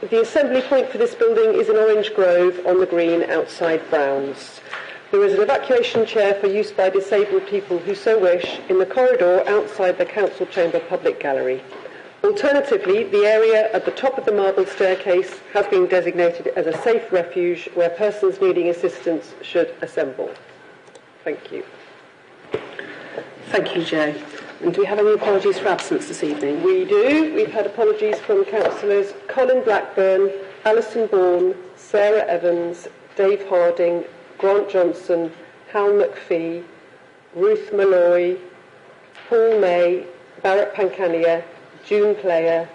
The assembly point for this building is in Orange Grove on the green outside Browns. There is an evacuation chair for use by disabled people who so wish in the corridor outside the council chamber public gallery. Alternatively, the area at the top of the marble staircase has been designated as a safe refuge where persons needing assistance should assemble. Thank you. Thank you, Jo. And do we have any apologies for absence this evening? We do. We've had apologies from councillors Colin Blackburn, Alison Bourne, Sarah Evans, Dave Harding, Grant Johnson, Hal McPhee, Ruth Malloy, Paul May, Barrett Pancania, June Player,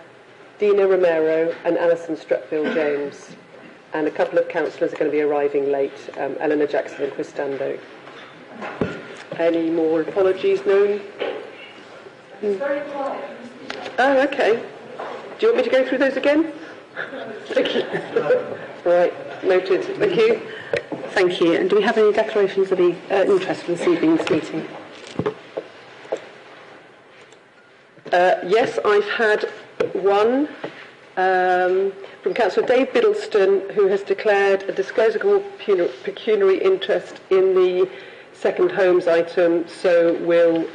Dina Romero and Alison Strutfield-James. And a couple of councillors are going to be arriving late, Eleanor Jackson and Chris Dando. Any more apologies known? It's very quiet. Oh, okay. Do you want me to go through those again? Thank you. Right, noted. Thank you. Thank you. And do we have any declarations of interest for this evening's meeting? Yes, I've had one from Councillor Dave Biddleston, who has declared a disclosable pecuniary interest in the second homes item, so we'll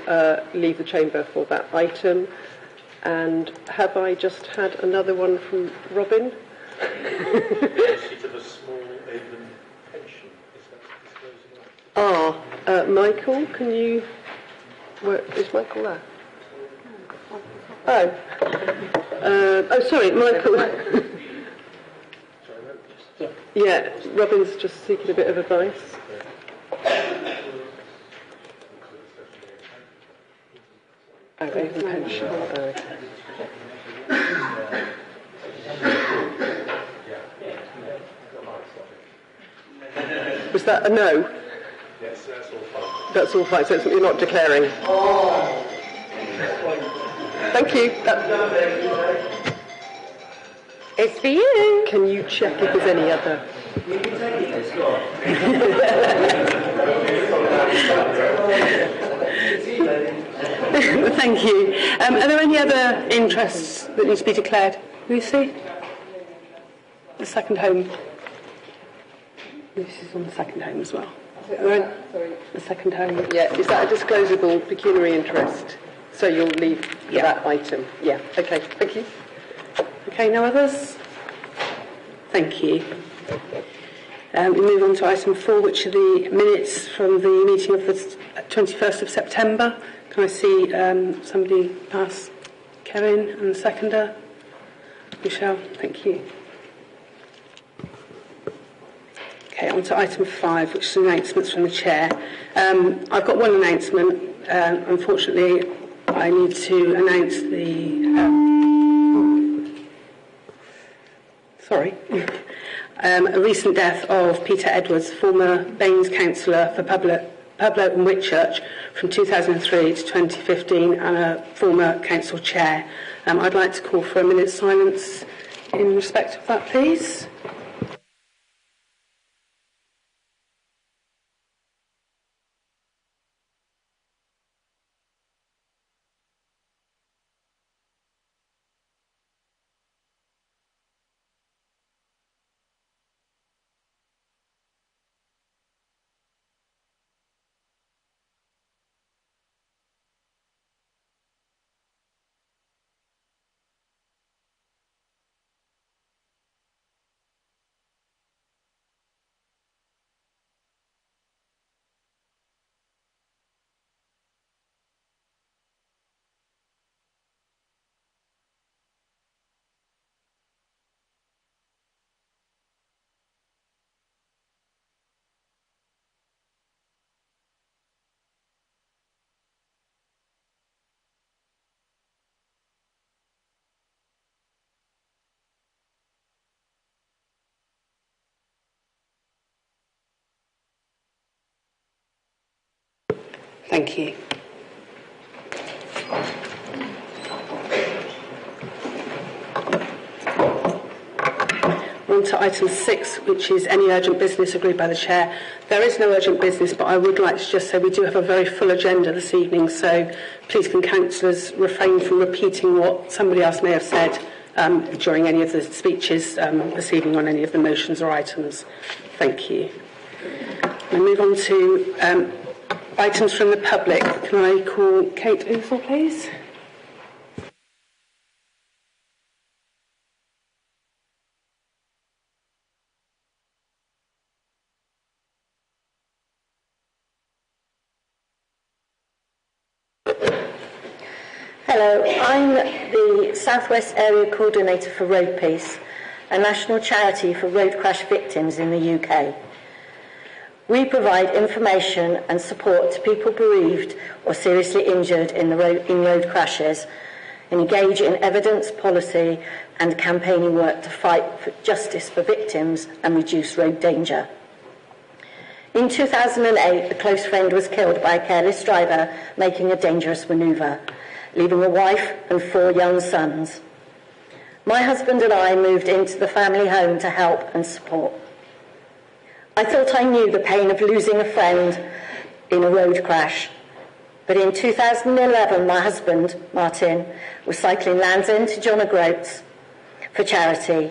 leave the chamber for that item. And have I just had another one from Robin? Receipt of a small Avon pension. Is that disclosable? Michael, can you... Where, is Michael there? Oh, sorry, Michael. Yeah, Robin's just seeking a bit of advice. Oh, Avon pension. Okay. Was that a no? Yes, that's all fine. That's all fine, so you're not declaring. Thank you. It's for you. Can you check if there's any other? Thank you. Are there any other interests that need to be declared? Lucy? The second home. Lucy's on the second home as well. Sorry. The second home. Yeah, is that a disclosable pecuniary interest? So you'll leave that item? Yeah, okay, thank you. Okay, no others? Thank you. We move on to item 4, which are the minutes from the meeting of the 21st of September. Can I see somebody pass? Kevin and the seconder? Michelle, thank you. Okay, on to item 5, which is announcements from the chair. I've got one announcement. Unfortunately, I need to announce a recent death of Peter Edwards, former Baines councillor for Pablo and Whitchurch from 2003 to 2015 and a former council chair. I'd like to call for a minute's silence in respect of that, please. Thank you. On to item 6, which is any urgent business agreed by the chair. There is no urgent business, but I would like to just say we do have a very full agenda this evening, so please can councillors refrain from repeating what somebody else may have said during any of the speeches this evening on any of the motions or items. Thank you. We move on to items from the public. Can I call Kate Uthel, please? Hello, I'm the South West Area Coordinator for Road Peace, a national charity for road crash victims in the UK. We provide information and support to people bereaved or seriously injured in road crashes and engage in evidence, policy and campaigning work to fight for justice for victims and reduce road danger. In 2008, a close friend was killed by a careless driver making a dangerous manoeuvre, leaving a wife and 4 young sons. My husband and I moved into the family home to help and support. I thought I knew the pain of losing a friend in a road crash, but in 2011 my husband, Martin, was cycling Land's End to John O'Groats for charity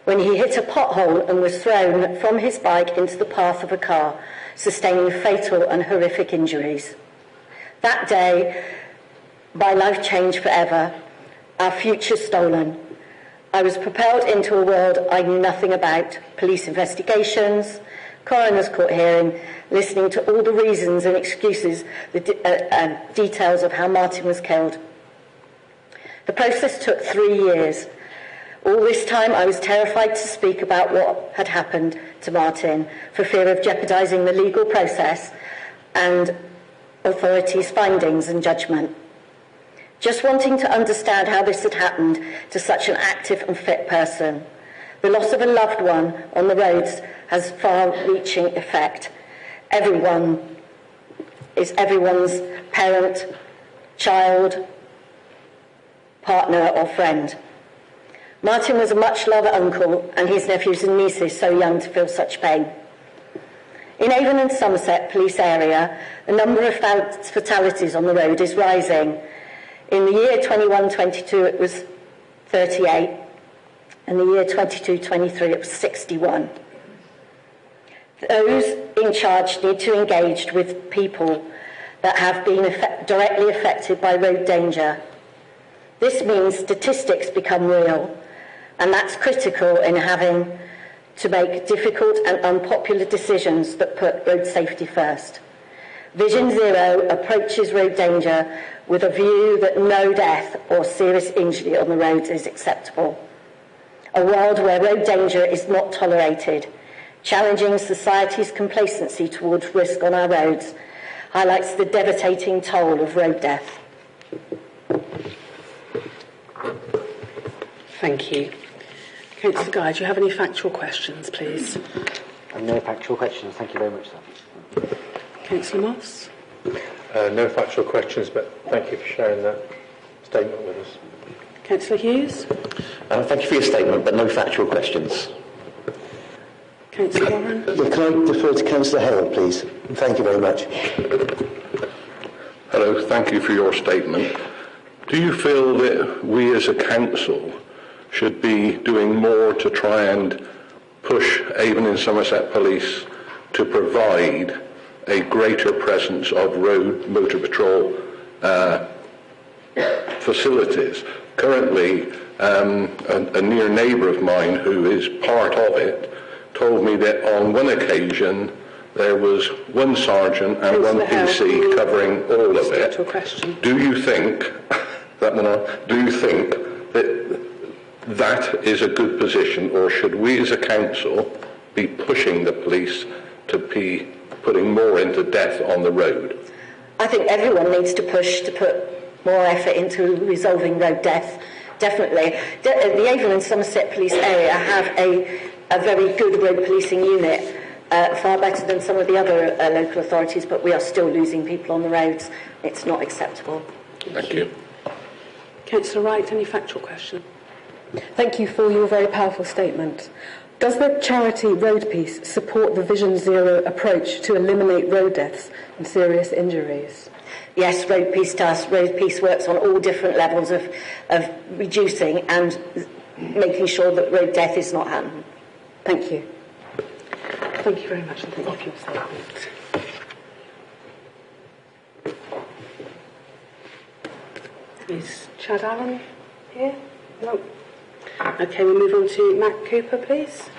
when he hit a pothole and was thrown from his bike into the path of a car, sustaining fatal and horrific injuries. That day, my life changed forever, our future stolen. I was propelled into a world I knew nothing about, police investigations, coroner's court hearing, listening to all the reasons and excuses and details of how Martin was killed. The process took 3 years. All this time I was terrified to speak about what had happened to Martin for fear of jeopardising the legal process and authorities' findings and judgment. Just wanting to understand how this had happened to such an active and fit person. The loss of a loved one on the roads has far-reaching effect. Everyone is everyone's parent, child, partner or friend. Martin was a much-loved uncle and his nephews and nieces so young to feel such pain. In Avon and Somerset police area, the number of fatalities on the road is rising. In the year 21-22 it was 38, and the year 22-23 it was 61. Those in charge need to engage with people that have been directly affected by road danger. This means statistics become real, and that's critical in having to make difficult and unpopular decisions that put road safety first. Vision Zero approaches road danger with a view that no death or serious injury on the roads is acceptable. A world where road danger is not tolerated, challenging society's complacency towards risk on our roads, highlights the devastating toll of road death. Thank you. Councillor Guy, do you have any factual questions, please? No factual questions. Thank you very much, sir. Councillor Moss? No factual questions, but thank you for sharing that statement with us. Councillor Hughes? Thank you for your statement, but no factual questions. Councillor Warren? Can I defer to Councillor Hale, please? Thank you very much. Hello, thank you for your statement. Do you feel that we as a council should be doing more to try and push Avon and Somerset Police to provide a greater presence of road motor patrol facilities? Currently, a near neighbour of mine who is part of it told me that on one occasion there was one sergeant and one PC covering all of it. Do you think that is a good position, or should we as a council be pushing the police to be putting more into death on the road? I think everyone needs to push to put more effort into resolving road death, definitely. The Avon and Somerset Police area have a very good road policing unit, far better than some of the other local authorities, but we are still losing people on the roads. It's not acceptable. Thank you. Councillor Wright, any factual question? Thank you for your very powerful statement. Does the charity Road Peace support the Vision Zero approach to eliminate road deaths and serious injuries? yes, Road Peace does. Road Peace works on all different levels of reducing and making sure that road death is not happening. Thank you. Thank you very much, and thank you for your statement. Is Chad Allen here? No. Okay, we'll move on to Matt Cooper, please.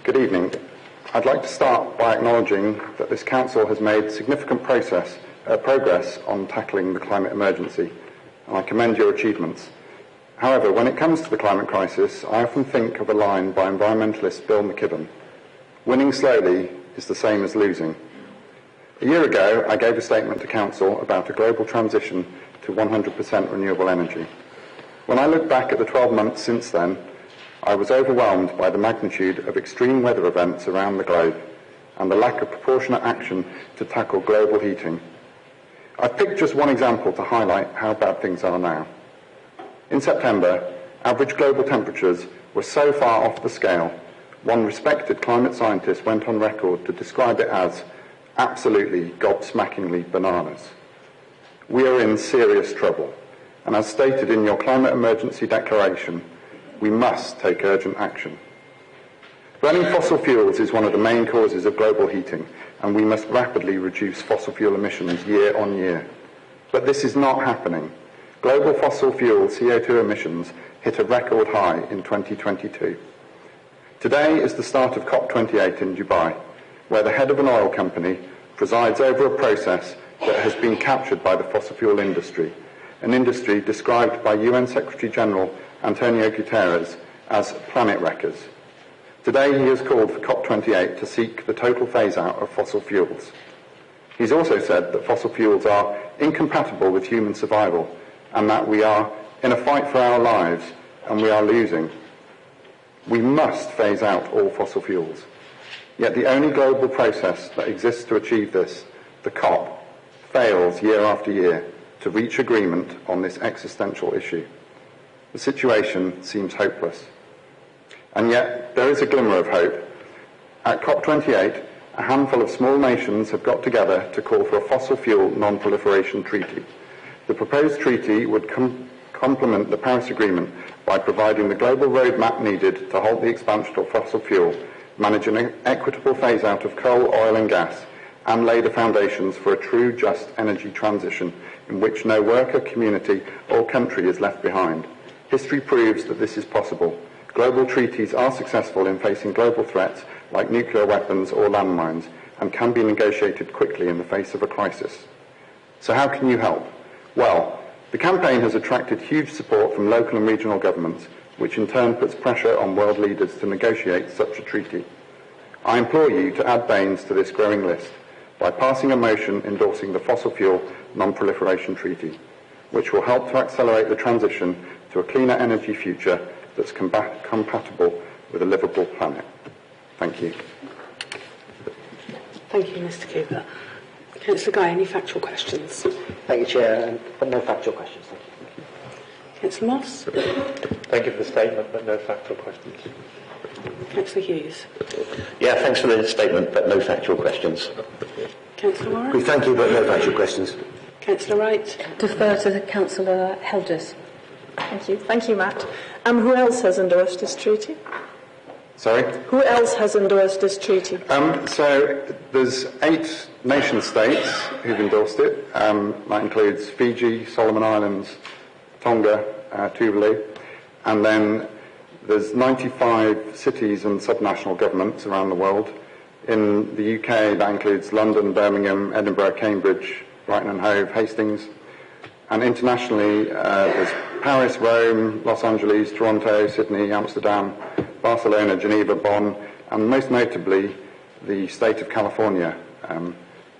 Good evening. I'd like to start by acknowledging that this Council has made significant progress on tackling the climate emergency, and I commend your achievements. However, when it comes to the climate crisis, I often think of a line by environmentalist Bill McKibben: winning slowly is the same as losing. A year ago, I gave a statement to Council about a global transition to 100% renewable energy. When I look back at the 12 months since then, I was overwhelmed by the magnitude of extreme weather events around the globe and the lack of proportionate action to tackle global heating. I've picked just one example to highlight how bad things are now. In September, average global temperatures were so far off the scale, one respected climate scientist went on record to describe it as absolutely gobsmackingly bananas. We are in serious trouble, and as stated in your climate emergency declaration, we must take urgent action. Burning fossil fuels is one of the main causes of global heating, and we must rapidly reduce fossil fuel emissions year on year. But this is not happening. Global fossil fuel CO2 emissions hit a record high in 2022. Today is the start of COP28 in Dubai, where the head of an oil company presides over a process that has been captured by the fossil fuel industry, an industry described by UN Secretary General Antonio Guterres as planet wreckers. Today he has called for COP28 to seek the total phase-out of fossil fuels. He's also said that fossil fuels are incompatible with human survival and that we are in a fight for our lives and we are losing. We must phase out all fossil fuels. Yet the only global process that exists to achieve this, the COP, fails year after year to reach agreement on this existential issue. The situation seems hopeless. And yet, there is a glimmer of hope. At COP28, a handful of small nations have got together to call for a fossil fuel non-proliferation treaty. The proposed treaty would complement the Paris Agreement by providing the global roadmap needed to halt the expansion of fossil fuel, manage an equitable phase-out of coal, oil and gas, and lay the foundations for a true, just energy transition in which no worker, community or country is left behind. History proves that this is possible. Global treaties are successful in facing global threats like nuclear weapons or landmines and can be negotiated quickly in the face of a crisis. So how can you help? Well, the campaign has attracted huge support from local and regional governments, which in turn puts pressure on world leaders to negotiate such a treaty. I implore you to add BAMES to this growing list by passing a motion endorsing the Fossil Fuel Non-Proliferation Treaty, which will help to accelerate the transition to a cleaner energy future that's compatible with a livable planet. Thank you. Thank you, Mr. Cooper. Councillor Guy, any factual questions? Thank you, Chair, but no factual questions. Thank you. Councillor Moss? Thank you for the statement, but no factual questions. Councillor Hughes? Yeah, thanks for the statement, but no factual questions. Councillor Warren? We thank you, but no factual questions. Councillor Wright? Defer to Councillor Helders. Thank you. Thank you, Matt. Who else has endorsed this treaty? Sorry? Who else has endorsed this treaty? So there's 8 nation states who've endorsed it. That includes Fiji, Solomon Islands, Tonga, Tuvalu, and then there's 95 cities and subnational governments around the world. In the UK, that includes London, Birmingham, Edinburgh, Cambridge, Brighton and Hove, Hastings. And internationally, there's Paris, Rome, Los Angeles, Toronto, Sydney, Amsterdam, Barcelona, Geneva, Bonn, and most notably, the state of California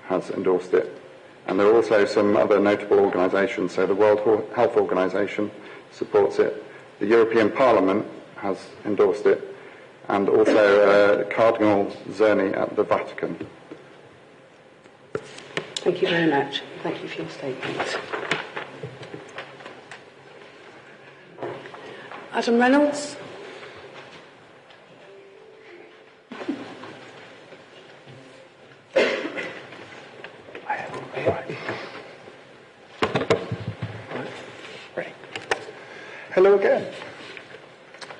has endorsed it. And there are also some other notable organisations. So the World Health Organization supports it. The European Parliament has endorsed it, and also Cardinal Czerny at the Vatican. Thank you very much. Thank you for your statement. Adam Reynolds. Hello again.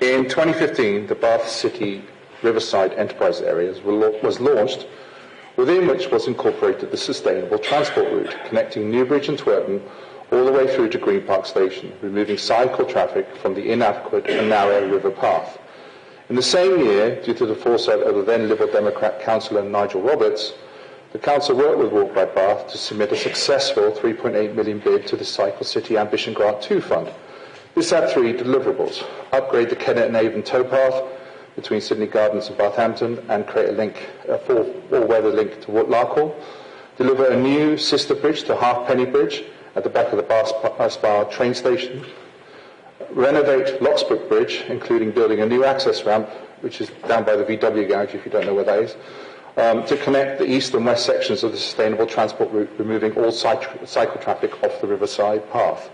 In 2015, the Bath City Riverside Enterprise Areas was launched, within which was incorporated the sustainable transport route connecting Newbridge and Twerton all the way through to Green Park Station, removing cycle traffic from the inadequate and narrow river path. In the same year, due to the foresight of the then Liberal Democrat councillor Nigel Roberts, the council worked with Walk by Bath to submit a successful £3.8 million bid to the Cycle City Ambition Grant 2 fund. This had three deliverables: upgrade the Kennet and Avon towpath between Sydney Gardens and Bathampton and create a all-weather link to Larkhall, deliver a new sister bridge to Halfpenny Bridge at the back of the Bath Spa train station, renovate Locksbrook Bridge, including building a new access ramp, which is down by the VW garage, if you don't know where that is, to connect the east and west sections of the sustainable transport route, removing all cycle traffic off the riverside path.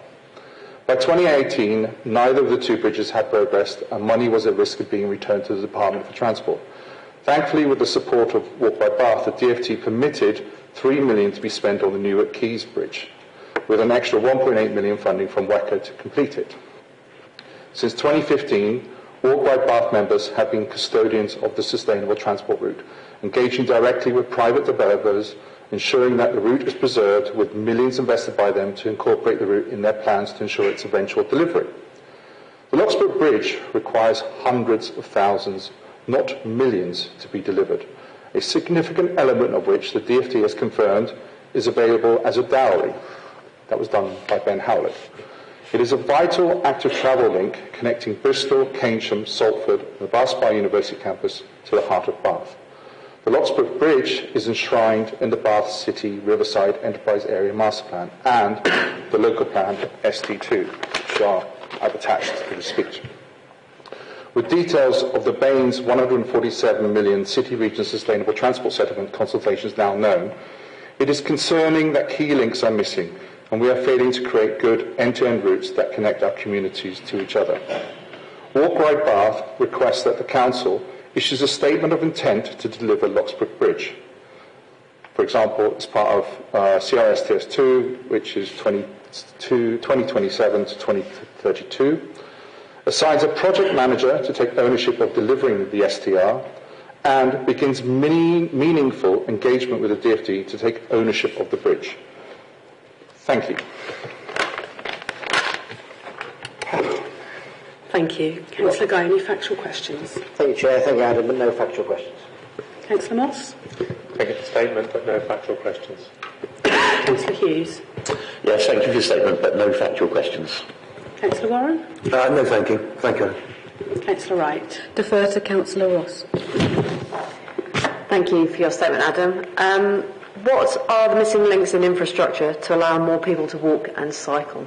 By 2018, neither of the two bridges had progressed, and money was at risk of being returned to the Department for Transport. Thankfully, with the support of Walk by Bath, the DfT permitted £3 million to be spent on the Newark Quays Bridge, with an extra £1.8 million funding from WECA to complete it. Since 2015, Walk by Bath members have been custodians of the sustainable transport route, engaging directly with private developers, ensuring that the route is preserved, with millions invested by them to incorporate the route in their plans to ensure its eventual delivery. The Locksbrook Bridge requires hundreds of thousands, not millions, to be delivered, a significant element of which the DfT has confirmed is available as a dowry. That was done by Ben Howlett. It is a vital active travel link connecting Bristol, Keynsham, Salford, and the Bath Spa University campus to the heart of Bath. The Locksbrook Bridge is enshrined in the Bath City Riverside Enterprise Area Master Plan and the local plan ST2, which I've attached to the speech. With details of the Baines £147 million City Region Sustainable Transport Settlement consultations now known, it is concerning that key links are missing, and we are failing to create good end-to-end routes that connect our communities to each other. Walk Ride Bath requests that the Council issues a statement of intent to deliver Locksbrook Bridge. For example, as part of CRSTS2, which is 2027 to 2032, assigns a project manager to take ownership of delivering the STR, and begins meaningful engagement with the DfT to take ownership of the bridge. Thank you. Thank you. Councillor Guy, any factual questions? Thank you, Chair. Thank you, Adam, but no factual questions. Councillor Moss? Thank you for the statement, but no factual questions. Councillor Hughes? Yes, thank you for your statement, but no factual questions. Councillor Warren? No, thank you. Thank you. Councillor Wright? Defer to Councillor Ross. Thank you for your statement, Adam. What are the missing links in infrastructure to allow more people to walk and cycle?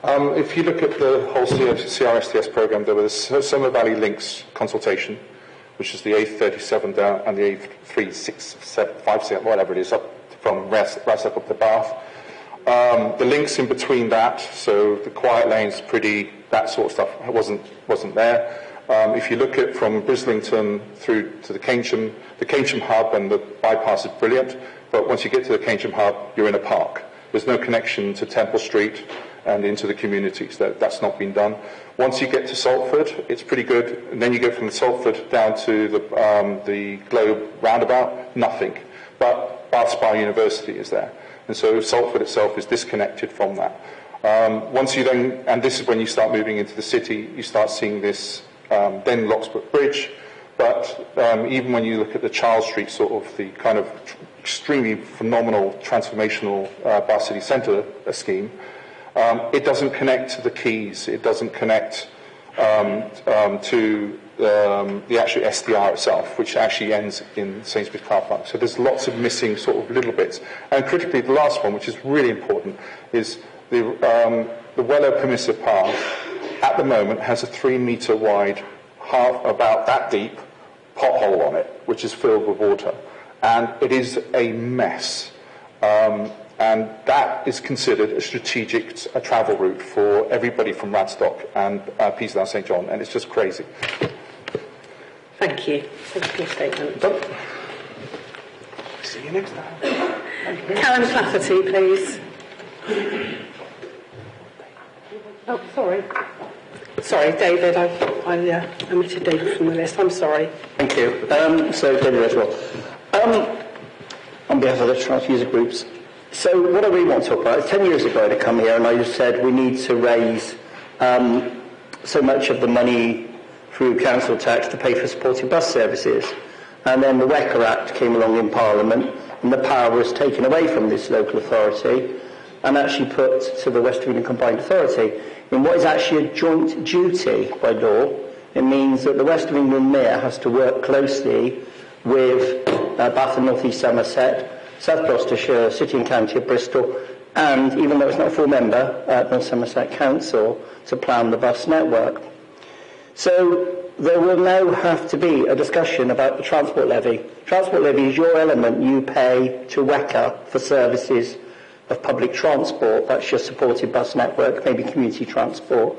If you look at the whole CRSTS programme, there was the Summer Valley Links consultation, which is the A37 down and the A357, whatever it is, up from Radstock up to Bath. The links in between that, so the quiet lanes, pretty, that sort of stuff, wasn't there. If you look at from Brislington through to the Keynsham hub and the bypass is brilliant, but once you get to the Keynsham hub, you're in a park. There's no connection to Temple Street and into the communities. That's not been done. Once you get to Salford, it's pretty good, and then you go from Salford down to the Globe roundabout, nothing. But Bath Spa University is there, and so Salford itself is disconnected from that. Once you then, and this is when you start moving into the city, you start seeing this, then Locksbrook Bridge, but even when you look at the Charles Street, sort of the kind of extremely phenomenal, transformational Bath City Centre scheme, it doesn't connect to the quays, it doesn't connect to the actual STR itself, which actually ends in Sainsbury's car park. So there's lots of missing sort of little bits. And critically, the last one, which is really important, is the Wellow Permissive Path at the moment has a 3-metre wide, about that deep, pothole on it, which is filled with water. And it is a mess. And that is considered a strategic travel route for everybody from Radstock and Peasdown St John, and it's just crazy. Thank you. Thank you for your statement. Done. See you next time. Karen Clafferty, please. Oh, sorry. Sorry, David. I omitted David from the list. I'm sorry. Thank you. So, David Redwell. On behalf of the transport user groups, so what I really want to talk about is 10 years ago I'd come here and I just said we need to raise so much of the money through council tax to pay for supporting bus services. And then the WECA Act came along in Parliament and the power was taken away from this local authority and actually put to the West of England Combined Authority in what is actually a joint duty by law. It means that the West of England Mayor has to work closely with Bath and North East Somerset, South Gloucestershire, City and County of Bristol, and, even though it's not a full member, North Somerset Council, to plan the bus network. So there will now have to be a discussion about the transport levy. Transport levy is your element you pay to WECA for services of public transport. That's your supported bus network, maybe community transport,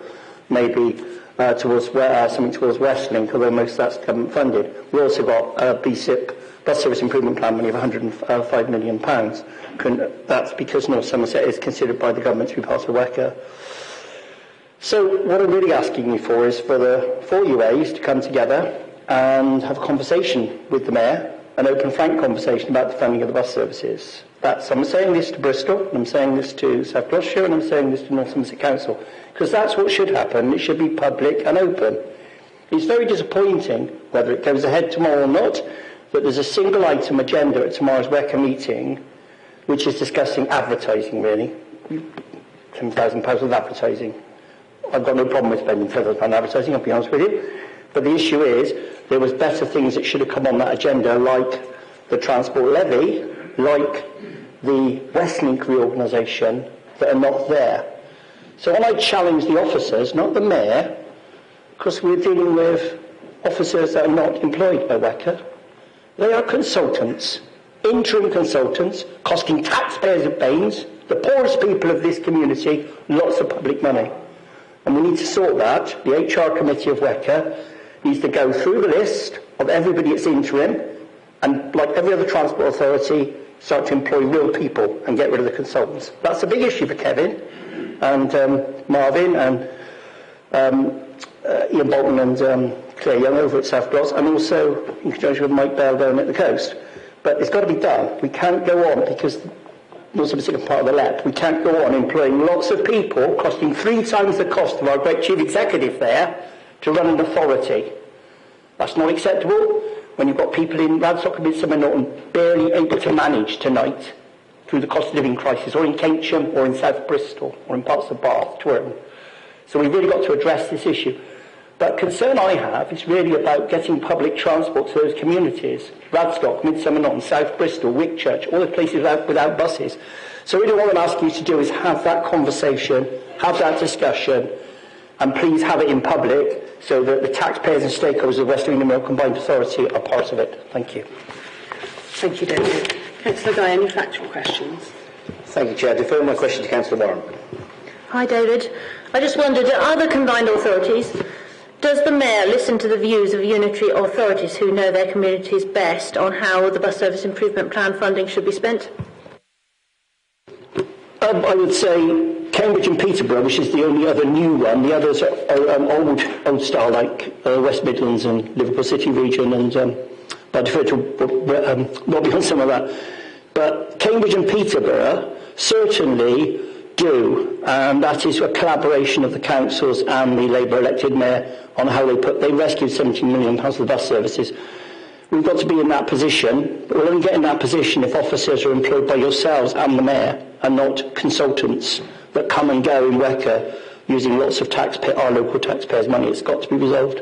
maybe something towards Westlink, although most of that's government funded. We've also got a BSIP, Bus Service Improvement Plan, money of £105 million. That's because North Somerset is considered by the government to be part of WECA. So what I'm really asking you for is for the 4 UAs to come together and have a conversation with the Mayor, an open, frank conversation about the funding of the bus services. I'm saying this to Bristol, I'm saying this to South Gloucestershire, and I'm saying this to North Somerset Council, because that's what should happen. It should be public and open. It's very disappointing, whether it goes ahead tomorrow or not, that there's a single item agenda at tomorrow's WECA meeting which is discussing advertising, really. £10,000 of advertising. I've got no problem with spending £10,000 on advertising, I'll be honest with you. But the issue is, there was better things that should have come on that agenda, like the transport levy, like the Westlink reorganisation, that are not there. So when I challenge the officers, not the Mayor, because we're dealing with officers that are not employed by WECA, they are consultants, interim consultants, costing taxpayers of pains, the poorest people of this community, lots of public money. And we need to sort that. The HR committee of WECA needs to go through the list of everybody that's interim and, like every other transport authority, start to employ real people and get rid of the consultants. That's a big issue for Kevin and Marvin and Ian Bolton and Claire Young over at South Gloss, and also in conjunction with Mike Bell down at the coast. But it's got to be done. We can't go on because North Somerset part of the LEP. We can't go on employing lots of people, costing 3 times the cost of our great chief executive there, to run an authority. That's not acceptable when you've got people in Radstock and Midsummer Norton barely able to manage tonight through the cost of living crisis, or in Keynsham, or in South Bristol, or in parts of Bath, Twickenham. So we've really got to address this issue. But concern I have is really about getting public transport to those communities, Radstock, Midsummer Norton, South Bristol, Whitchurch, all the places without buses. So really what I'm asking you to do is have that conversation, have that discussion, and please have it in public so that the taxpayers and stakeholders of West of England Combined Authority are part of it. Thank you. Thank you, David. Councillor Guy, any factual questions? Thank you, Chair. I defer my question to Councillor Warren. Hi, David. I just wondered, at other combined authorities, does the Mayor listen to the views of unitary authorities who know their communities best on how the Bus Service Improvement Plan funding should be spent? I would say Cambridge and Peterborough, which is the only other new one. The others are old style, like West Midlands and Liverpool City region, and I defer to Robbie on some of that. But Cambridge and Peterborough certainly do, and that is a collaboration of the councils and the Labour elected mayor on how they rescued £17 million of the bus services. We've got to be in that position, but we'll only get in that position if officers are employed by yourselves and the mayor, and not consultants that come and go in WECA using lots of our local taxpayers' money. It's got to be resolved.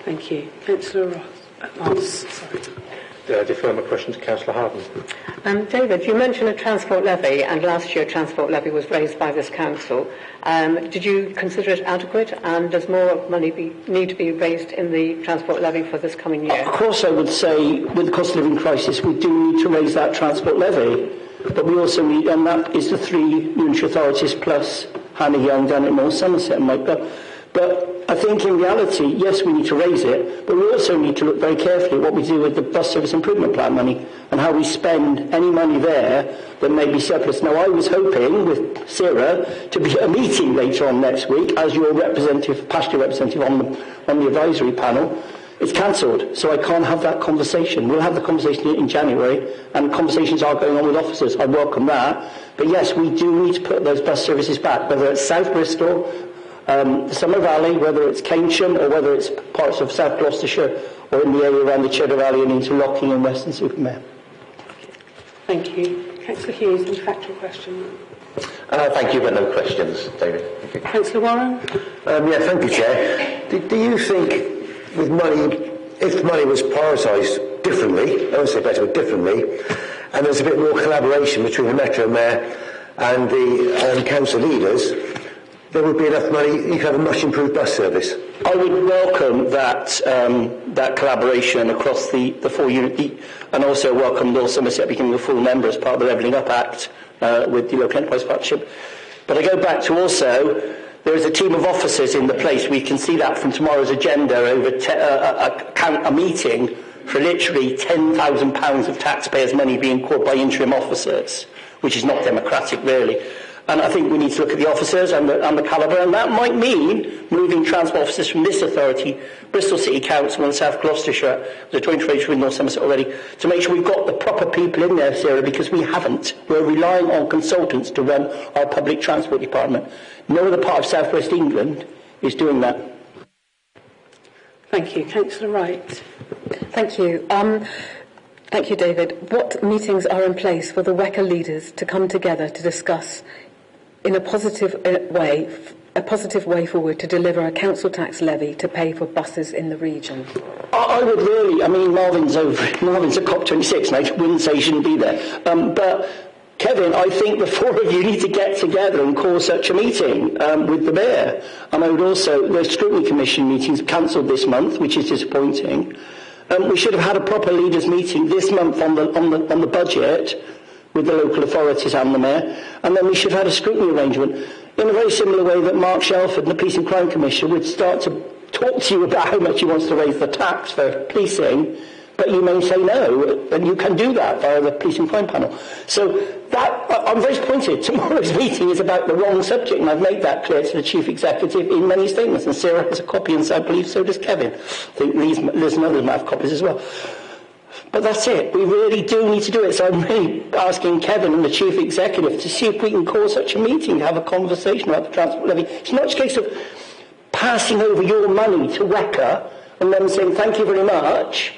Thank you. Councillor Ross. I defer my question to Councillor Harden. David, you mentioned a transport levy, and last year a transport levy was raised by this council. Did you consider it adequate, and does more money need to be raised in the transport levy for this coming year? Of course, I would say, with the cost of living crisis, we do need to raise that transport levy. but we also need, and that is the 3 unitary authorities plus Hannah Young down at North Somerset, Mike. But I think in reality, yes, we need to raise it, but we also need to look very carefully at what we do with the bus service improvement plan money and how we spend any money there that may be surplus. Now, I was hoping with Sarah to be a meeting later on next week as your representative, pasture representative on the advisory panel. It's cancelled, so I can't have that conversation. We'll have the conversation in January, and conversations are going on with officers. I welcome that. But yes, we do need to put those bus services back, whether it's South Bristol, the Summer Valley, whether it's Keynsham, or whether it's parts of South Gloucestershire, or in the area around the Cheddar Valley and into Locking and Weston-super-Mare. Thank you. Councillor Hughes, any factual question? Thank you, but no questions, David. Thank you. Councillor Warren? Yeah, thank you, Chair. Do you think, with money, if money was prioritised differently, I won't say better, but differently, and there's a bit more collaboration between the Metro Mayor and the council leaders, there would be enough money, you could have a much improved bus service? I would welcome that that collaboration across the 4 unit, and also welcome North Somerset becoming a full member as part of the Levelling Up Act with the Local Enterprise Partnership. But I go back to also, there is a team of officers in the place. We can see that from tomorrow's agenda over a meeting for literally £10,000 of taxpayers' money being caught by interim officers, which is not democratic, really. And I think we need to look at the officers and the calibre, and that might mean moving transport officers from this authority, Bristol City Council and South Gloucestershire, the joint arrangement with North Somerset already, to make sure we've got the proper people in there, Sarah, because we haven't. We're relying on consultants to run our public transport department. No other part of South West England is doing that. Thank you. Councillor Wright. Thank you. Thank you, David. What meetings are in place for the WECA leaders to come together to discuss in a positive way forward to deliver a council tax levy to pay for buses in the region? I would really, I mean, Marvin's at COP26, and I wouldn't say he shouldn't be there. But Kevin, I think the 4 of you need to get together and call such a meeting with the Mayor. And I would also, the Scrutiny Commission meetings cancelled this month, which is disappointing. We should have had a proper leaders' meeting this month on the budget with the local authorities and the Mayor, and then we should have had a scrutiny arrangement in a very similar way that Mark Shelford and the Police and Crime Commission would start to talk to you about how much he wants to raise the tax for policing, but you may say no, and you can do that via the Police and Crime Panel. So that, I'm very disappointed. Tomorrow's meeting is about the wrong subject, and I've made that clear to the Chief Executive in many statements, and Sarah has a copy, and so I believe so does Kevin. I think Liz and others might have copies as well. But that's it. We really do need to do it. So I'm really asking Kevin and the Chief Executive to see if we can call such a meeting to have a conversation about the transport levy. It's not just a case of passing over your money to WECA and then saying thank you very much.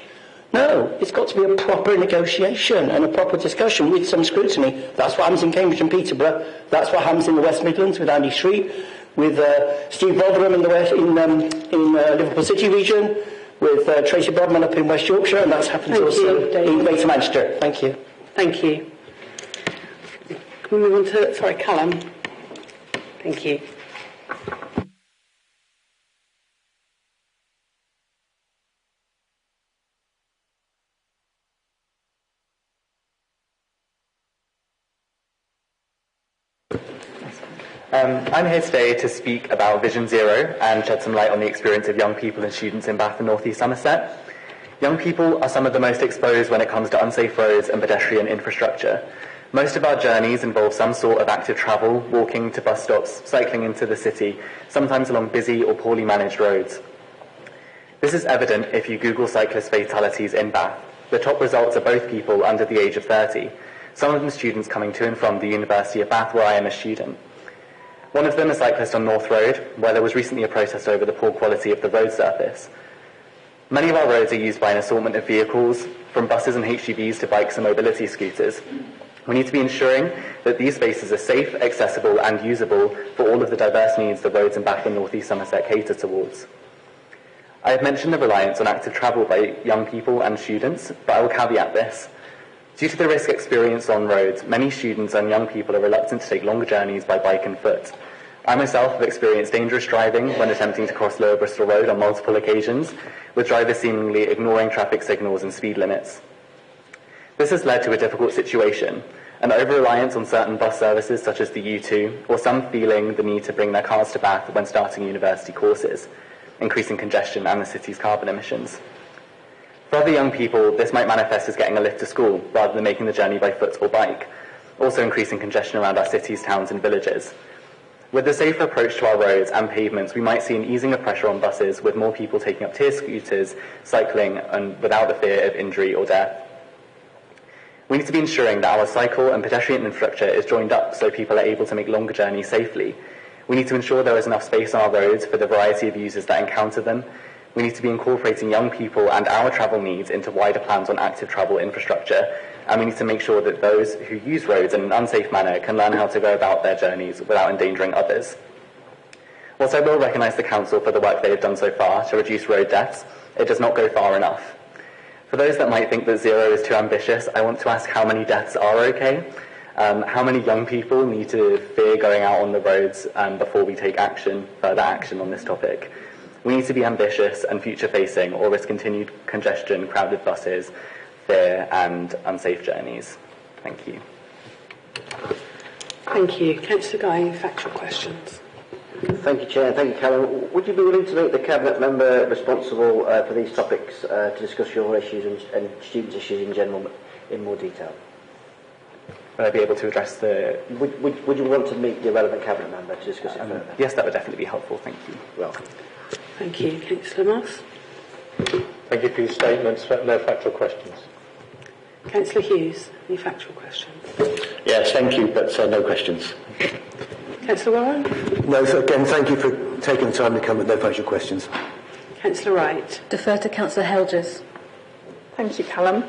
No, it's got to be a proper negotiation and a proper discussion with some scrutiny. That's what happens in Cambridge and Peterborough. That's what happens in the West Midlands with Andy Street, with Steve Rotherham in the Liverpool City region, with Tracy Bodman up in West Yorkshire, and that's happened also in Greater Manchester. Thank you. Thank you. Can we move on to, Callum? Thank you. I'm here today to speak about Vision Zero and shed some light on the experience of young people and students in Bath and North East Somerset. Young people are some of the most exposed when it comes to unsafe roads and pedestrian infrastructure. Most of our journeys involve some sort of active travel, walking to bus stops, cycling into the city, sometimes along busy or poorly managed roads. This is evident if you Google cyclist fatalities in Bath. The top results are both people under the age of 30, some of them students coming to and from the University of Bath, where I am a student. One of them, a cyclist on North Road, where there was recently a protest over the poor quality of the road surface. Many of our roads are used by an assortment of vehicles, from buses and HGVs to bikes and mobility scooters. We need to be ensuring that these spaces are safe, accessible and usable for all of the diverse needs the roads in Bath and North East Somerset cater towards. I have mentioned the reliance on active travel by young people and students, but I will caveat this. Due to the risk experienced on roads, many students and young people are reluctant to take longer journeys by bike and foot. I myself have experienced dangerous driving when attempting to cross Lower Bristol Road on multiple occasions, with drivers seemingly ignoring traffic signals and speed limits. This has led to a difficult situation, an over-reliance on certain bus services such as the U2, or some feeling the need to bring their cars to Bath when starting university courses, increasing congestion and the city's carbon emissions. For other young people, this might manifest as getting a lift to school rather than making the journey by foot or bike, also increasing congestion around our cities, towns and villages. With a safer approach to our roads and pavements, we might see an easing of pressure on buses, with more people taking up tier scooters, cycling, and without the fear of injury or death. We need to be ensuring that our cycle and pedestrian infrastructure is joined up so people are able to make longer journeys safely. We need to ensure there is enough space on our roads for the variety of users that encounter them. We need to be incorporating young people and our travel needs into wider plans on active travel infrastructure, and we need to make sure that those who use roads in an unsafe manner can learn how to go about their journeys without endangering others. Whilst I will recognise the Council for the work they have done so far to reduce road deaths, it does not go far enough. For those that might think that 0 is too ambitious, I want to ask how many deaths are okay? How many young people need to fear going out on the roads before we take further action on this topic? We need to be ambitious and future-facing, or risk continued congestion, crowded buses, fear and unsafe journeys. Thank you. Thank you. Councillor Guy, any factual questions? Thank you, Chair. Thank you, Callum. Would you be willing to make the Cabinet member responsible for these topics to discuss your issues and students' issues in general in more detail? Will I be able to address the... Would you want to meet the relevant Cabinet member to discuss it further? Yes, that would definitely be helpful. Thank you. Welcome. Thank you. Councillor Moss? Thank you for your statements. No factual questions. Councillor Hughes, any factual questions? Yes, thank you, but no questions. Councillor Warren? No, again, thank you for taking the time to come with no factual questions. Councillor Wright? Defer to Councillor Helgers. Thank you, Callum.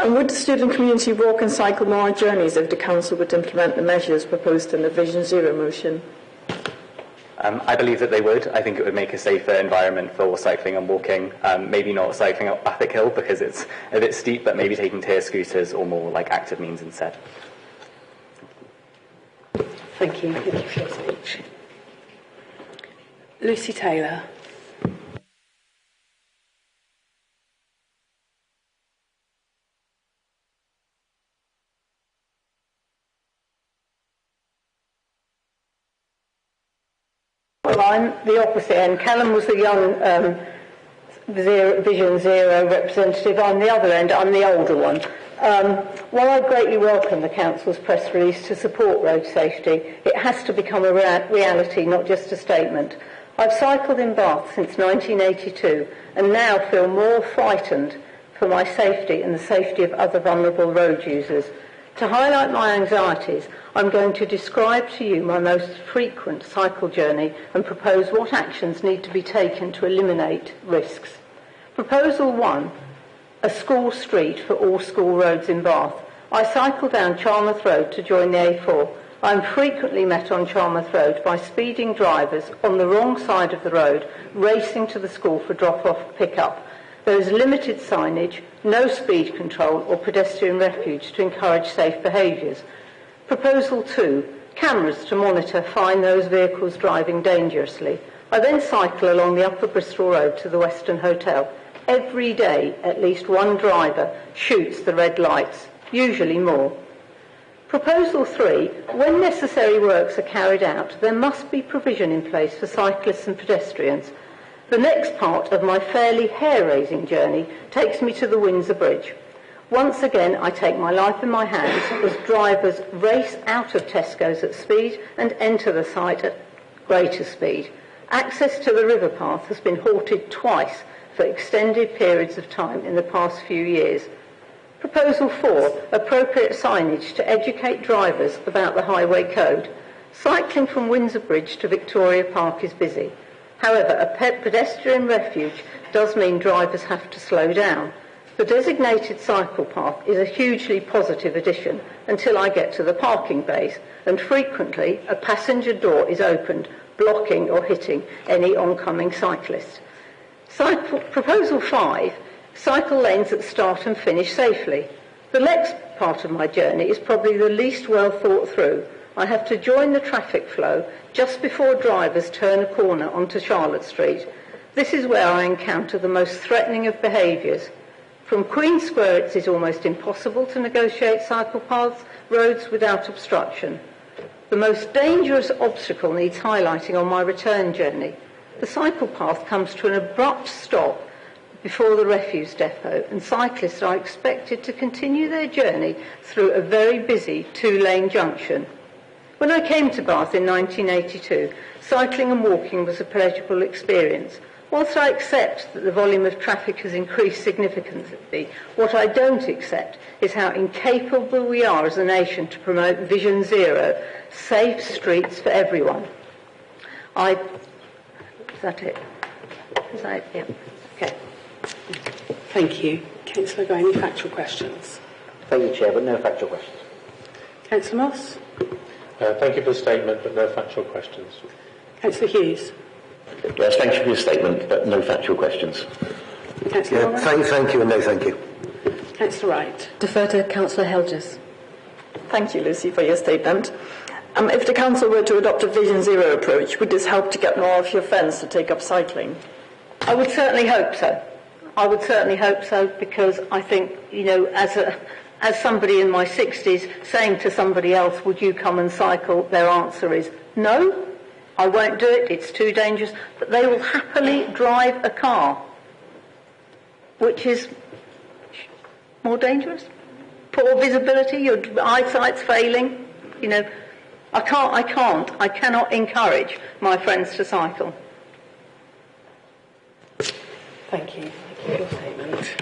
And would the student community walk and cycle more on journeys if the Council would implement the measures proposed in the Vision Zero motion? I believe that they would. I think it would make a safer environment for cycling and walking. Maybe not cycling up Bathick Hill because it's a bit steep, but maybe taking tier scooters or more like active means instead. Thank you. Thank you for your speech. Lucy Taylor. Well, I'm the opposite end. Callum was the young Vision Zero representative. I'm the other end. I'm the older one. While I greatly welcome the Council's press release to support road safety, it has to become a reality, not just a statement. I've cycled in Bath since 1982 and now feel more frightened for my safety and the safety of other vulnerable road users. To highlight my anxieties, I'm going to describe to you my most frequent cycle journey and propose what actions need to be taken to eliminate risks. Proposal 1, a school street for all school roads in Bath. I cycle down Charmouth Road to join the A4. I am frequently met on Charmouth Road by speeding drivers on the wrong side of the road, racing to the school for drop-off pick-up. There is limited signage, no speed control or pedestrian refuge to encourage safe behaviours. Proposal 2, cameras to monitor, fine those vehicles driving dangerously. I then cycle along the Upper Bristol Road to the Western Hotel. Every day, at least one driver shoots the red lights, usually more. Proposal 3, when necessary works are carried out, there must be provision in place for cyclists and pedestrians. The next part of my fairly hair-raising journey takes me to the Windsor Bridge. Once again, I take my life in my hands as drivers race out of Tesco's at speed and enter the site at greater speed. Access to the river path has been halted twice for extended periods of time in the past few years. Proposal 4, appropriate signage to educate drivers about the highway code. Cycling from Windsor Bridge to Victoria Park is busy. However, a pedestrian refuge does mean drivers have to slow down. The designated cycle path is a hugely positive addition until I get to the parking bays, and frequently a passenger door is opened, blocking or hitting any oncoming cyclist. Proposal 5, cycle lanes that start and finish safely. The next part of my journey is probably the least well thought through. I have to join the traffic flow just before drivers turn a corner onto Charlotte Street. This is where I encounter the most threatening of behaviours. From Queen Square, it is almost impossible to negotiate cycle paths, roads without obstruction. The most dangerous obstacle needs highlighting on my return journey. The cycle path comes to an abrupt stop before the refuse depot, and cyclists are expected to continue their journey through a very busy two-lane junction. When I came to Bath in 1982, cycling and walking was a pleasurable experience. Whilst I accept that the volume of traffic has increased significantly, what I don't accept is how incapable we are as a nation to promote Vision Zero, safe streets for everyone. Is that it? Is that it? Yeah. Okay. Thank you. Councillor Gray, any factual questions? Thank you, Chair, but no factual questions. Councillor Moss? Thank you for the statement, but no factual questions. Councillor Hughes? Yes, thank you for your statement, but no factual questions. Councillor Yeah, thank you and no thank you. Councillor Wright? Defer to Councillor Helgers. Thank you, Lucy, for your statement. If the council were to adopt a Vision Zero approach, would this help to get more of your friends to take up cycling? I would certainly hope so. I would certainly hope so, because I think, as somebody in my 60s saying to somebody else, would you come and cycle, their answer is no, I won't do it, it's too dangerous. But they will happily drive a car, which is more dangerous. Poor visibility, your eyesight's failing. I cannot encourage my friends to cycle. Thank you. Thank you for your statement.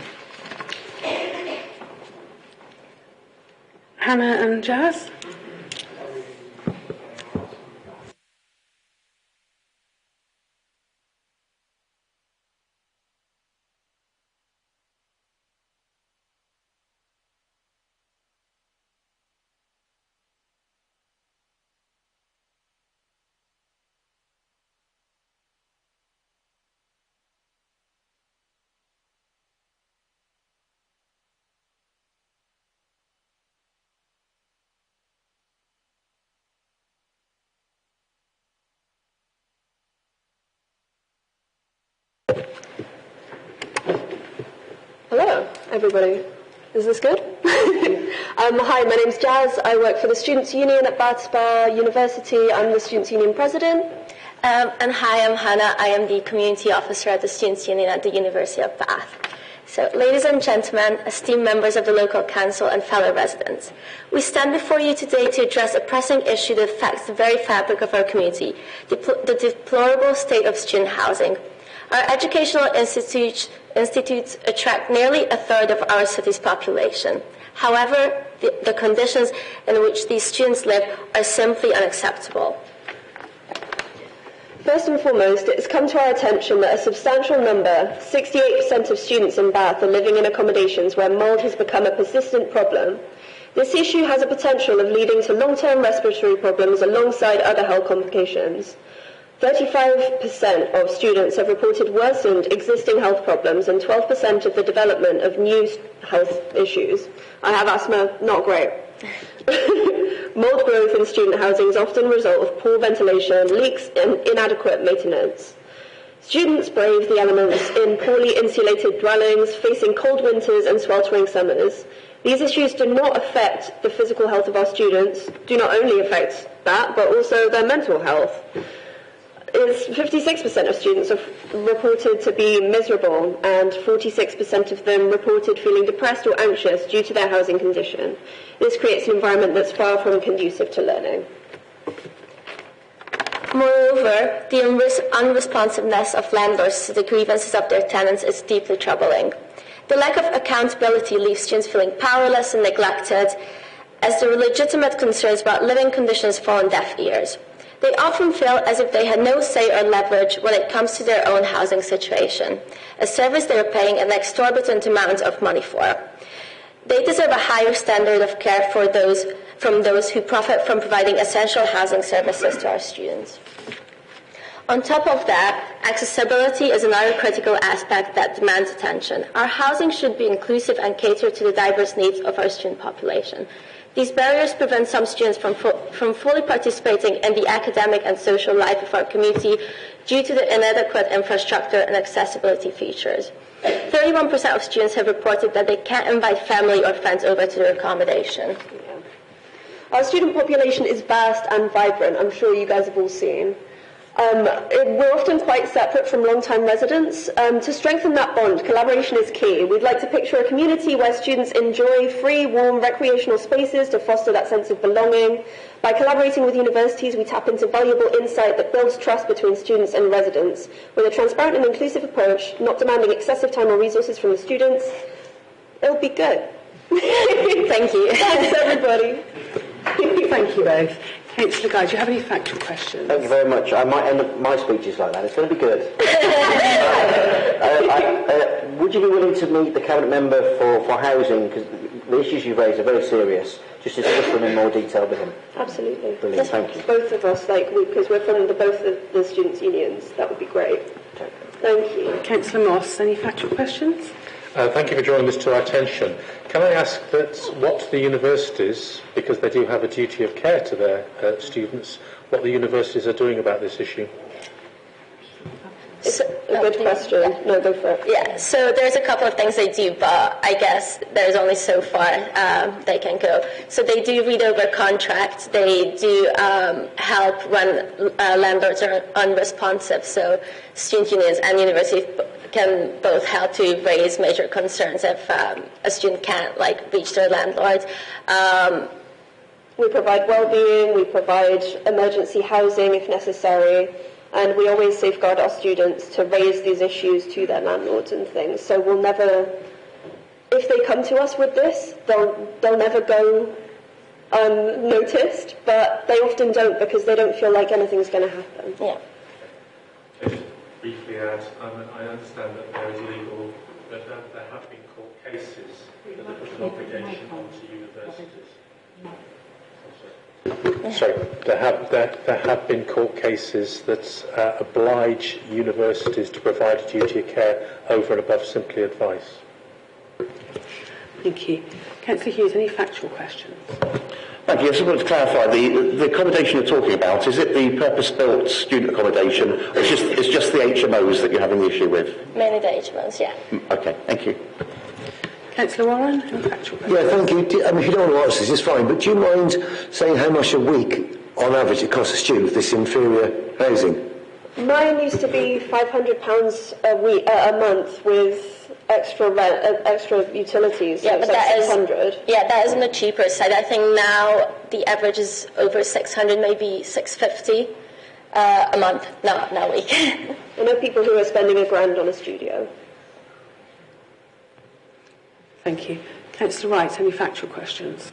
Hannah and Jazz? Hello, everybody. Is this good? Hi, my name's Jazz. I work for the Students' Union at Bath Spa University. I'm the Students' Union President. And hi, I'm Hannah. I am the Community Officer at the Students' Union at the University of Bath. So, ladies and gentlemen, esteemed members of the local council and fellow residents, we stand before you today to address a pressing issue that affects the very fabric of our community, the deplorable state of student housing. Our educational institutes attract nearly a third of our city's population. However, the conditions in which these students live are simply unacceptable. First and foremost, it has come to our attention that a substantial number, 68% of students in Bath, are living in accommodations where mould has become a persistent problem. This issue has a potential of leading to long-term respiratory problems alongside other health complications. 35% of students have reported worsened existing health problems and 12% of the development of new health issues. I have asthma, not great. Mould growth in student housing is often a result of poor ventilation, leaks and inadequate maintenance. Students brave the elements in poorly insulated dwellings, facing cold winters and sweltering summers. These issues do not affect the physical health of our students, do not only affect that, but also their mental health. 56% of students are reported to be miserable, and 46% of them reported feeling depressed or anxious due to their housing condition. This creates an environment that's far from conducive to learning. Moreover, the unresponsiveness of landlords to the grievances of their tenants is deeply troubling. The lack of accountability leaves students feeling powerless and neglected, as their legitimate concerns about living conditions fall on deaf ears. They often feel as if they had no say or leverage when it comes to their own housing situation, a service they are paying an exorbitant amount of money for. They deserve a higher standard of care from those who profit from providing essential housing services to our students. On top of that, accessibility is another critical aspect that demands attention. Our housing should be inclusive and cater to the diverse needs of our student population. These barriers prevent some students from fully participating in the academic and social life of our community due to the inadequate infrastructure and accessibility features. 31% of students have reported that they can't invite family or friends over to their accommodation. Our student population is vast and vibrant, I'm sure you guys have all seen. We're often quite separate from long-time residents. To strengthen that bond, collaboration is key. We'd like to picture a community where students enjoy free, warm, recreational spaces to foster that sense of belonging. By collaborating with universities, we tap into valuable insight that builds trust between students and residents. With a transparent and inclusive approach, not demanding excessive time or resources from the students, it'll be good. Thank you. Thanks, everybody. Thank you both. Councillor Guy, do you have any factual questions? Thank you very much. I might end up my speeches like that. It's going to be good. Would you be willing to meet the Cabinet Member for Housing? Because the issues you've raised are very serious. Just to discuss them in more detail with him. Absolutely. Brilliant, thank you. Both of us, because we're from both the students' unions, that would be great. Okay. Thank you. Councillor Moss, any factual questions? Thank you for drawing this to our attention. Can I ask that what the universities, because they do have a duty of care to their students, what the universities are doing about this issue? It's a good question. No, go for it. Yeah, so there's a couple of things they do, but I guess there's only so far they can go. So they do read over contracts. They do help when landlords are unresponsive. So student unions and universities can both help to raise major concerns if a student can't reach their landlord. We provide well-being. We provide emergency housing if necessary. And we always safeguard our students to raise these issues to their landlords and things. So we'll never, if they come to us with this, they'll never go unnoticed, but they often don't because they don't feel like anything's going to happen. Yeah. Just briefly add, I understand that there is legal, that there have been court cases that have put an obligation onto universities. Sorry, there have been court cases that oblige universities to provide a duty of care over and above simply advice. Thank you. Councillor Hughes, any factual questions? Thank you. I just wanted to clarify, the accommodation you're talking about, is it the purpose-built student accommodation, or it's just the HMOs that you're having the issue with? Mainly the HMOs, yeah. Okay, thank you. Councillor Warren, any factual questions? Yeah, thank you. If you don't want to answer this, it's fine, but do you mind saying how much a week, on average, it costs a student this inferior housing? Mine used to be £500 a month with extra rent, extra utilities. Yeah, so but it's that £600. that is on the cheaper side. I think now the average is over 600, maybe 650 a month, not a week. I know people who are spending £1,000 on a studio. Thank you. Councillor Wright, any factual questions?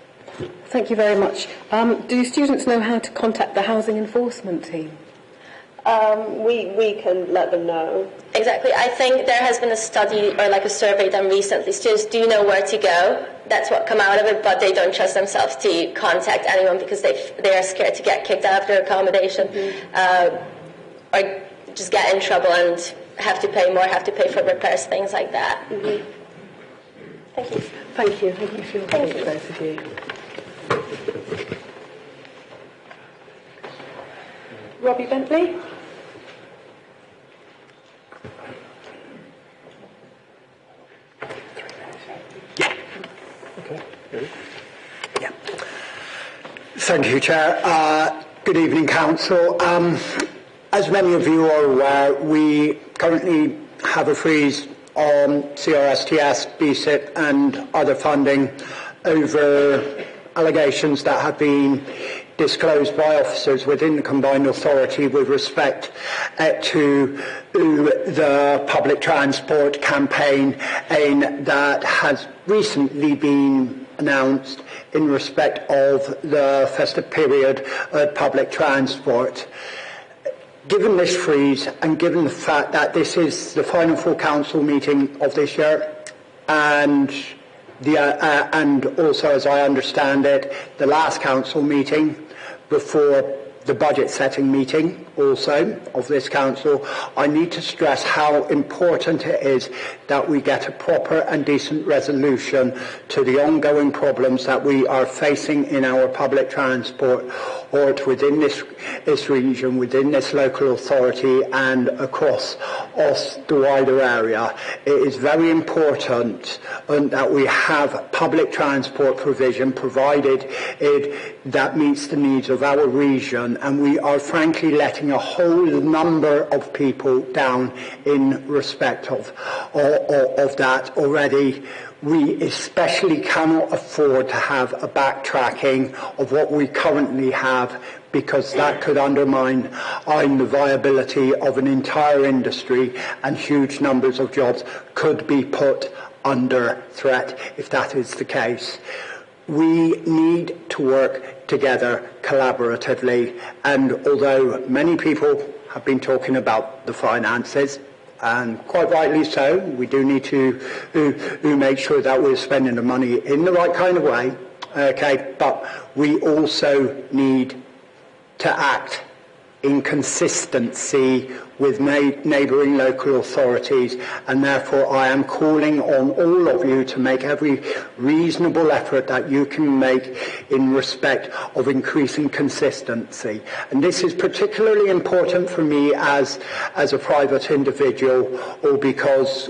Thank you very much. Do students know how to contact the housing enforcement team? We can let them know. Exactly. I think there has been a study or a survey done recently. Students do know where to go. That's what come out of it, but they don't trust themselves to contact anyone because they are scared to get kicked out of their accommodation or just get in trouble and have to pay more, have to pay for repairs, things like that. Mm-hmm. Thank you. Thank you. Thank you for your comments, both of you. Robbie Bentley. Yeah. Thank you, Chair. Good evening, Council. As many of you are aware, we currently have a freeze on CRSTS, BSIP and other funding over allegations that have been disclosed by officers within the Combined Authority with respect to the public transport campaign that has recently been announced in respect of the festive period of public transport. Given this freeze and given the fact that this is the final full council meeting of this year and also, as I understand it, the last council meeting before the budget setting meeting also of this council, I need to stress how important it is that we get a proper and decent resolution to the ongoing problems that we are facing in our public transport or within this region, within this local authority and across the wider area. It is very important that we have public transport provision provided that meets the needs of our region, and we are frankly letting a whole number of people down in respect of that already. We especially cannot afford to have a backtracking of what we currently have, because that could undermine the viability of an entire industry, and huge numbers of jobs could be put under threat if that is the case. We need to work together collaboratively, and although many people have been talking about the finances, and quite rightly so, we do need to make sure that we're spending the money in the right kind of way, okay, but we also need to act in consistency with neighbouring local authorities, and therefore I am calling on all of you to make every reasonable effort that you can make in respect of increasing consistency. And this is particularly important for me as a private individual, or because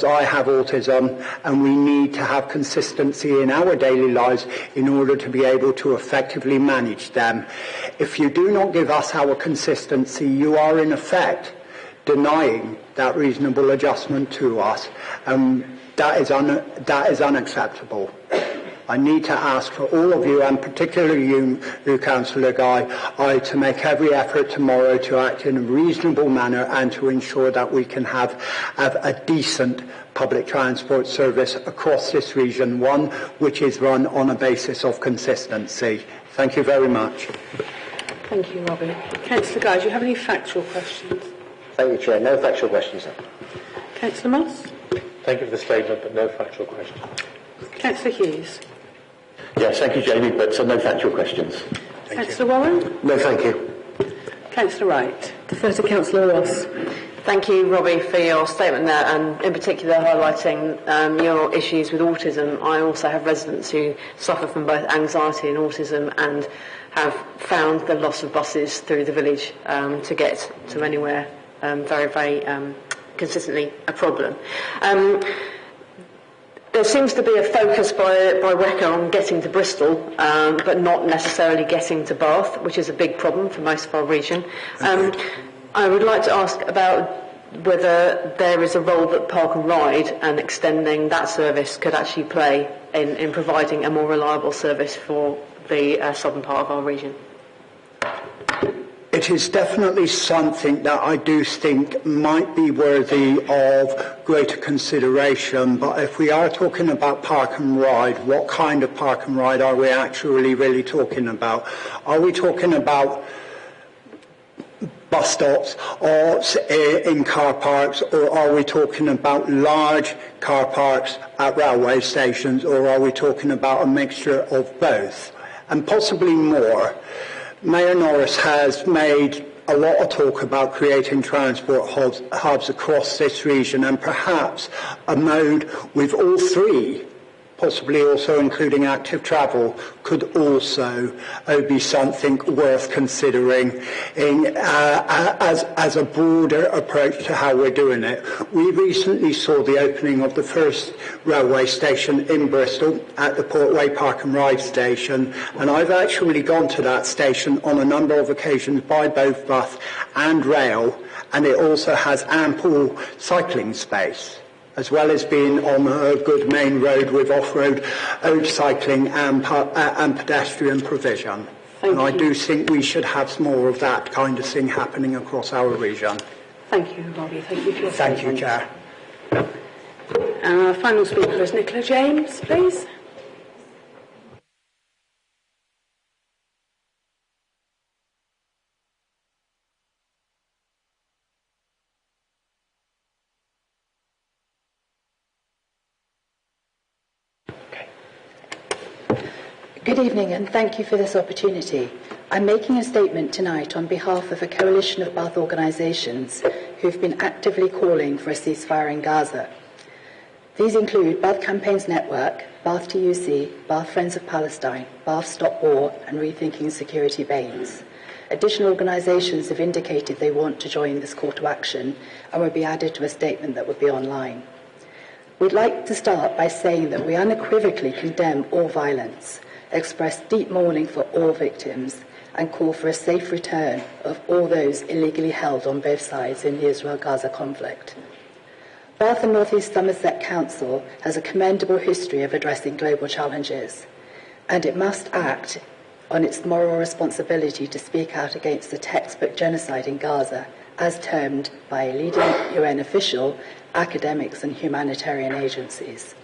I have autism, and we need to have consistency in our daily lives in order to be able to effectively manage them. If you do not give us our consistency, you are in effect denying that reasonable adjustment to us, and that is unacceptable. I need to ask for all of you, and particularly you Councillor Guy, to make every effort tomorrow to act in a reasonable manner and to ensure that we can have a decent public transport service across this region, one which is run on a basis of consistency. Thank you very much. Thank you, Robbie. Councillor Guy, do you have any factual questions? Thank you, Chair. No factual questions, sir. Councillor Moss? Thank you for the statement, but no factual questions. Councillor Hughes? Yes, thank you, Jamie, but no factual questions. Councillor Warren? No, thank you. Councillor Wright? Defer to Councillor Ross. Thank you, Robbie, for your statement there, and in particular highlighting your issues with autism. I also have residents who suffer from both anxiety and autism, and have found the loss of buses through the village to get to anywhere very, very consistently a problem. There seems to be a focus by WECA on getting to Bristol, but not necessarily getting to Bath, which is a big problem for most of our region. I would like to ask about whether there is a role that Park and Ride and extending that service could actually play in providing a more reliable service for the southern part of our region. It is definitely something that I do think might be worthy of greater consideration, but if we are talking about Park and Ride, what kind of Park and Ride are we actually really talking about? Are we talking about bus stops or in car parks, or are we talking about large car parks at railway stations, or are we talking about a mixture of both, and possibly more? Mayor Norris has made a lot of talk about creating transport hubs across this region, and perhaps a mode with all three, possibly also including active travel, could also be something worth considering as a broader approach to how we're doing it. We recently saw the opening of the first railway station in Bristol at the Portway Park and Ride station, and I've actually gone to that station on a number of occasions by both bus and rail, and it also has ample cycling space, as well as being on a good main road with off-road cycling and pedestrian provision. And I do think we should have more of that kind of thing happening across our region. Thank you, Robbie. Thank you for your Thank statement. you, Chair. And our final speaker is Nicola James, please. Good evening and thank you for this opportunity. I'm making a statement tonight on behalf of a coalition of Bath organisations who've been actively calling for a ceasefire in Gaza. These include Bath Campaigns Network, Bath TUC, Bath Friends of Palestine, Bath Stop War and Rethinking Security BAMES. Additional organisations have indicated they want to join this call to action and will be added to a statement that will be online. We'd like to start by saying that we unequivocally condemn all violence, express deep mourning for all victims, and call for a safe return of all those illegally held on both sides in the Israel-Gaza conflict. Bath and North East Somerset Council has a commendable history of addressing global challenges, and it must act on its moral responsibility to speak out against the textbook genocide in Gaza, as termed by a leading UN official, academics and humanitarian agencies.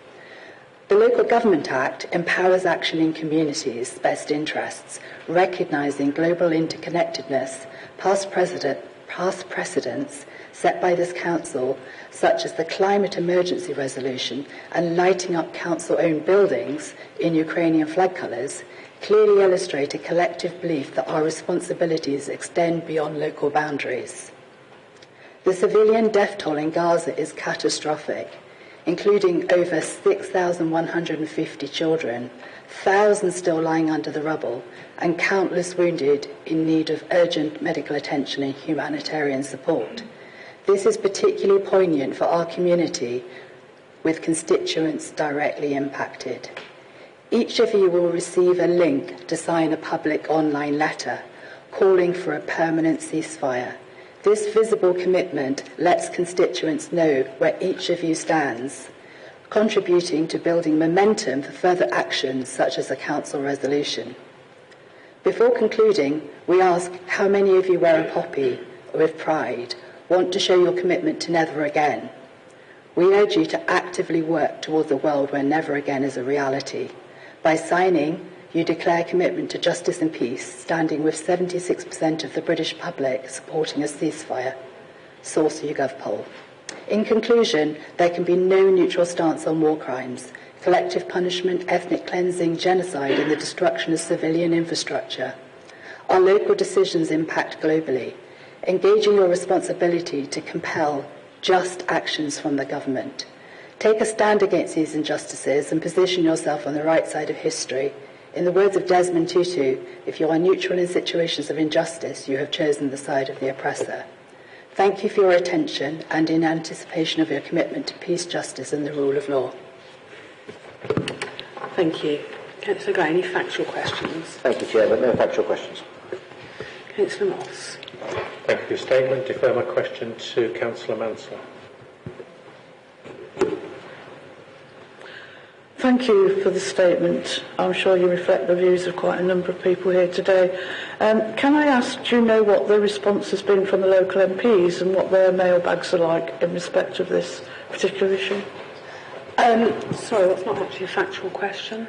The Local Government Act empowers action in communities' best interests, recognising global interconnectedness, past precedents set by this Council, such as the Climate Emergency Resolution and lighting up Council-owned buildings in Ukrainian flag colours, clearly illustrate a collective belief that our responsibilities extend beyond local boundaries. The civilian death toll in Gaza is catastrophic, including over 6,150 children, thousands still lying under the rubble, and countless wounded in need of urgent medical attention and humanitarian support. This is particularly poignant for our community, with constituents directly impacted. Each of you will receive a link to sign a public online letter calling for a permanent ceasefire. This visible commitment lets constituents know where each of you stands, contributing to building momentum for further actions such as a council resolution. Before concluding, we ask how many of you wear a poppy with pride, want to show your commitment to never again. We urge you to actively work towards a world where never again is a reality. By signing, you declare commitment to justice and peace, standing with 76% of the British public supporting a ceasefire. Source YouGov poll. In conclusion, there can be no neutral stance on war crimes, collective punishment, ethnic cleansing, genocide, and the destruction of civilian infrastructure. Our local decisions impact globally. Engaging your responsibility to compel just actions from the government. Take a stand against these injustices and position yourself on the right side of history. In the words of Desmond Tutu, if you are neutral in situations of injustice, you have chosen the side of the oppressor. Thank you for your attention and in anticipation of your commitment to peace, justice and the rule of law. Thank you. Councillor Gray, any factual questions? Thank you, Chair, but no factual questions. Councillor Moss. Thank you for your statement. Defer my question to Councillor Mansell. Thank you for the statement. I'm sure you reflect the views of quite a number of people here today. Can I ask, do you know what the response has been from the local MPs and what their mailbags are like in respect of this particular issue? Sorry, that's not actually a factual question,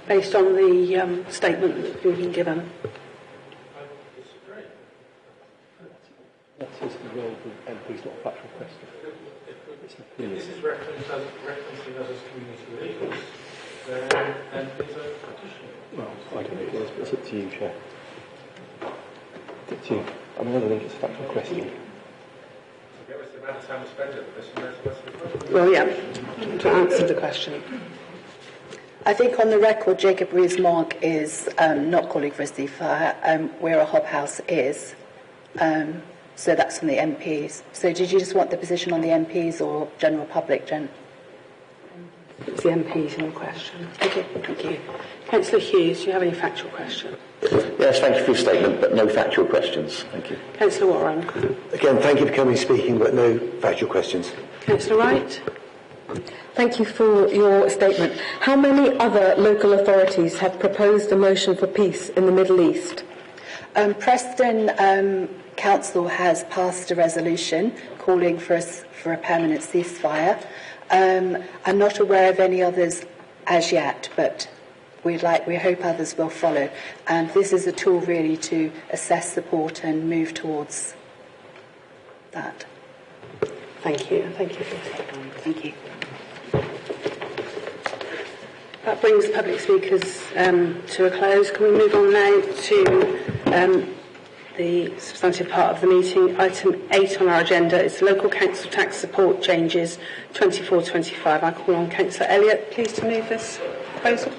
based on the statement that you've been given. That is the role of the MPs, not a factual question. This is referencing us as community leaders, and it's a petition. Well, I don't know if it is, but it's up to you, Chair. It's up to you. I mean, I don't think it's a factual question. Well, yeah, to answer the question. I think on the record, Jacob Rees-Mogg is not calling for a ceasefire, where a Hob House is. So that's from the MPs. So did you just want the position on the MPs or general public, Jen? It's the MPs in question. Okay, thank you. Councillor Hughes, do you have any factual question? Yes, thank you for your statement, but no factual questions. Thank you. Councillor Warren. Again, thank you for coming and speaking, but no factual questions. Councillor Wright. Thank you for your statement. How many other local authorities have proposed a motion for peace in the Middle East? Preston Council has passed a resolution calling for a permanent ceasefire. I'm not aware of any others as yet, but we hope others will follow. And this is a tool really to assess support and move towards that. Thank you. Thank you for your statement. Thank you. That brings public speakers to a close. Can we move on now to the substantive part of the meeting? Item 8 on our agenda is local council tax support changes 24-25. I call on Councillor Elliott, please, to move this proposal.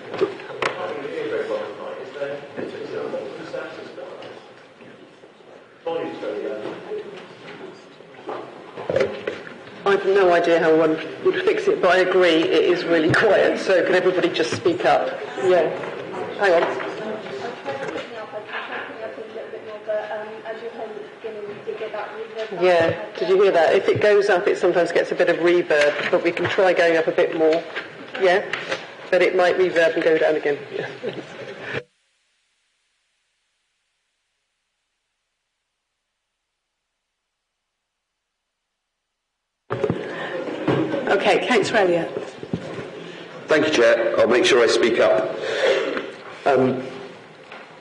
I have no idea how one would fix it, but I agree it is really quiet, so can everybody just speak up? Yeah. Hang on. Yeah, did you hear that? If it goes up, it sometimes gets a bit of reverb, but we can try going up a bit more. Yeah? But it might reverb and go down again. Okay, Councillor Elliott. Thank you, Chair. I'll make sure I speak up.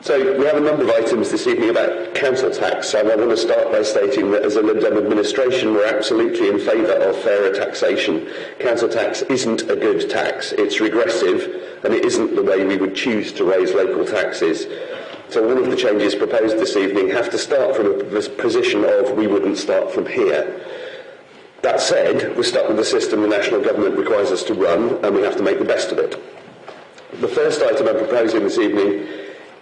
So we have a number of items this evening about council tax, and I want to start by stating that as a Lib Dem administration, we're absolutely in favour of fairer taxation. Council tax isn't a good tax. It's regressive, and it isn't the way we would choose to raise local taxes. So all of the changes proposed this evening have to start from a position of we wouldn't start from here. That said, we're stuck with the system the national government requires us to run, and we have to make the best of it. The first item I'm proposing this evening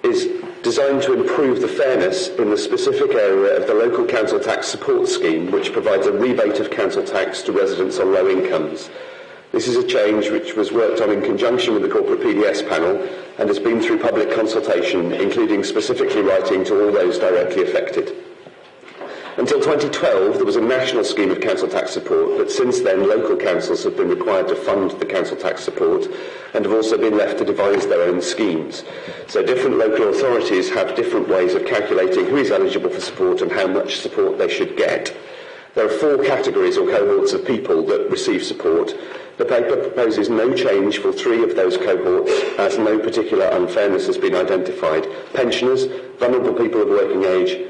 is designed to improve the fairness in the specific area of the local council tax support scheme, which provides a rebate of council tax to residents on low incomes. This is a change which was worked on in conjunction with the corporate PDS panel and has been through public consultation, including specifically writing to all those directly affected. Until 2012, there was a national scheme of council tax support, but since then local councils have been required to fund the council tax support and have also been left to devise their own schemes. So different local authorities have different ways of calculating who is eligible for support and how much support they should get. There are 4 categories or cohorts of people that receive support. The paper proposes no change for 3 of those cohorts, as no particular unfairness has been identified. Pensioners, vulnerable people of working age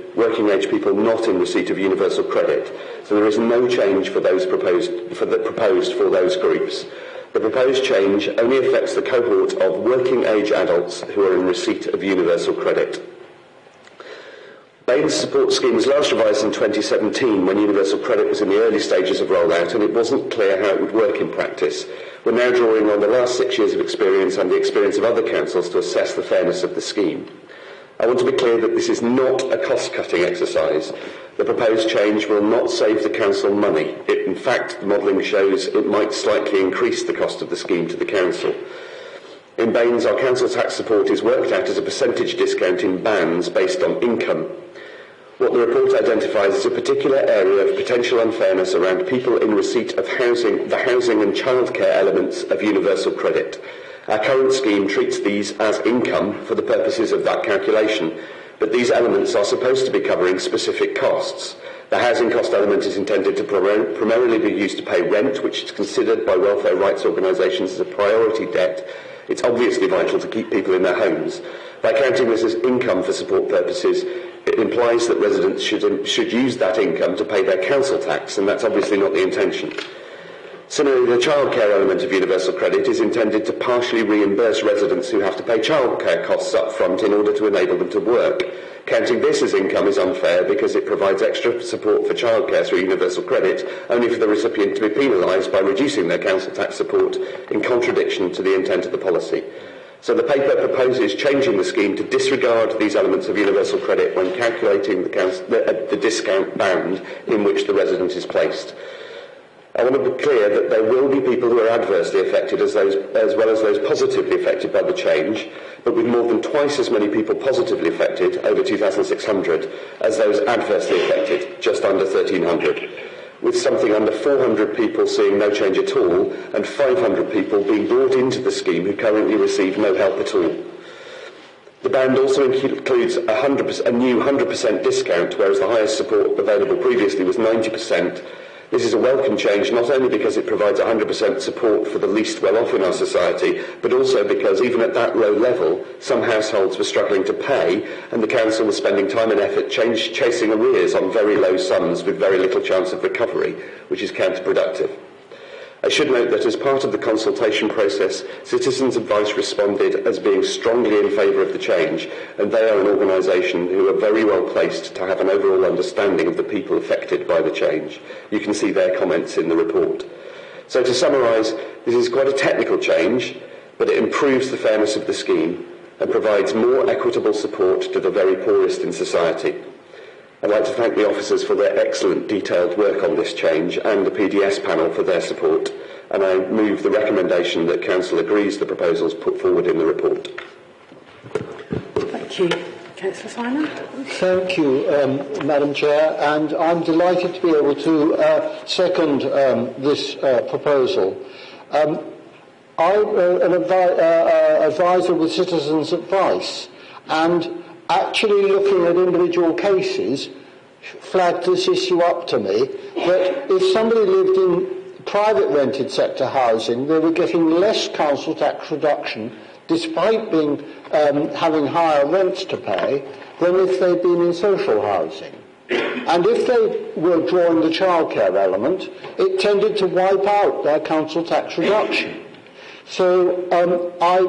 people not in receipt of universal credit. So there is no change for those proposed for those groups. The proposed change only affects the cohort of working age adults who are in receipt of universal credit. Bain's support scheme was last revised in 2017 when universal credit was in the early stages of rollout, and it wasn't clear how it would work in practice. We're now drawing on the last 6 years of experience and the experience of other councils to assess the fairness of the scheme. I want to be clear that this is not a cost-cutting exercise. The proposed change will not save the council money. In fact, the modelling shows it might slightly increase the cost of the scheme to the council. In Baines, our council tax support is worked out as a percentage discount in bands based on income. What the report identifies is a particular area of potential unfairness around people in receipt of the housing and childcare elements of universal credit. Our current scheme treats these as income for the purposes of that calculation, but these elements are supposed to be covering specific costs. The housing cost element is intended to primarily be used to pay rent, which is considered by welfare rights organisations as a priority debt. It's obviously vital to keep people in their homes. By counting this as income for support purposes, it implies that residents should use that income to pay their council tax, and that's obviously not the intention. Similarly, the childcare element of universal credit is intended to partially reimburse residents who have to pay childcare costs up front in order to enable them to work. Counting this as income is unfair because it provides extra support for childcare through universal credit, only for the recipient to be penalised by reducing their council tax support in contradiction to the intent of the policy. So the paper proposes changing the scheme to disregard these elements of universal credit when calculating the discount band in which the resident is placed. I want to be clear that there will be people who are adversely affected as well as those positively affected by the change, but with more than twice as many people positively affected, over 2,600, as those adversely affected, just under 1,300, with something under 400 people seeing no change at all and 500 people being brought into the scheme who currently receive no help at all. The band also includes a new 100% discount, whereas the highest support available previously was 90%. This is a welcome change, not only because it provides 100% support for the least well-off in our society, but also because even at that low level, some households were struggling to pay, and the council was spending time and effort chasing arrears on very low sums with very little chance of recovery, which is counterproductive. I should note that as part of the consultation process, Citizens Advice responded as being strongly in favour of the change, and they are an organisation who are very well placed to have an overall understanding of the people affected by the change. You can see their comments in the report. So to summarise, this is quite a technical change, but it improves the fairness of the scheme and provides more equitable support to the very poorest in society. I'd like to thank the officers for their excellent detailed work on this change and the PDS panel for their support, and I move the recommendation that Council agrees the proposals put forward in the report. Thank you. Councillor Simon? Thank you, Madam Chair, and I'm delighted to be able to second this proposal. I'm an advisor with Citizens Advice, and actually looking at individual cases flagged this issue up to me, that if somebody lived in private rented sector housing, they were getting less council tax reduction despite being having higher rents to pay than if they'd been in social housing. And if they were drawing the childcare element, it tended to wipe out their council tax reduction. So I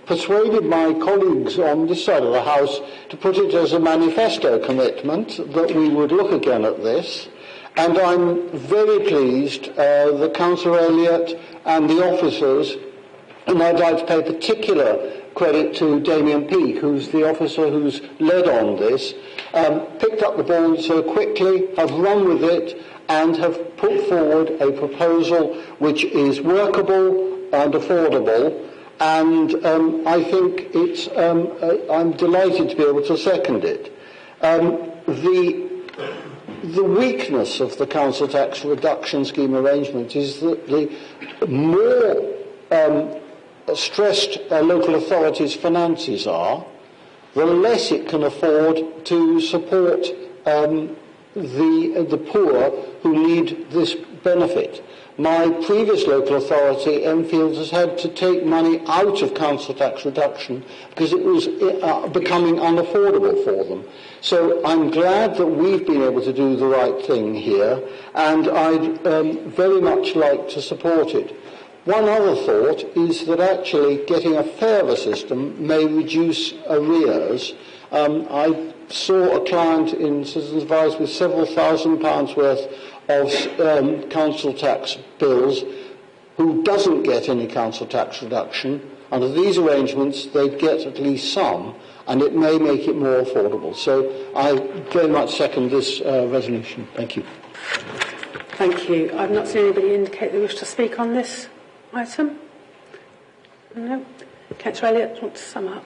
persuaded my colleagues on this side of the House to put it as a manifesto commitment that we would look again at this, and I'm very pleased that Councillor Elliott and the officers, and I'd like to pay particular credit to Damien Peake, who's the officer who's led on this, picked up the ball so quickly, have run with it, and have put forward a proposal which is workable and affordable. And I think it's, I'm delighted to be able to second it. The weakness of the council tax reduction scheme arrangement is that the more stressed local authorities' finances are, the less it can afford to support the poor who need this benefit. My previous local authority, Enfield, has had to take money out of council tax reduction because it was becoming unaffordable for them. So I'm glad that we've been able to do the right thing here, and I'd very much like to support it. One other thought is that actually getting a fairer system may reduce arrears. I saw a client in Citizens Advice with several £1,000s worth of council tax bills who doesn't get any council tax reduction. Under these arrangements, they'd get at least some, and it may make it more affordable. So I very much second this resolution. Thank you. Thank you. I've not seen anybody indicate they wish to speak on this item. No. Councillor Elliott, do you want to sum up?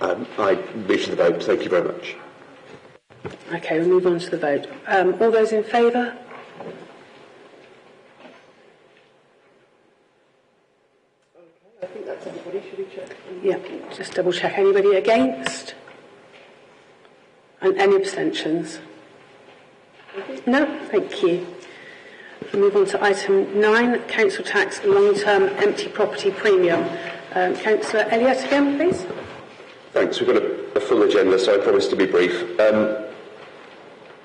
I wish the vote. Thank you very much. Okay, we'll move on to the vote. All those in favour? I think that's everybody. Should we check? Yeah, just double check. Anybody against? And any abstentions? No, thank you. We'll move on to item 9, council tax long-term empty property premium. Councillor Elliott again, please. Thanks. We've got a full agenda, so I promise to be brief.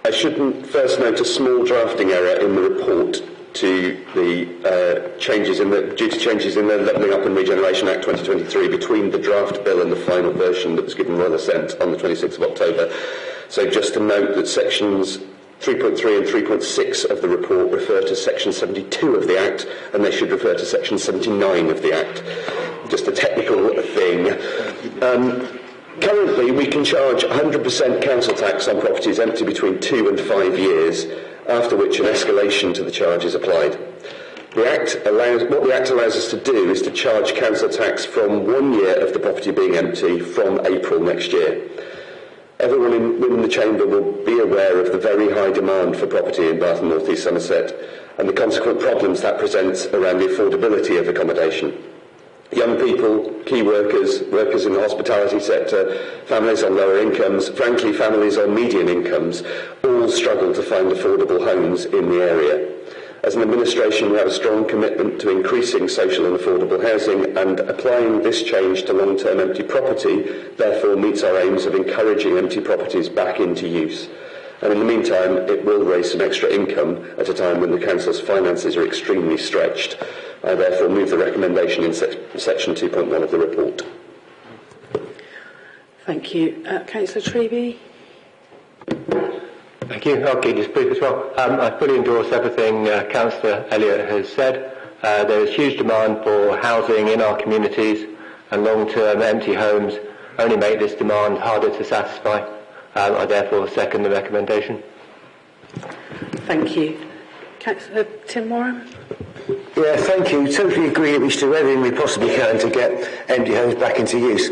I should first note a small drafting error in the report to the changes in due to changes in the Levelling Up and Regeneration Act 2023 between the draft bill and the final version that was given royal assent on the 26th of October. So just to note that sections 3.3 and 3.6 of the report refer to section 72 of the Act, and they should refer to section 79 of the Act. Just a technical thing. Currently, we can charge 100% council tax on properties empty between 2 and 5 years, after which an escalation to the charge is applied. What the Act allows us to do is to charge council tax from 1 year of the property being empty from April next year. Everyone within the Chamber will be aware of the very high demand for property in Bath and North East Somerset and the consequent problems that presents around the affordability of accommodation. Young people, key workers, workers in the hospitality sector, families on lower incomes, frankly families on median incomes, all struggle to find affordable homes in the area. As an administration, we have a strong commitment to increasing social and affordable housing, and applying this change to long-term empty property therefore meets our aims of encouraging empty properties back into use. And in the meantime, it will raise some extra income at a time when the Council's finances are extremely stretched. I therefore move the recommendation in section 2.1 of the report. Thank you. Councillor Treby. Thank you. I'll keep this brief as well. I fully endorse everything Councillor Elliott has said. There is huge demand for housing in our communities, and long-term empty homes only make this demand harder to satisfy. I therefore second the recommendation. Thank you. Councillor Tim Moran. Yeah, thank you. Totally agree that we should do everything we possibly can to get empty homes back into use.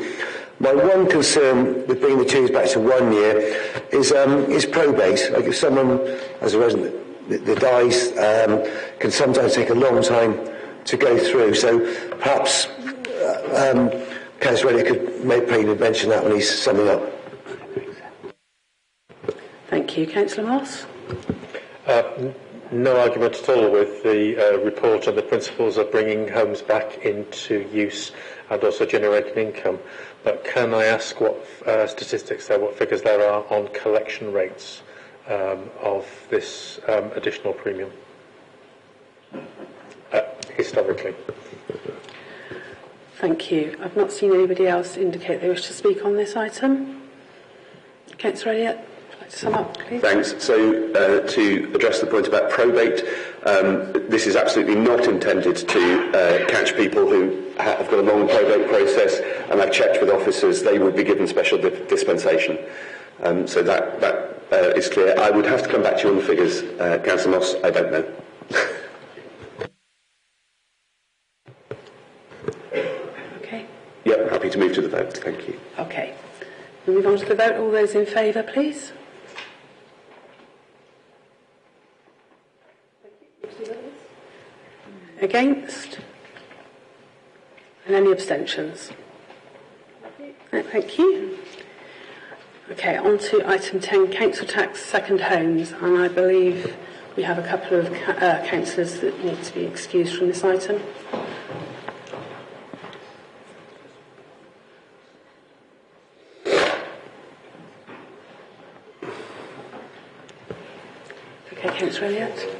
My one concern with bringing the twos back to 1 year is probate. Like if someone, as a resident, that dies, can sometimes take a long time to go through. So perhaps Councillor Elliott could maybe mention that when he's summing up. Thank you. Councillor Moss. No argument at all with the report on the principles of bringing homes back into use and also generating income. But can I ask what statistics there, what figures there are on collection rates of this additional premium historically? Thank you. I've not seen anybody else indicate they wish to speak on this item. Councillor Elliott. To sum up, please. Thanks. So to address the point about probate, this is absolutely not intended to catch people who have got a long probate process, and I've checked with officers, they would be given special dispensation. So that is clear. I would have to come back to you on the figures. Councillor Moss, I don't know. Okay. Yep, happy to move to the vote. Thank you. Okay. We'll move on to the vote. All those in favour, please. Against? And any abstentions? Thank you. Okay, on to item 10, council tax second homes, and I believe we have a couple of councillors that need to be excused from this item. Okay, Councillor Elliott.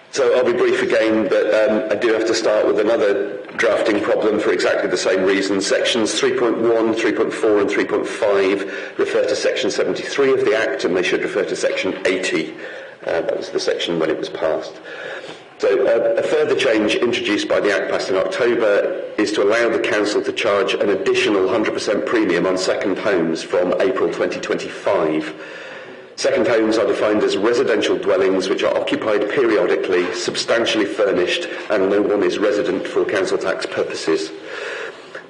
So I'll be brief again, but I do have to start with another drafting problem for exactly the same reason. Sections 3.1, 3.4 and 3.5 refer to Section 73 of the Act, and they should refer to Section 80. That was the section when it was passed. So a further change introduced by the Act passed in October is to allow the Council to charge an additional 100% premium on second homes from April 2025. Second homes are defined as residential dwellings which are occupied periodically, substantially furnished, and no one is resident for council tax purposes.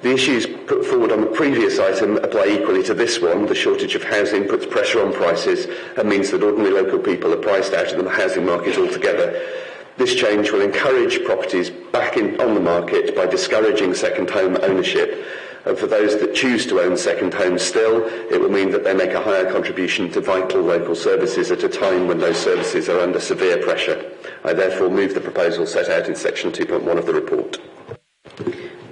The issues put forward on the previous item apply equally to this one. The shortage of housing puts pressure on prices and means that ordinary local people are priced out of the housing market altogether. This change will encourage properties back on the market by discouraging second home ownership. And for those that choose to own second homes still, it will mean that they make a higher contribution to vital local services at a time when those services are under severe pressure. I therefore move the proposal set out in section 2.1 of the report.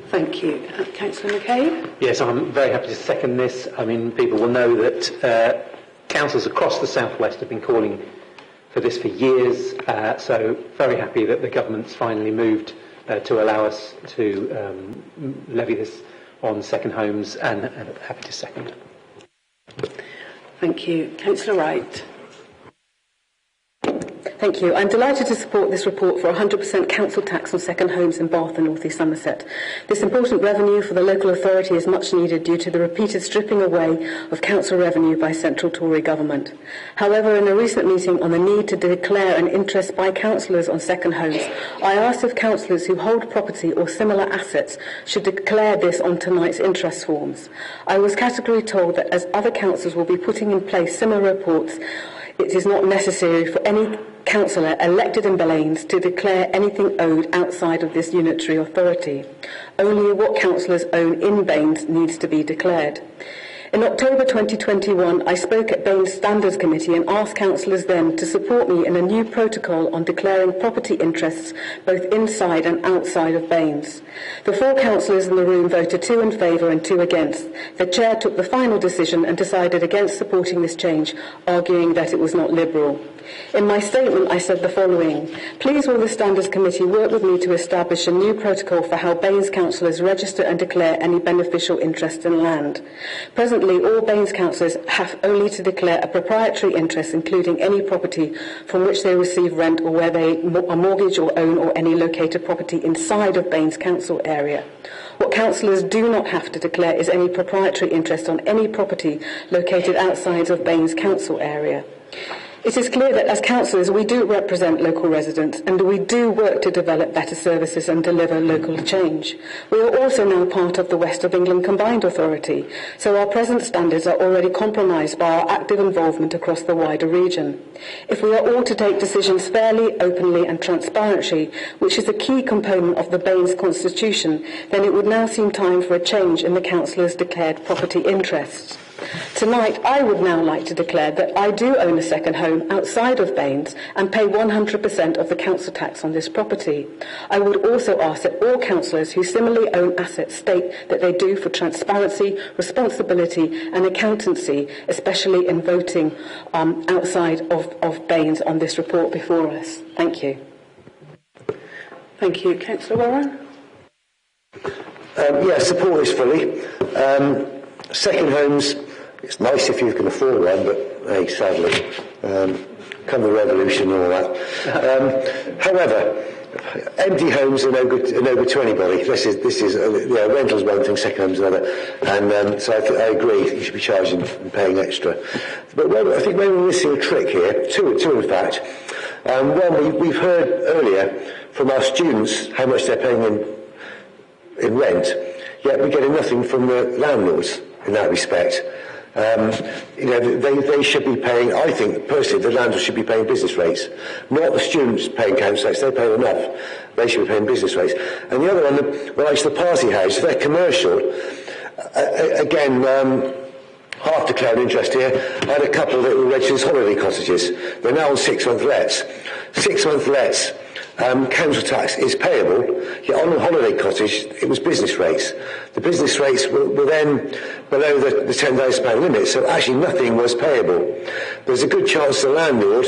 Thank you. Councillor McCabe? Yes, I'm very happy to second this. I mean, people will know that councils across the South West have been calling for this for years, so very happy that the government's finally moved to allow us to levy this on second homes, and happy to second. Thank you. Councillor Wright. Thank you. I'm delighted to support this report for 100% council tax on second homes in Bath and North East Somerset. This important revenue for the local authority is much needed due to the repeated stripping away of council revenue by central Tory government. However, in a recent meeting on the need to declare an interest by councillors on second homes, I asked if councillors who hold property or similar assets should declare this on tonight's interest forms. I was categorically told that as other councils will be putting in place similar reports, it is not necessary for any councillor elected in Belanes to declare anything owed outside of this unitary authority. Only what councillors own in Baines needs to be declared. In October 2021, I spoke at Baines Standards Committee and asked councillors then to support me in a new protocol on declaring property interests both inside and outside of Baines. The 4 councillors in the room voted 2 in favour and 2 against. The chair took the final decision and decided against supporting this change, arguing that it was not liberal. In my statement, I said the following: please will the Standards Committee work with me to establish a new protocol for how Baines councillors register and declare any beneficial interest in land. Presently, all Baines councillors have only to declare a proprietary interest, including any property from which they receive rent or where they are mortgage or own or any located property inside of Baines council area. What councillors do not have to declare is any proprietary interest on any property located outside of Baines council area. It is clear that as councillors we do represent local residents and we do work to develop better services and deliver local change. We are also now part of the West of England Combined Authority, so our present standards are already compromised by our active involvement across the wider region. If we are all to take decisions fairly, openly and transparently, which is a key component of the Baines Constitution, then it would now seem time for a change in the councillors' declared property interests. Tonight, I would now like to declare that I do own a second home outside of Baines and pay 100% of the council tax on this property. I would also ask that all councillors who similarly own assets state that they do for transparency, responsibility and accountancy, especially in voting outside of Baines on this report before us. Thank you. Thank you. Councillor Warren? Support this fully. Second homes, it's nice if you can afford one, but hey, sadly, come the revolution and all that. However, empty homes are no good to anybody. This is rentals one thing, second homes another, and so I agree you should be charging and paying extra. But I think maybe we're missing a trick here. Two in fact. One, we've heard earlier from our students how much they're paying in rent, yet we're getting nothing from the landlords in that respect. They should be paying, I think personally, the landlords should be paying business rates, not the students paying council tax. They pay enough. They should be paying business rates. And the other one, the party house, if they're commercial, again, half declared interest here. I had a couple that were registered as holiday cottages. They're now on 6-month lets. 6-month lets. Council tax is payable, yet on a holiday cottage it was business rates. The business rates were then below the £10,000 limit, so actually nothing was payable. There's a good chance the landlord,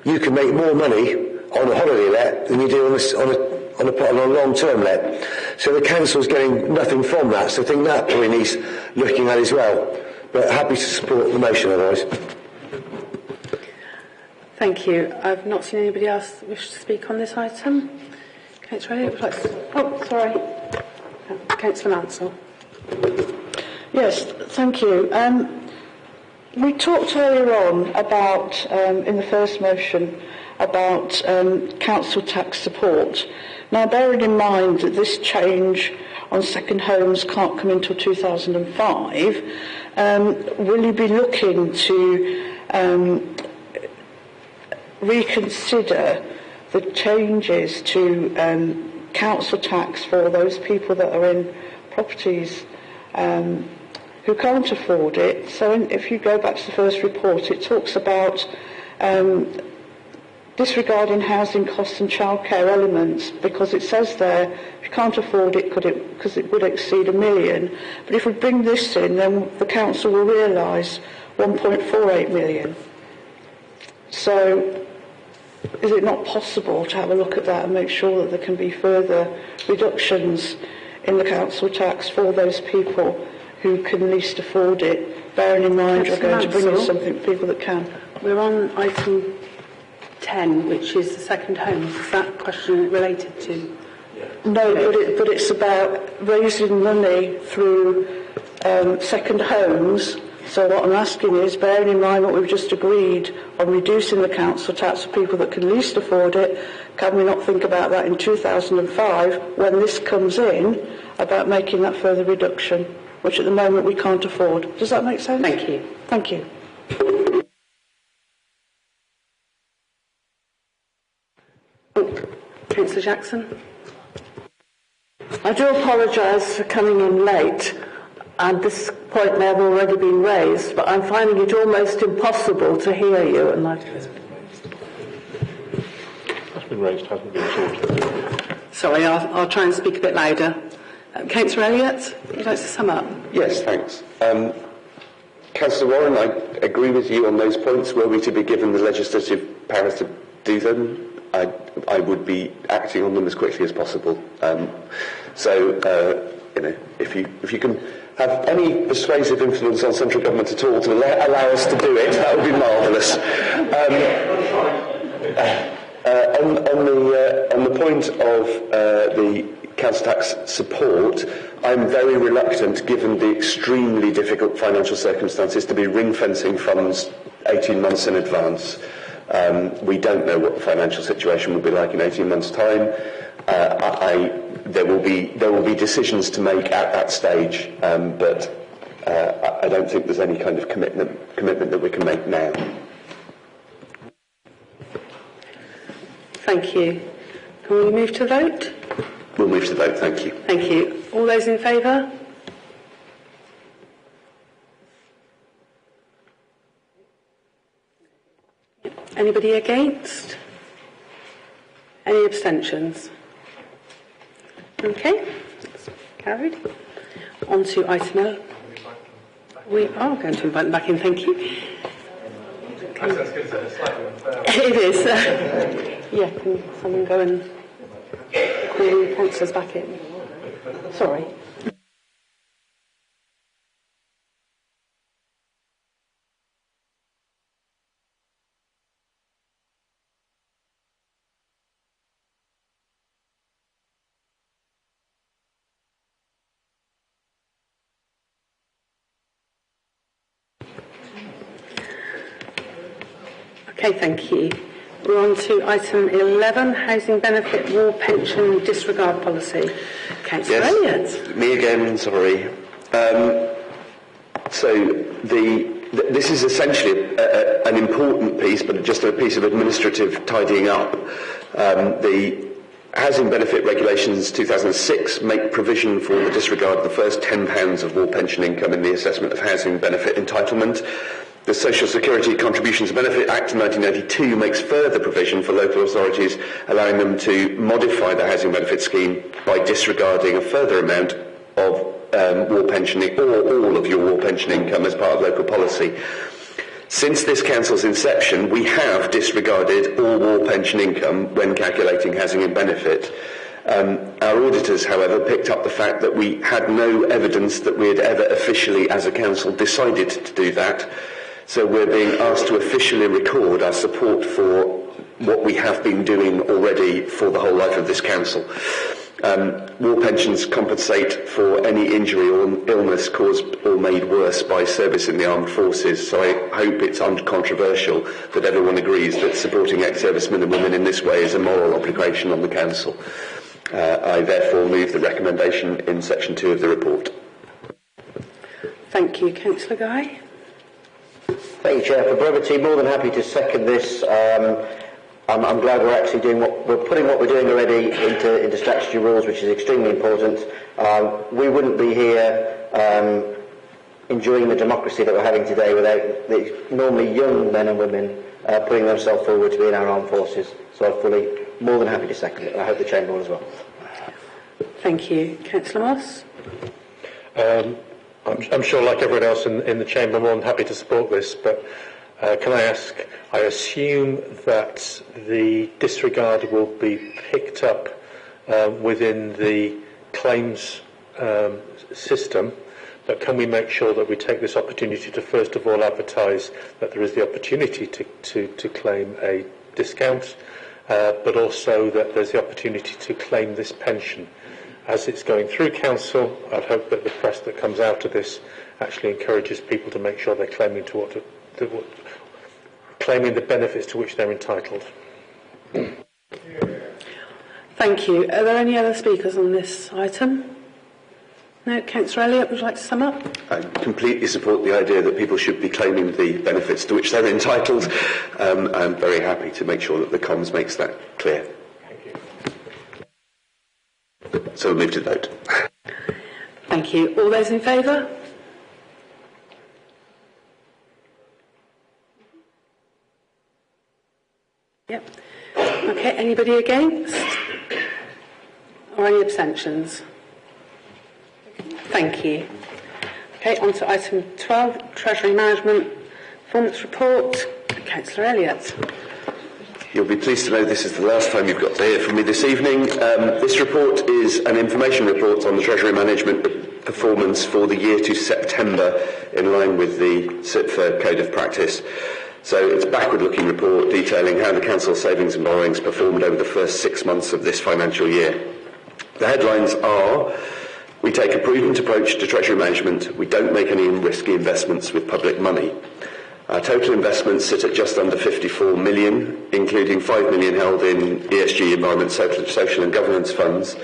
you can make more money on a holiday let than you do on a long-term let. So the council's getting nothing from that, so I think that probably needs looking at as well. But happy to support the motion otherwise. Thank you. I've not seen anybody else wish to speak on this item. Councillor Elliott would like to... Oh, sorry. Councillor Mansell. Yes, thank you. We talked earlier on about, in the first motion, about council tax support. Now, bearing in mind that this change on second homes can't come until 2005, will you be looking to reconsider the changes to council tax for those people that are in properties who can't afford it? So if you go back to the first report, it talks about disregarding housing costs and childcare elements, because it says there if you can't afford it because it would exceed £1 million. But if we bring this in, then the council will realise 1.48 million. So is it not possible to have a look at that and make sure that there can be further reductions in the council tax for those people who can least afford it, bearing in mind you're going to bring in something for people that can? We're on item 10, which is the second homes. Is that question related to? No, but it's about raising money through second homes. So what I'm asking is, bearing in mind what we've just agreed on reducing the council tax for people that can least afford it, can we not think about that in 2005 when this comes in, about making that further reduction, which at the moment we can't afford? Does that make sense? Thank you. Thank you. Councillor Jackson. I do apologise for coming in late. and this point may have already been raised, but I'm finding it almost impossible to hear you. And That's been raised, hasn't been sorted. Sorry, I'll try and speak a bit louder. Councillor Elliott, would you like to sum up? Yes, thanks. Councillor Warren, I agree with you on those points. Were we to be given the legislative powers to do them, I would be acting on them as quickly as possible. If you can have any persuasive influence on central government at all to allow us to do it, that would be marvellous. On the point of the council tax support, I'm very reluctant, given the extremely difficult financial circumstances, to be ring-fencing funds 18 months in advance. We don't know what the financial situation will be like in 18 months' time. There will be decisions to make at that stage, but I don't think there's any kind of commitment that we can make now. Thank you. Can we move to vote? We'll move to vote, thank you. Thank you. All those in favour? Anybody against? Any abstentions? Okay, that's carried. On to item 11. We are going to invite them back in, thank you. It is. Yeah, can someone go and call the councillors back in? Sorry. Okay, thank you. We're on to item 11, Housing Benefit War Pension Disregard Policy. Councillor Elliott. Me again, sorry. This is essentially an important piece, but just a piece of administrative tidying up. The Housing Benefit Regulations 2006 make provision for the disregard of the first £10 of war pension income in the assessment of housing benefit entitlement. The Social Security Contributions Benefit Act 1992 makes further provision for local authorities, allowing them to modify the housing benefit scheme by disregarding a further amount of war pensioning or all of your war pension income as part of local policy. Since this council's inception, we have disregarded all war pension income when calculating housing and benefit. Our auditors, however, picked up the fact that we had no evidence that we had ever officially, as a council, decided to do that. So we're being asked to officially record our support for what we have been doing already for the whole life of this council. War pensions compensate for any injury or illness caused or made worse by service in the armed forces, so I hope it's uncontroversial that everyone agrees that supporting ex-servicemen and women in this way is a moral obligation on the council. I therefore move the recommendation in section 2 of the report. Thank you. Councillor Guy. Thank you, Chair. For brevity, more than happy to second this. I'm glad we're actually we're putting what we're doing already into statutory rules, which is extremely important. We wouldn't be here enjoying the democracy that we're having today without the normally young men and women putting themselves forward to be in our armed forces. So I'm more than happy to second it. I hope the Chamber will as well. Thank you. Councillor Moss. I'm sure, like everyone else in the Chamber, I'm more than happy to support this, but can I ask, I assume that the disregard will be picked up within the claims system, but can we make sure that we take this opportunity to first of all advertise that there is the opportunity to claim a discount, but also that there's the opportunity to claim this pension? As it's going through council, I'd hope that the press that comes out of this actually encourages people to make sure they're claiming claiming the benefits to which they're entitled. Thank you. Are there any other speakers on this item? No. Councillor Elliott, would you like to sum up? I completely support the idea that people should be claiming the benefits to which they're entitled. I'm very happy to make sure that the comms makes that clear. So we'll move to the vote. Thank you. All those in favour? Anybody against? Or any abstentions? Thank you. Okay, on to item 12, Treasury Management Performance Report. Councillor Elliott. You'll be pleased to know this is the last time you've got to hear from me this evening. This report is an information report on the Treasury Management performance for the year to September, in line with the CIPFA Code of Practice. So it's a backward-looking report detailing how the Council's savings and borrowings performed over the first 6 months of this financial year. The headlines are: we take a prudent approach to Treasury management. We don't make any risky investments with public money. Our total investments sit at just under 54 million, including 5 million held in ESG, Environment, Social and Governance funds,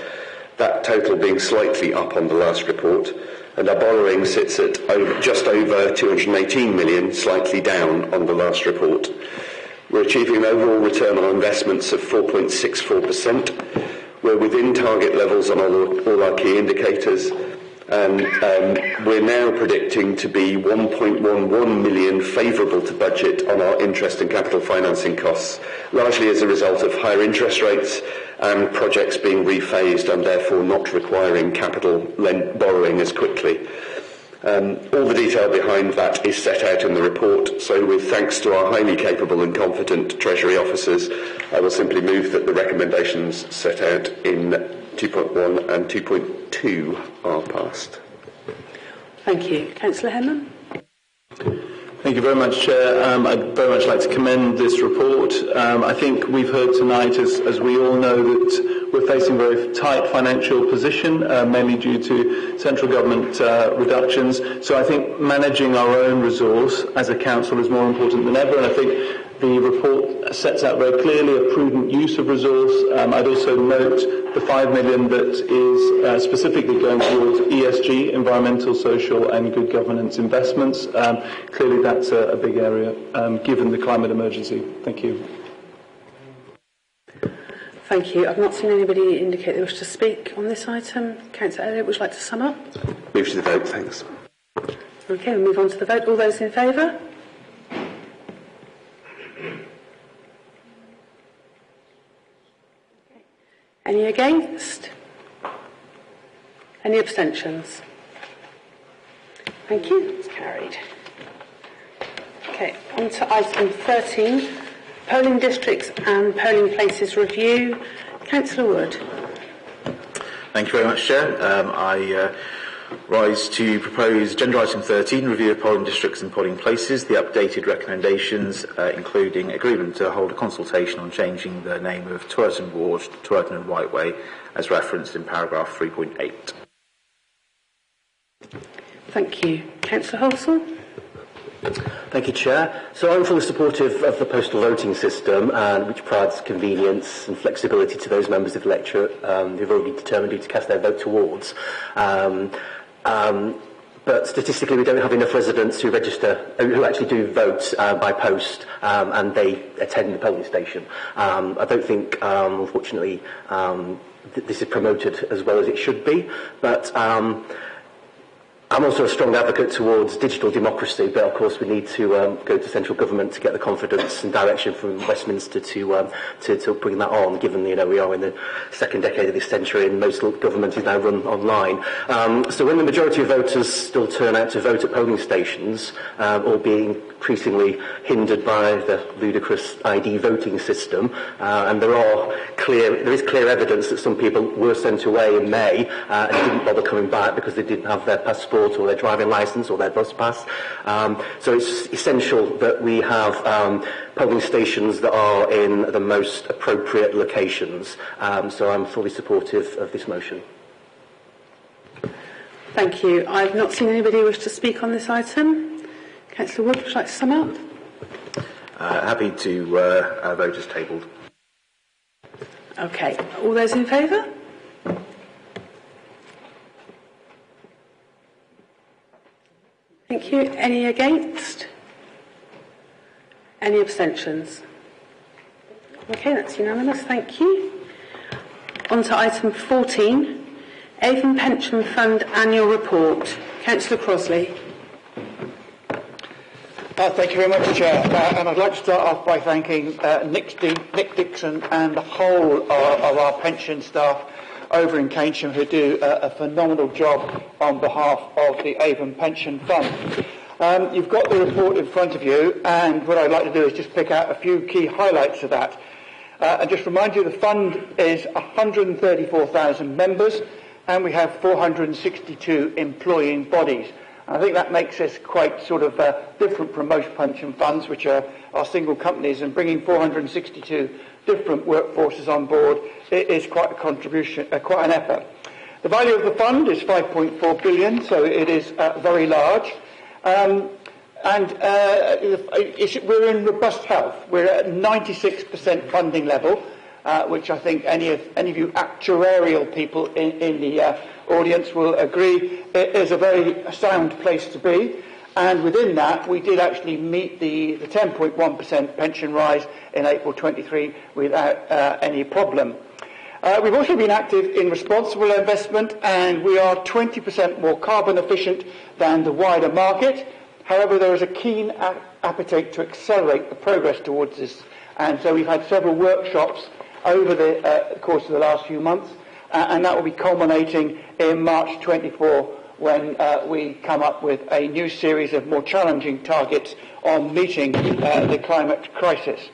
that total being slightly up on the last report. And our borrowing sits at just over 218 million, slightly down on the last report. We're achieving an overall return on investments of 4.64%. We're within target levels on all our key indicators, and we're now predicting to be 1.11 million favourable to budget on our interest and capital financing costs, largely as a result of higher interest rates and projects being rephased and therefore not requiring capital borrowing as quickly. All the detail behind that is set out in the report, so with thanks to our highly capable and competent Treasury officers, I will simply move that the recommendations set out in 2.1 and 2.2 are passed. Thank you. Councillor Henman. Thank you very much, Chair. I'd very much like to commend this report. I think we've heard tonight, as we all know, that we're facing a very tight financial position, mainly due to central government reductions. So I think managing our own resource as a council is more important than ever, and I think the report sets out very clearly a prudent use of resource. I'd also note the 5 million that is specifically going towards ESG, environmental, social and good governance investments. Clearly that's a big area given the climate emergency. Thank you. Thank you. I've not seen anybody indicate they wish to speak on this item. Councillor Elliott, would you like to sum up? Move to the vote, thanks. Okay, we'll move on to the vote. All those in favour? Any against? Any abstentions? Thank you. It's carried. Okay, on to item 13, polling districts and polling places review. Councillor Wood. Thank you very much, Chair. I rise to propose agenda item 13, review of polling districts and polling places, the updated recommendations, including agreement to hold a consultation on changing the name of Twerton Ward to Twerton and Whiteway, as referenced in paragraph 3.8. Thank you. Councillor Halsall. Thank you, Chair. So I'm fully supportive of the postal voting system, which provides convenience and flexibility to those members of the electorate who've already determined who to cast their vote towards. But statistically, we don't have enough residents who actually do vote by post, and they attend the polling station. I don't think, unfortunately, this is promoted as well as it should be, but I'm also a strong advocate towards digital democracy, but of course we need to go to central government to get the confidence and direction from Westminster to bring that on, given we are in the second decade of this century and most government is now run online. So when the majority of voters still turn out to vote at polling stations, or being increasingly hindered by the ludicrous ID voting system, and there is clear evidence that some people were sent away in May and didn't bother coming back because they didn't have their passport or their driving licence or their bus pass. So it's essential that we have polling stations that are in the most appropriate locations. So I'm fully supportive of this motion. Thank you. I've not seen anybody wish to speak on this item. Councillor Wood, would you like to sum up? Happy to vote as tabled. Okay. All those in favour? Thank you. Any against? Any abstentions? Okay, that's unanimous. Thank you. On to item 14, Avon Pension Fund Annual Report. Councillor Crosley. Thank you very much, Chair. And I'd like to start off by thanking Nick Dixon and the whole of our pension staff over in Keynsham who do a phenomenal job on behalf of the Avon Pension Fund. You've got the report in front of you, and what I'd like to do is just pick out a few key highlights of that. And just remind you the fund is 134,000 members, and we have 462 employing bodies. And I think that makes us quite sort of different from most pension funds, which are single companies, and bringing 462 different workforces on board is quite a contribution, quite an effort. The value of the fund is 5.4 billion, so it is very large. We're in robust health. We're at 96% funding level, which I think any of you actuarial people in the audience will agree is a very sound place to be. And within that, we did actually meet the 10.1% pension rise in April 23 without any problem. We've also been active in responsible investment, and we are 20% more carbon efficient than the wider market. However, there is a keen appetite to accelerate the progress towards this, and so we've had several workshops over the course of the last few months, and that will be culminating in March 24 when we come up with a new series of more challenging targets on meeting the climate crisis.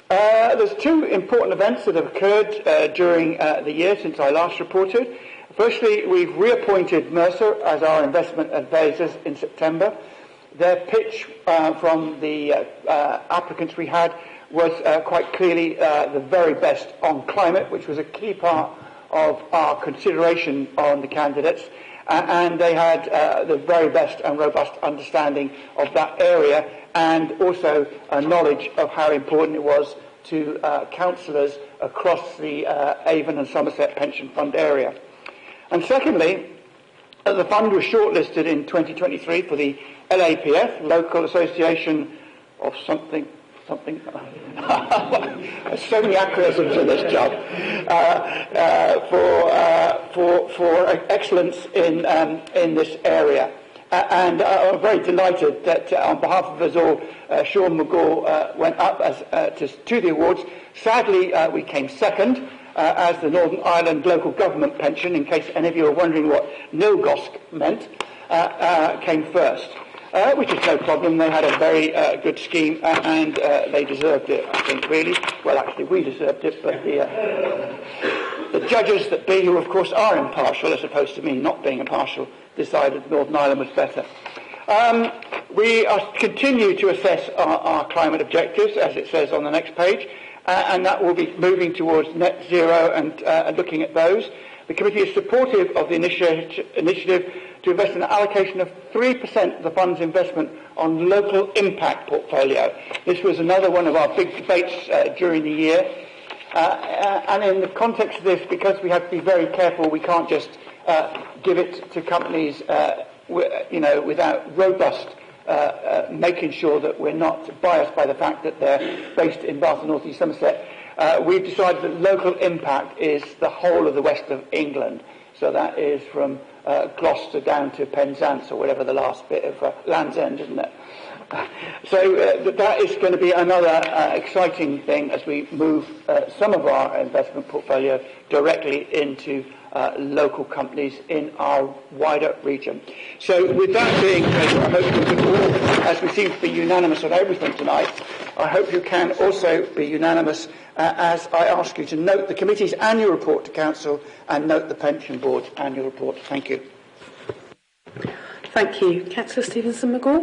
There's two important events that have occurred during the year since I last reported. Firstly, we've reappointed Mercer as our investment advisors in September. Their pitch from the applicants we had was quite clearly the very best on climate, which was a key part of our consideration on the candidates. And they had the very best and robust understanding of that area, and also a knowledge of how important it was to councillors across the Avon and Somerset Pension Fund area. And secondly, the fund was shortlisted in 2023 for the LAPF, Local Association of something. There's so many acronyms in this job, for excellence in this area. And I'm very delighted that on behalf of us all, Sean McGaw went up to the awards. Sadly, we came second as the Northern Ireland Local Government Pension, in case any of you are wondering what NOGOSC meant, came first. Which is no problem. They had a very good scheme, and they deserved it, I think, really. Well, actually, we deserved it, but the judges that be, who of course are impartial, as opposed to me not being impartial, decided Northern Ireland was better. We continue to assess our climate objectives, as it says on the next page, and that will be moving towards net zero and looking at those. The committee is supportive of the initiative to invest an allocation of 3% of the fund's investment on local impact portfolio. This was another one of our big debates during the year. And in the context of this, because we have to be very careful, we can't just give it to companies without robust making sure that we're not biased by the fact that they're based in Bath and North East Somerset. We've decided that local impact is the whole of the west of England. So that is from Gloucester down to Penzance, or whatever the last bit of Land's End, isn't it? So that is going to be another exciting thing as we move some of our investment portfolio directly into local companies in our wider region. So with that being said, I hope you can all, as we seem to be unanimous on everything tonight, I hope you can also be unanimous as I ask you to note the committee's annual report to Council and note the Pension Board's annual report. Thank you. Thank you. Councillor Stevenson-McGaw.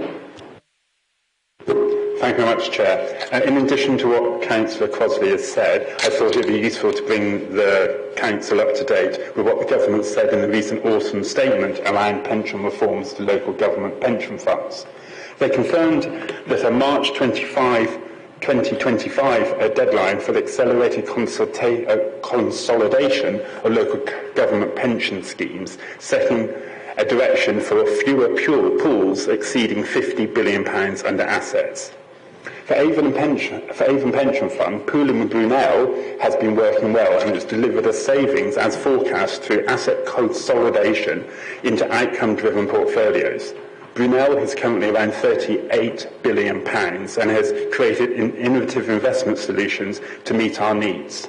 Thank you very much, Chair. In addition to what Councillor Crossley has said, I thought it would be useful to bring the Council up to date with what the Government said in the recent autumn statement around pension reforms to local government pension funds. They confirmed that a March 2025 deadline for the accelerated consolidation of local government pension schemes, setting a direction for fewer pools exceeding £50 billion under assets. For Avon Pension Fund, Pooling and Brunel has been working well and has delivered a savings as forecast through asset consolidation into outcome-driven portfolios. Brunel is currently around £38 billion and has created innovative investment solutions to meet our needs.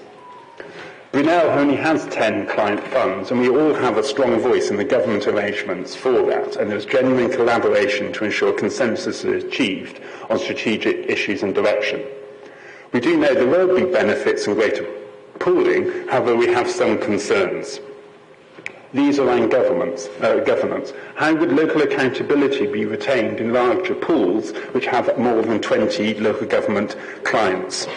Brunel only has 10 client funds, and we all have a strong voice in the government arrangements for that, and there's genuine collaboration to ensure consensus is achieved on strategic issues and direction. We do know there will be benefits and greater pooling, however we have some concerns. These are around governance. How would local accountability be retained in larger pools which have more than 20 local government clients?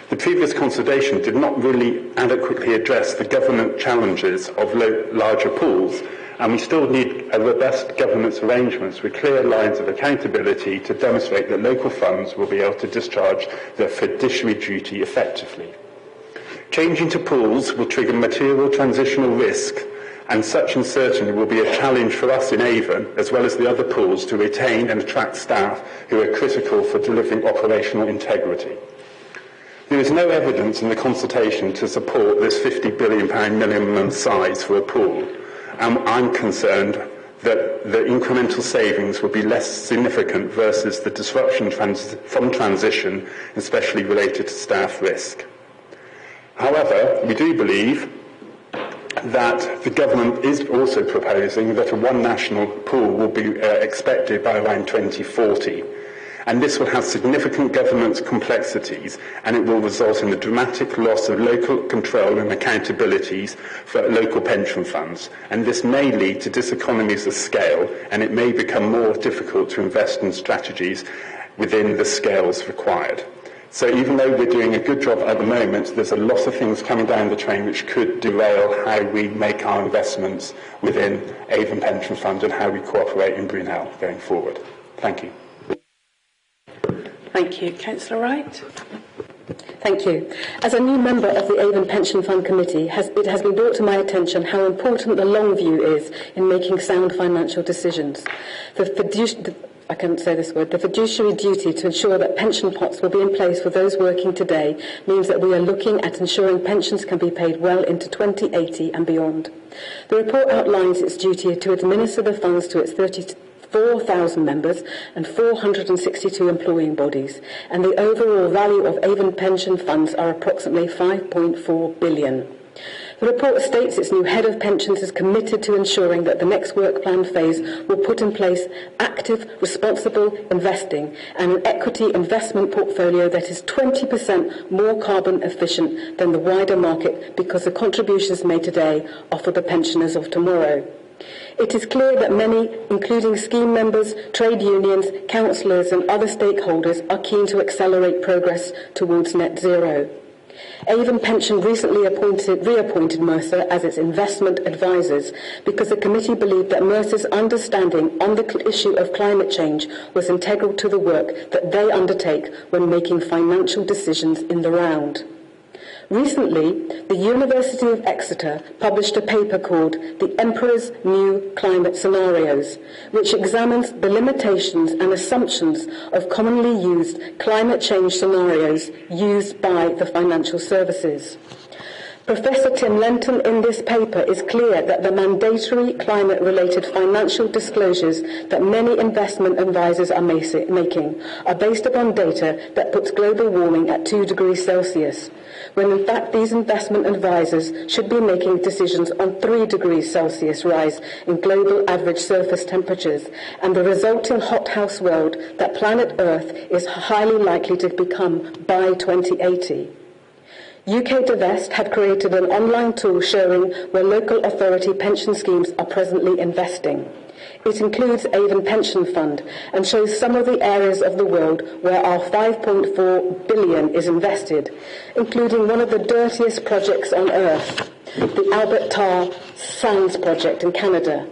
The previous consultation did not really adequately address the governance challenges of larger pools, and we still need a robust governance arrangements with clear lines of accountability to demonstrate that local funds will be able to discharge their fiduciary duty effectively. Changing to pools will trigger material transitional risk, and such uncertainty will be a challenge for us in Avon, as well as the other pools, to retain and attract staff who are critical for delivering operational integrity. There is no evidence in the consultation to support this £50 billion minimum size for a pool, and I'm concerned that the incremental savings will be less significant versus the disruption from transition, especially related to staff risk. However, we do believe that the government is also proposing that a one national pool will be expected by around 2040. And this will have significant governance complexities, and it will result in the dramatic loss of local control and accountabilities for local pension funds. And this may lead to diseconomies of scale, and it may become more difficult to invest in strategies within the scales required. So even though we're doing a good job at the moment, there's a lot of things coming down the train which could derail how we make our investments within Avon Pension Fund and how we cooperate in Brunel going forward. Thank you. Thank you. Councillor Wright. Thank you. As a new member of the Avon Pension Fund Committee, it has been brought to my attention how important the long view is in making sound financial decisions. The fiduciary duty to ensure that pension pots will be in place for those working today means that we are looking at ensuring pensions can be paid well into 2080 and beyond. The report outlines its duty to administer the funds to its 34,000 members and 462 employing bodies, and the overall value of Avon pension funds are approximately £5.4 billion. The report states its new head of pensions is committed to ensuring that the next work plan phase will put in place active, responsible investing and an equity investment portfolio that is 20% more carbon efficient than the wider market, because the contributions made today are for the pensioners of tomorrow. It is clear that many, including scheme members, trade unions, councillors and other stakeholders, are keen to accelerate progress towards net zero. Avon Pension recently reappointed Mercer as its investment advisors because the committee believed that Mercer's understanding on the issue of climate change was integral to the work that they undertake when making financial decisions in the round. Recently, the University of Exeter published a paper called The Emperor's New Climate Scenarios, which examines the limitations and assumptions of commonly used climate change scenarios used by the financial services. Professor Tim Lenton in this paper is clear that the mandatory climate-related financial disclosures that many investment advisors are making are based upon data that puts global warming at 2 degrees Celsius, when in fact these investment advisors should be making decisions on 3 degrees Celsius rise in global average surface temperatures and the resulting hothouse world that planet Earth is highly likely to become by 2080. UK Divest have created an online tool showing where local authority pension schemes are presently investing. It includes Avon Pension Fund and shows some of the areas of the world where our £5.4 billion is invested, including one of the dirtiest projects on Earth, the Albert Tar Sands project in Canada.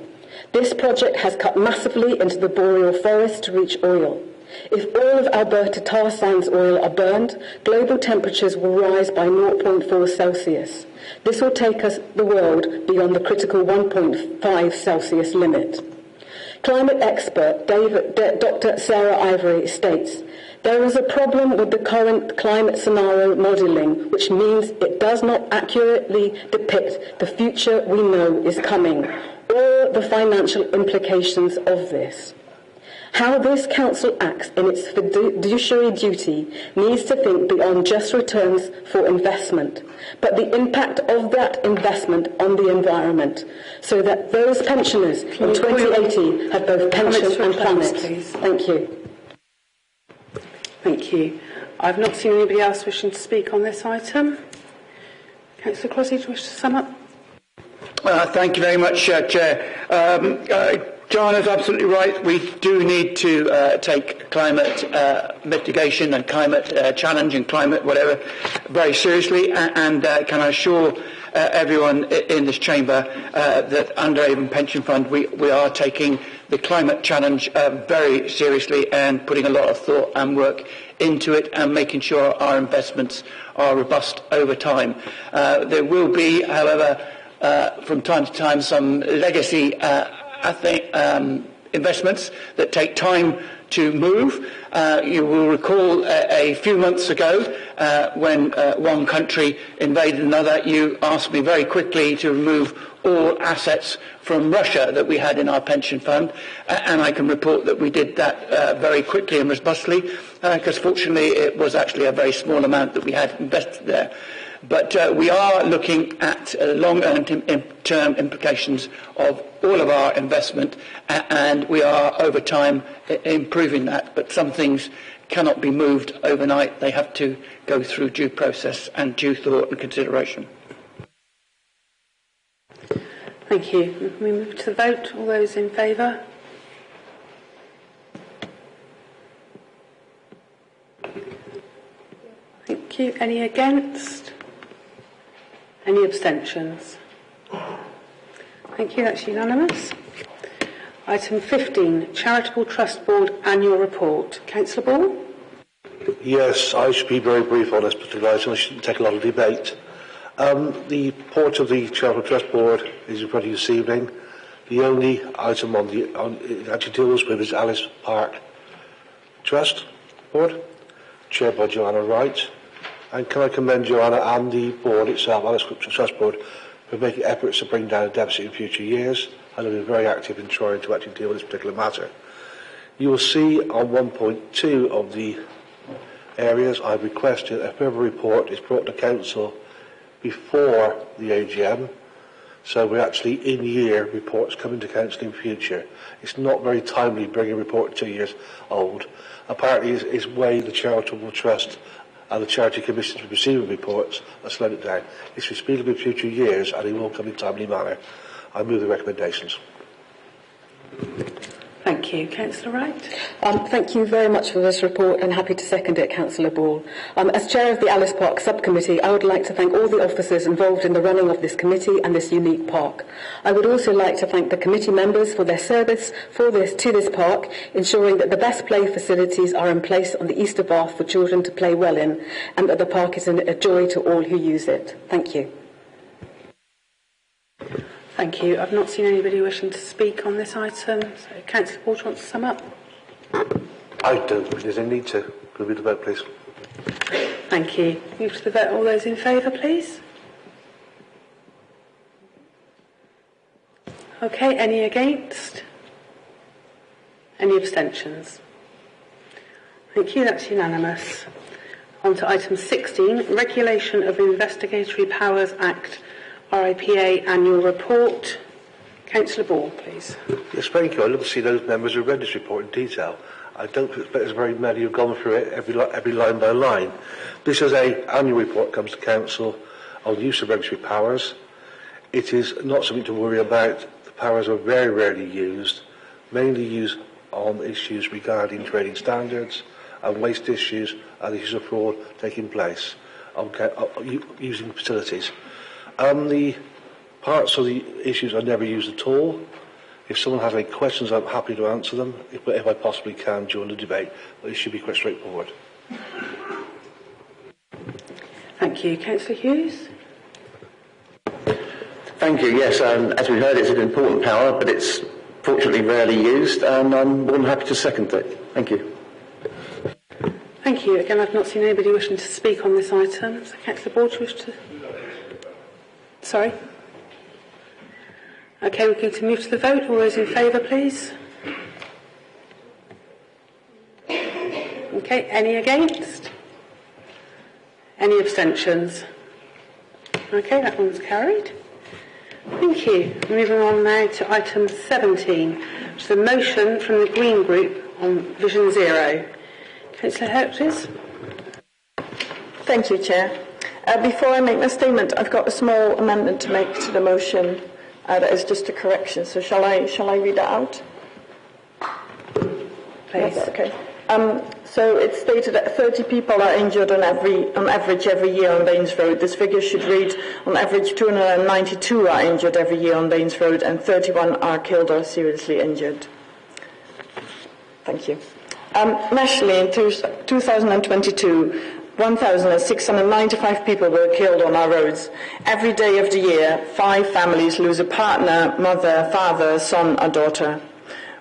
This project has cut massively into the boreal forest to reach oil. If all of Alberta tar sands oil are burned, global temperatures will rise by 0.4 Celsius. This will take the world beyond the critical 1.5 Celsius limit. Climate expert Dr. Sarah Ivory states, "There is a problem with the current climate scenario modelling, which means it does not accurately depict the future we know is coming, or the financial implications of this. How this council acts in its fiduciary duty needs to think beyond just returns for investment, but the impact of that investment on the environment, so that those pensioners in 2080 have both pension and planet. Thank you. Thank you. I've not seen anybody else wishing to speak on this item. Councillor Crossley, do you wish to sum up? Thank you very much, Chair. Joanna's absolutely right. We do need to take climate mitigation and climate challenge and climate whatever very seriously. And can I assure everyone in this chamber that under Avon Pension Fund we are taking the climate challenge very seriously and putting a lot of thought and work into it and making sure our investments are robust over time. There will be, however, from time to time some legacy investments that take time to move. You will recall a few months ago when one country invaded another, you asked me very quickly to remove all assets from Russia that we had in our pension fund, and I can report that we did that very quickly and robustly, because fortunately it was actually a very small amount that we had invested there. But we are looking at long-term implications of all of our investment, and we are over time improving that. But some things cannot be moved overnight. They have to go through due process and due thought and consideration. Thank you. We move to the vote. All those in favour? Thank you. Any against? Any abstentions? Thank you, that's unanimous. Item 15, Charitable Trust Board Annual Report. Councillor Ball? Yes, I should be very brief on this particular item. I shouldn't take a lot of debate. The report of the Charitable Trust Board is in front of you this evening. The only item it actually deals with is Alice Park Trust Board, chaired by Joanna Wright. And can I commend Joanna and the board itself, Alice Trust Board, for making efforts to bring down a deficit in future years, and have been very active in trying to actually deal with this particular matter. You will see on 1.2 of the areas I've requested a further report is brought to Council before the AGM, so we're actually in-year reports coming to Council in future. It's not very timely bringing a report 2 years old. Apparently it's way the Charitable Trust and the Charity Commissions for receiving reports are slowed it down. This will speed up in future years and it will come in a timely manner. I move the recommendations. Thank you. Councillor Wright? Thank you very much for this report and happy to second it, Councillor Ball. As Chair of the Alice Park Subcommittee, I would like to thank all the officers involved in the running of this committee and this unique park. I would also like to thank the committee members for their service to this park, ensuring that the best play facilities are in place on the East of Bath for children to play well in, and that the park is a joy to all who use it. Thank you. Thank you. I've not seen anybody wishing to speak on this item. So, Councillor Ball, do you want to sum up? I don't think there's any need to. Could we the vote, please? Thank you. Move to the vote. All those in favour, please. Okay. Any against? Any abstentions? Thank you. That's unanimous. On to item 16, Regulation of Investigatory Powers Act, RIPA Annual Report. Councillor Ball, please. Yes, thank you. I'd love to see those members who read this report in detail. I don't expect there's very many who've gone through it every line by line. This is an annual report that comes to Council on the use of regulatory powers. It is not something to worry about. The powers are very rarely used, mainly used on issues regarding trading standards and waste issues and issues of fraud taking place using facilities. The parts of the issues are never used at all. If someone has any questions, I'm happy to answer them, if I possibly can during the debate, but it should be quite straightforward. Thank you. Councillor Hughes? Thank you. Yes, as we heard, it's an important power, but it's fortunately rarely used, and I'm more than happy to second it. Thank you. Thank you. Again, I've not seen anybody wishing to speak on this item. So, Councillor Ball, do you wish to... Sorry? Okay, we're going to move to the vote. All those in favour, please. Okay, any against? Any abstentions? Okay, that one's carried. Thank you. Moving on now to item 17, which is a motion from the Green Group on Vision Zero. Councillor Hope, please. Thank you, Chair. Before I make my statement, I've got a small amendment to make to the motion. That is just a correction. So shall I read that out? Please. Yes, okay. So it's stated that 30 people are injured on average every year on Baines Road. This figure should read, on average 292 are injured every year on Baines Road and 31 are killed or seriously injured. Thank you. Nationally, in 2022, 1,695 people were killed on our roads. Every day of the year, 5 families lose a partner, mother, father, son or daughter.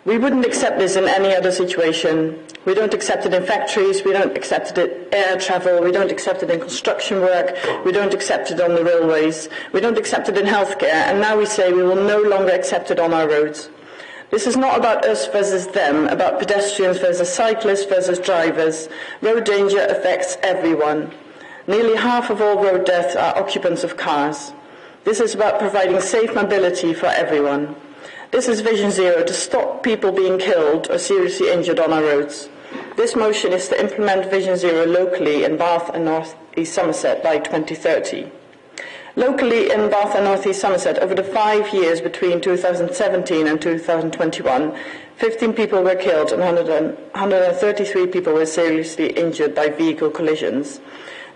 We wouldn't accept this in any other situation. We don't accept it in factories, we don't accept it in air travel, we don't accept it in construction work, we don't accept it on the railways, we don't accept it in healthcare, and now we say we will no longer accept it on our roads. This is not about us versus them, about pedestrians versus cyclists versus drivers. Road danger affects everyone. Nearly half of all road deaths are occupants of cars. This is about providing safe mobility for everyone. This is Vision Zero, to stop people being killed or seriously injured on our roads. This motion is to implement Vision Zero locally in Bath and North East Somerset by 2030. Locally in Bath and North East Somerset, over the 5 years between 2017 and 2021, 15 people were killed and 133 people were seriously injured by vehicle collisions.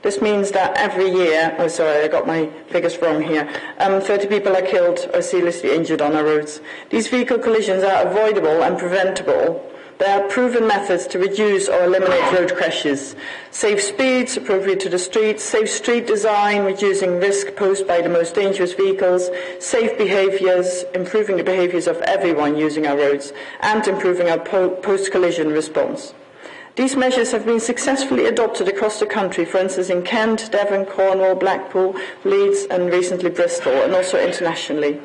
This means that every year, oh sorry, I got my figures wrong here, 30 people are killed or seriously injured on our roads. These vehicle collisions are avoidable and preventable. There are proven methods to reduce or eliminate road crashes. Safe speeds, appropriate to the streets, safe street design, reducing risk posed by the most dangerous vehicles, safe behaviours, improving the behaviours of everyone using our roads, and improving our post-collision response. These measures have been successfully adopted across the country, for instance in Kent, Devon, Cornwall, Blackpool, Leeds and recently Bristol, and also internationally.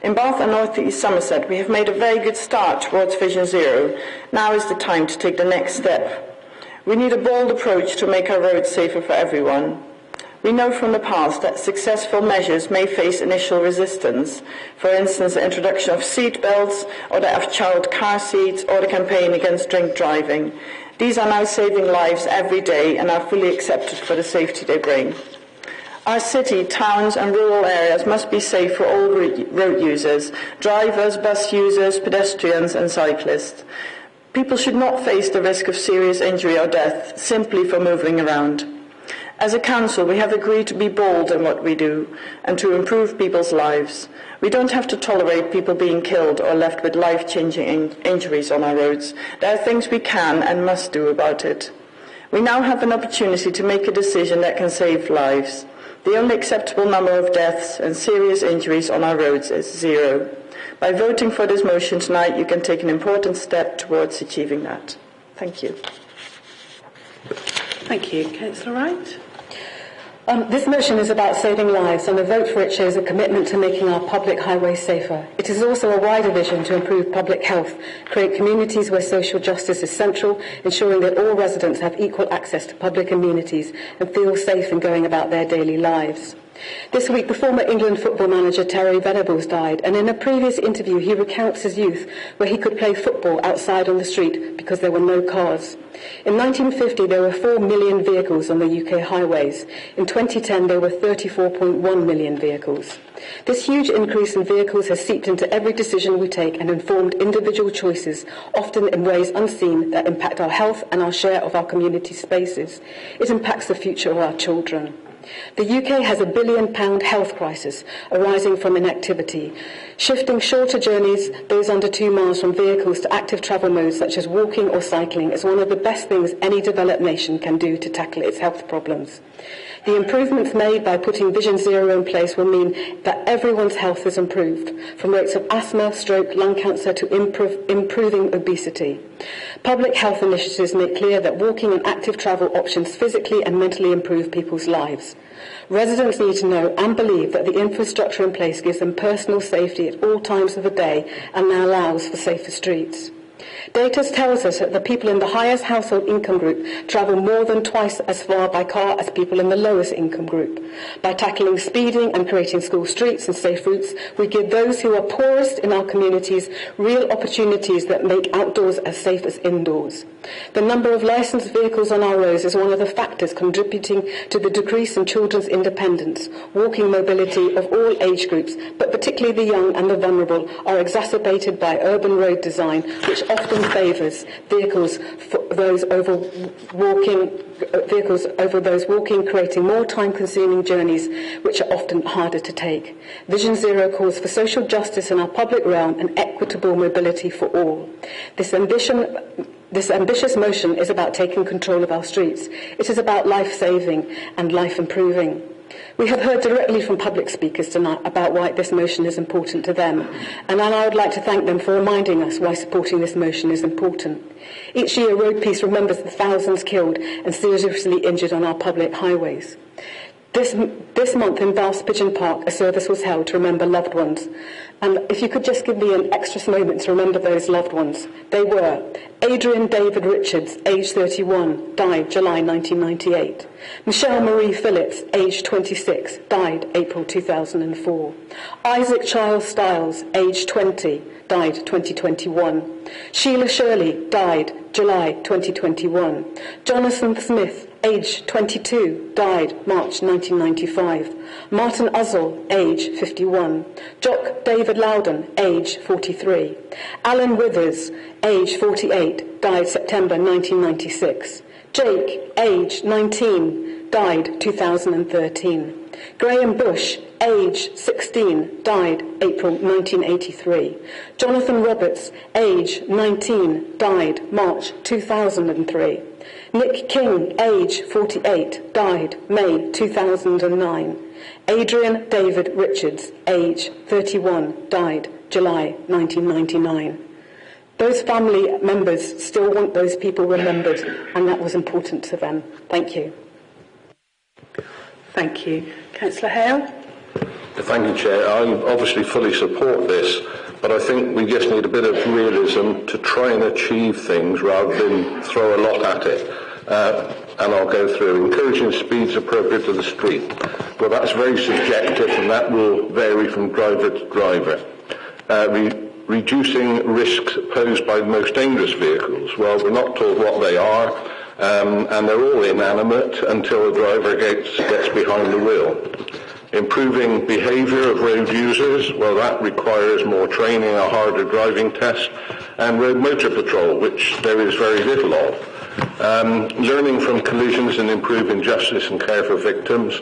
In Bath and North East Somerset, we have made a very good start towards Vision Zero. Now is the time to take the next step. We need a bold approach to make our roads safer for everyone. We know from the past that successful measures may face initial resistance, for instance the introduction of seat belts, or that of child car seats, or the campaign against drink driving. These are now saving lives every day and are fully accepted for the safety they bring. Our city, towns and rural areas must be safe for all road users, drivers, bus users, pedestrians and cyclists. People should not face the risk of serious injury or death simply for moving around. As a council, we have agreed to be bold in what we do and to improve people's lives. We don't have to tolerate people being killed or left with life-changing injuries on our roads. There are things we can and must do about it. We now have an opportunity to make a decision that can save lives. The only acceptable number of deaths and serious injuries on our roads is 0. By voting for this motion tonight, you can take an important step towards achieving that. Thank you. Thank you. Councillor Wright. This motion is about saving lives, and the vote for it shows a commitment to making our public highways safer. It is also a wider vision to improve public health, create communities where social justice is central, ensuring that all residents have equal access to public amenities and feel safe in going about their daily lives. This week, the former England football manager Terry Venables died, and in a previous interview he recounts his youth where he could play football outside on the street because there were no cars. In 1950 there were 4 million vehicles on the UK highways. In 2010 there were 34.1 million vehicles. This huge increase in vehicles has seeped into every decision we take and informed individual choices, often in ways unseen, that impact our health and our share of our community spaces. It impacts the future of our children. The UK has a £1 billion health crisis arising from inactivity. Shifting shorter journeys, those under 2 miles, from vehicles to active travel modes such as walking or cycling is one of the best things any developed nation can do to tackle its health problems. The improvements made by putting Vision Zero in place will mean that everyone's health is improved, from rates of asthma, stroke, lung cancer to improving obesity. Public health initiatives make clear that walking and active travel options physically and mentally improve people's lives. Residents need to know and believe that the infrastructure in place gives them personal safety at all times of the day and now allows for safer streets. Data tells us that the people in the highest household income group travel more than twice as far by car as people in the lowest income group. By tackling speeding and creating school streets and safe routes, we give those who are poorest in our communities real opportunities that make outdoors as safe as indoors. The number of licensed vehicles on our roads is one of the factors contributing to the decrease in children's independence. Walking mobility of all age groups, but particularly the young and the vulnerable, are exacerbated by urban road design, which often favours vehicles over those walking, creating more time-consuming journeys, which are often harder to take. Vision Zero calls for social justice in our public realm and equitable mobility for all. This ambitious motion is about taking control of our streets. It is about life-saving and life-improving. We have heard directly from public speakers tonight about why this motion is important to them, and I would like to thank them for reminding us why supporting this motion is important. Each year, Road Peace remembers the thousands killed and seriously injured on our public highways. This month in Val's Pigeon Park, a service was held to remember loved ones. And if you could just give me an extra moment to remember those loved ones. They were Adrian David Richards, age 31, died July 1998. Michelle Marie Phillips, age 26, died April 2004. Isaac Charles Stiles, age 20, died 2021. Sheila Shirley, died July 2021. Jonathan Smith, age 22, died March 1995. Martin Uzzell, age 51. Jock David Loudon, age 43. Alan Withers, age 48, died September 1996. Jake, age 19, died 2013. Graham Bush, age 16, died April 1983. Jonathan Roberts, age 19, died March 2003. Nick King, age 48, died May 2009. Adrian David Richards, age 31, died July 1999. Those family members still want those people remembered, and that was important to them. Thank you. Thank you. Councillor Hale? Thank you, Chair. I obviously fully support this, but I think we just need a bit of realism to try and achieve things rather than throw a lot at it. And I'll go through. Encouraging speeds appropriate to the street. Well, that's very subjective, and that will vary from driver to driver. Reducing risks posed by the most dangerous vehicles. Well, we're not told what they are, and they're all inanimate until the driver gets behind the wheel. Improving behaviour of road users, well, that requires more training, a harder driving test, and road motor patrol, which there is very little of. Learning from collisions and improving justice and care for victims.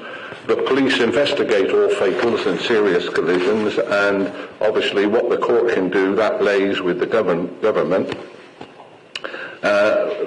The police investigate all fatals and serious collisions, and obviously what the court can do, that lays with the government.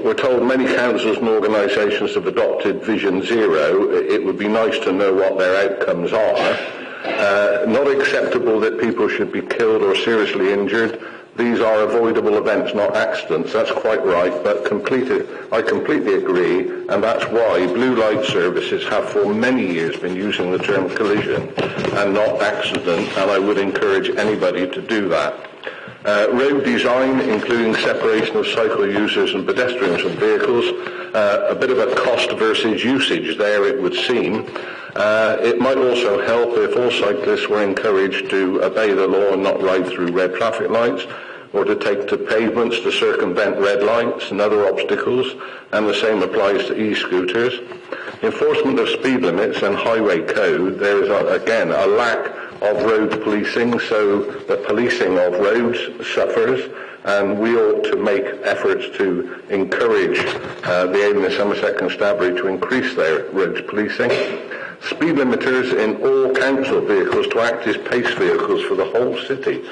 We're told many councils and organisations have adopted Vision Zero. It would be nice to know what their outcomes are. Not acceptable that people should be killed or seriously injured. These are avoidable events, not accidents. That's quite right, but I completely agree, and that's why blue light services have for many years been using the term collision and not accident, and I would encourage anybody to do that. Road design, including separation of cycle users and pedestrians from vehicles, a bit of a cost versus usage there, it would seem. It might also help if all cyclists were encouraged to obey the law and not ride through red traffic lights, or to take to pavements to circumvent red lights and other obstacles, and the same applies to e-scooters. Enforcement of speed limits and highway code, there is again a lack of road policing, so the policing of roads suffers, and we ought to make efforts to encourage the Avon and Somerset Constabulary to increase their roads policing. Speed limiters in all council vehicles to act as pace vehicles for the whole city.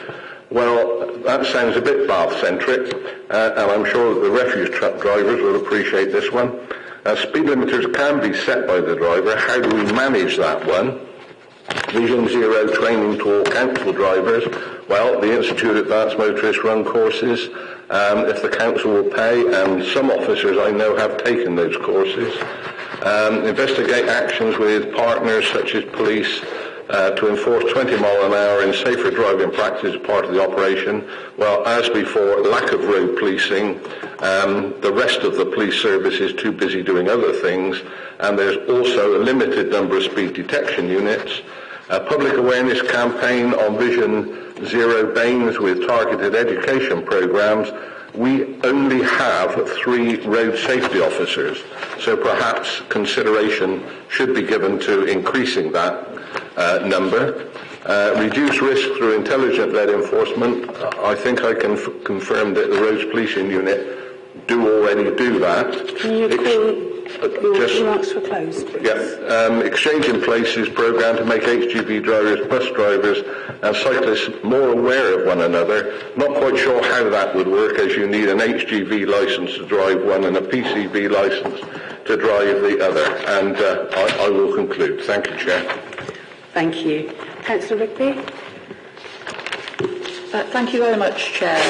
Well, that sounds a bit Bath-centric, and I'm sure that the refuse truck drivers will appreciate this one. Speed limiters can be set by the driver. How do we manage that one? Vision Zero training to all council drivers. Well, the Institute of Advanced Motorists run courses. If the council will pay, and some officers I know have taken those courses. Investigate actions with partners such as police to enforce 20 mile an hour in safer driving practice as part of the operation. Well, as before, lack of road policing. The rest of the police service is too busy doing other things, and there's also a limited number of speed detection units. A public awareness campaign on Vision Zero Bains with targeted education programs. We only have 3 road safety officers, so perhaps consideration should be given to increasing that number. Reduce risk through intelligent-led enforcement. I think I can confirm that the Roads Policing Unit already do that. Can you call your remarks for closed? Yeah. Exchange in Places programme to make HGV drivers, bus drivers and cyclists more aware of one another. Not quite sure how that would work, as you need an HGV licence to drive one and a PCV licence to drive the other. And I will conclude. Thank you, Chair. Thank you. Councillor Rigby? Thank you very much, Chair.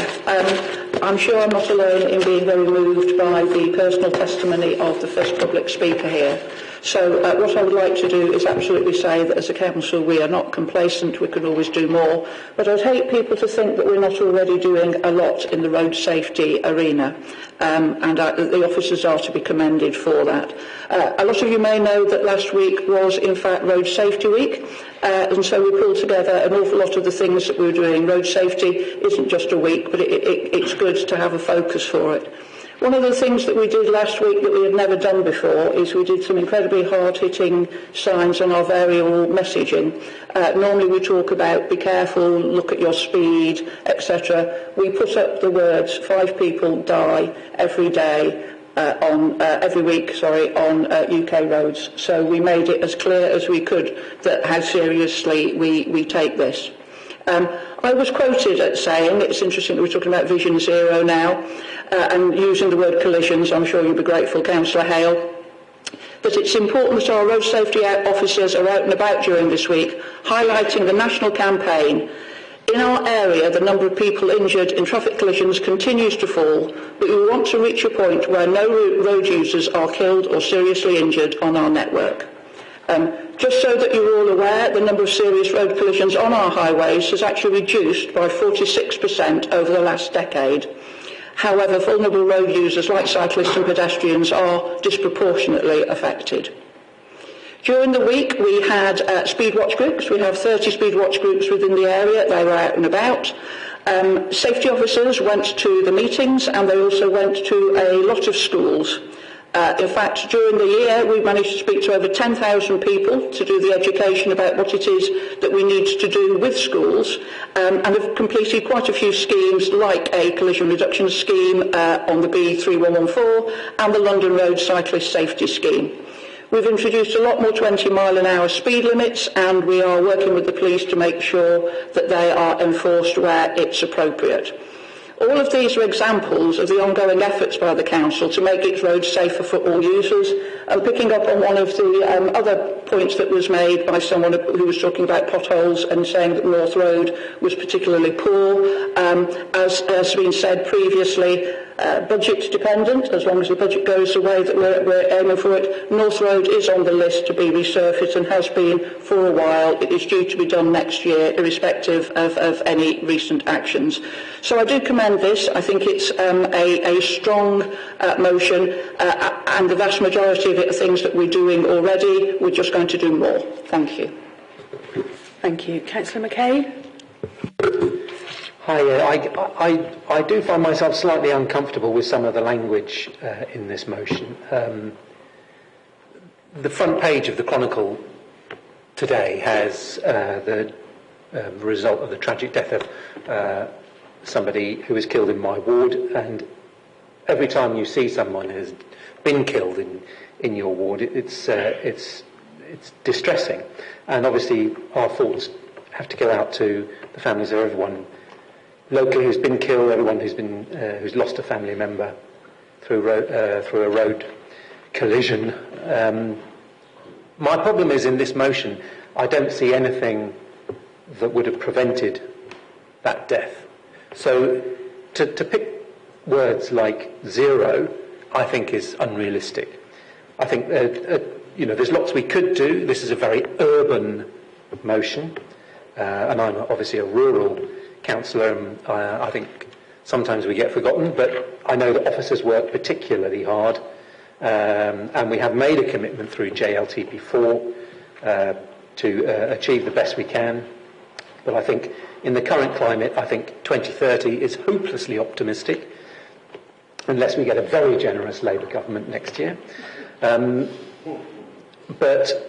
I'm sure I'm not alone in being very moved by the personal testimony of the first public speaker here. So what I would like to do is absolutely say that as a council we are not complacent, we can always do more, but I'd hate people to think that we're not already doing a lot in the road safety arena, and the officers are to be commended for that. A lot of you may know that last week was in fact Road Safety Week, and so we pulled together an awful lot of the things that we were doing. Road safety isn't just a week, but it's good to have a focus for it. One of the things that we did last week that we had never done before is we did some incredibly hard-hitting signs on our variable messaging. Normally we talk about be careful, look at your speed, etc. We put up the words 5 people die every day every week on UK roads. So we made it as clear as we could that how seriously we take this. I was quoted at saying, it's interesting that we're talking about Vision Zero now, and using the word collisions, I'm sure you'll be grateful, Councillor Hale, that it's important that our road safety officers are out and about during this week, highlighting the national campaign. In our area, the number of people injured in traffic collisions continues to fall, but we want to reach a point where no road users are killed or seriously injured on our network. Just so that you're all aware, the number of serious road collisions on our highways has actually reduced by 46% over the last decade. However, vulnerable road users like cyclists and pedestrians are disproportionately affected. During the week we had speed watch groups. We have 30 speed watch groups within the area. They were out and about. Safety officers went to the meetings and they also went to a lot of schools. In fact, during the year, we managed to speak to over 10,000 people to do the education about what it is that we need to do with schools, and have completed quite a few schemes, like a collision reduction scheme on the B3114 and the London Road Cyclist Safety Scheme. We've introduced a lot more 20 mile an hour speed limits, and we are working with the police to make sure that they are enforced where it's appropriate. All of these are examples of the ongoing efforts by the Council to make its roads safer for all users. And picking up on one of the other points that was made by someone who was talking about potholes and saying that North Road was particularly poor, as has been said previously, budget dependent, as long as the budget goes the way that we're aiming for it. North Road is on the list to be resurfaced and has been for a while. It is due to be done next year, irrespective of any recent actions. So I do commend this. I think it's a strong motion, and the vast majority of it are things that we're doing already. We're just going to do more. Thank you. Thank you. Councillor McKay? Hi, I do find myself slightly uncomfortable with some of the language in this motion. The front page of the Chronicle today has the result of the tragic death of somebody who was killed in my ward, and every time you see someone who's been killed in your ward, it's distressing, and obviously our thoughts have to go out to the families of everyone locally who's been killed, everyone who's lost a family member through a road collision. My problem is, in this motion, I don't see anything that would have prevented that death. So to pick words like zero, I think is unrealistic. I think there's lots we could do. This is a very urban motion, and I'm obviously a rural councillor, and I think sometimes we get forgotten, but I know that officers work particularly hard, and we have made a commitment through JLTP4 to achieve the best we can. But I think in the current climate, I think 2030 is hopelessly optimistic, unless we get a very generous Labour government next year. But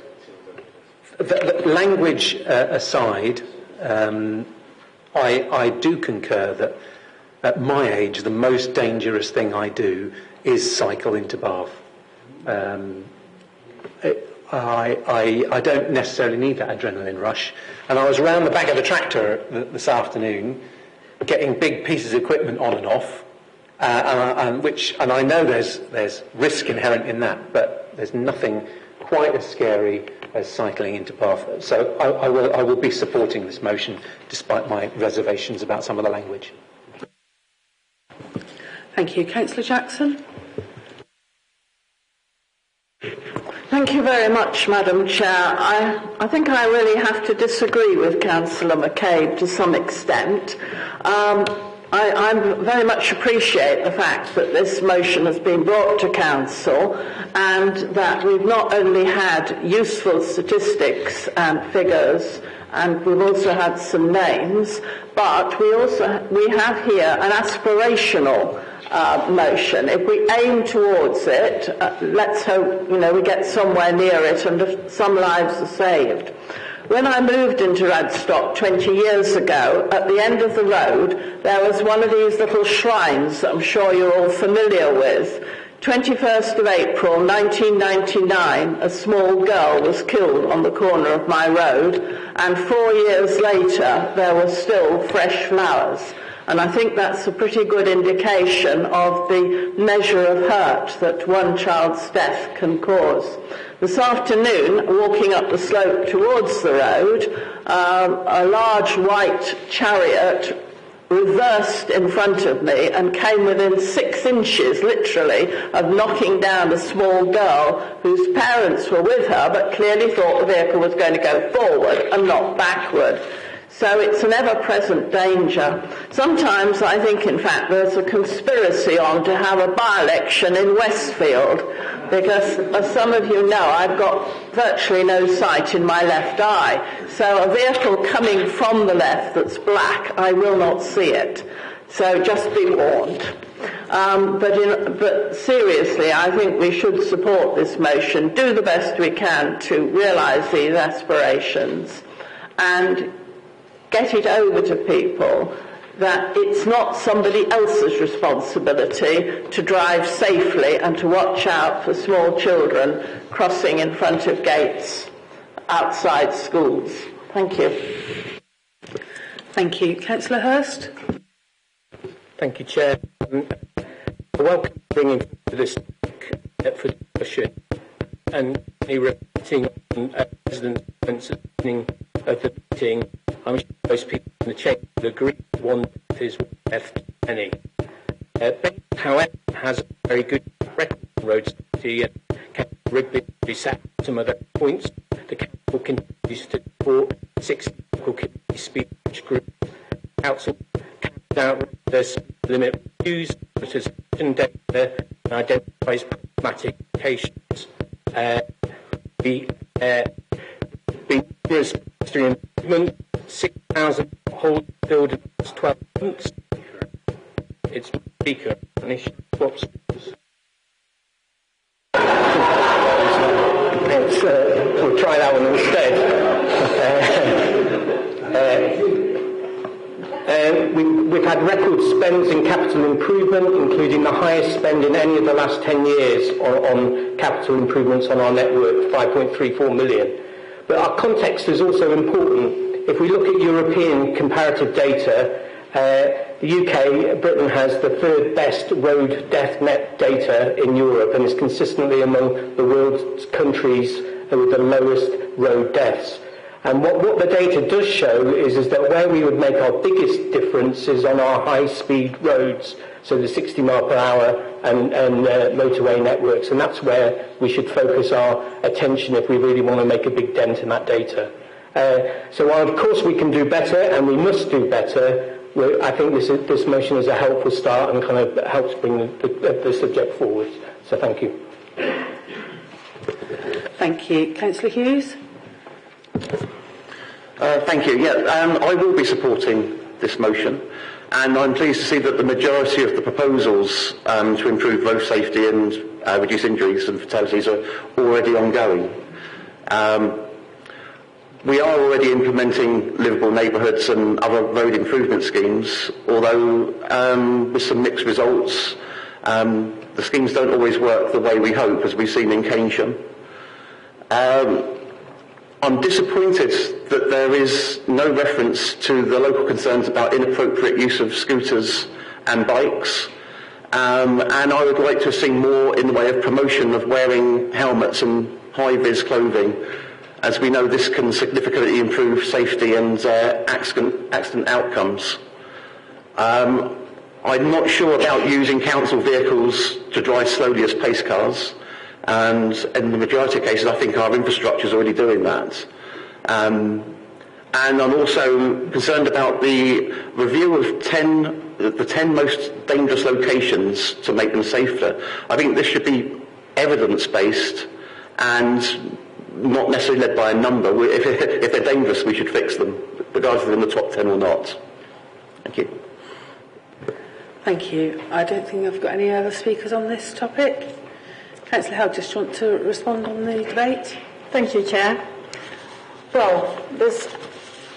the language aside, I do concur that at my age, the most dangerous thing I do is cycle into Bath. I don't necessarily need that adrenaline rush. And I was around the back of the tractor this afternoon, getting big pieces of equipment on and off, and I know there's risk inherent in that, but there's nothing quite as scary as cycling into Bath. So I will be supporting this motion, despite my reservations about some of the language. Thank you. Councillor Jackson. Thank you very much, Madam Chair. I think I really have to disagree with Councillor McCabe to some extent. I very much appreciate the fact that this motion has been brought to Council and that we've not only had useful statistics and figures, and we've also had some names, but we have here an aspirational motion. If we aim towards it, let's hope we get somewhere near it and some lives are saved. When I moved into Radstock 20 years ago, at the end of the road, there was one of these little shrines that I'm sure you're all familiar with. 21st of April 1999, a small girl was killed on the corner of my road, and 4 years later, there were still fresh flowers. And I think that's a pretty good indication of the measure of hurt that one child's death can cause. This afternoon, walking up the slope towards the road, a large white chariot reversed in front of me and came within 6 inches, literally, of knocking down a small girl whose parents were with her, but clearly thought the vehicle was going to go forward and not backward. So it's an ever-present danger. Sometimes I think, in fact, there's a conspiracy on to have a by-election in Westfield, because, as some of you know, I've got virtually no sight in my left eye. So a vehicle coming from the left that's black, I will not see it. So just be warned. But seriously, I think we should support this motion, do the best we can to realise these aspirations, and get it over to people that it's not somebody else's responsibility to drive safely and to watch out for small children crossing in front of gates outside schools. Thank you. Thank you. Councillor Hurst. Thank you, Chair. I welcome bringing this for discussion and reflecting on residents' comments at the beginning of the meeting. I'm sure most people in the chamber agree one death is one death too many. However, has a very good record on road safety, and Councillor Rigby set some of those points. The Council continues to support 6 local community speech groups. The Council carries out the speed limit reviews, monitors data, and identifies problematic locations. The numerous pedestrian movement, 6,000 holes filled in the last 12 months. It's speaker an issue. We'll try that one instead. We've had record spends in capital improvement, including the highest spend in any of the last 10 years on capital improvements on our network, 5.34 million. But our context is also important. If we look at European comparative data, the UK, Britain has the 3rd best road death net data in Europe and is consistently among the world's countries with the lowest road deaths. And what the data does show is that where we would make our biggest difference is on our high-speed roads, so the 60 mile per hour and motorway networks, and that's where we should focus our attention if we really want to make a big dent in that data. So while of course we can do better and we must do better, I think this motion is a helpful start and kind of helps bring the subject forward. So thank you. Thank you. Councillor Hughes? Thank you. I will be supporting this motion, and I'm pleased to see that the majority of the proposals to improve road safety and reduce injuries and fatalities are already ongoing. We are already implementing livable neighbourhoods and other road improvement schemes, although with some mixed results. The schemes don't always work the way we hope, as we've seen in Keynsham. I'm disappointed that there is no reference to the local concerns about inappropriate use of scooters and bikes, and I would like to see more in the way of promotion of wearing helmets and high-vis clothing, as we know this can significantly improve safety and accident outcomes. I'm not sure about using council vehicles to drive slowly as pace cars, and in the majority of cases I think our infrastructure is already doing that. And I'm also concerned about the review of the 10 most dangerous locations to make them safer. I think this should be evidence-based and not necessarily led by a number. If they're dangerous, we should fix them, regardless of in the top 10 or not. Thank you. Thank you. I don't think I've got any other speakers on this topic. Councillor Howard, just want to respond on the debate? Thank you, Chair. Well, this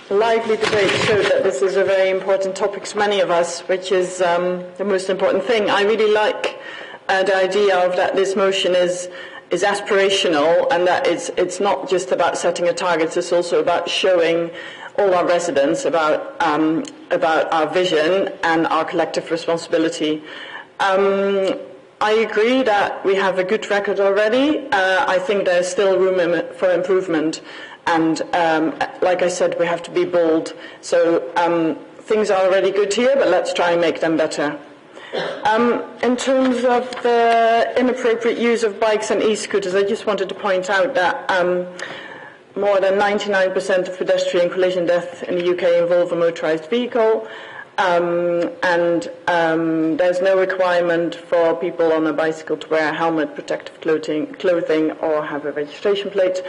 lively debate showed that this is a very important topic to many of us, which is the most important thing. I really like the idea of that this motion is aspirational, and that it's not just about setting a target, it's also about showing all our residents about our vision and our collective responsibility. I agree that we have a good record already. I think there's still room for improvement, and like I said, we have to be bold. So things are already good here, but let's try and make them better. In terms of the inappropriate use of bikes and e-scooters, I just wanted to point out that more than 99% of pedestrian collision deaths in the UK involve a motorised vehicle, and there's no requirement for people on a bicycle to wear a helmet, protective clothing or have a registration plate.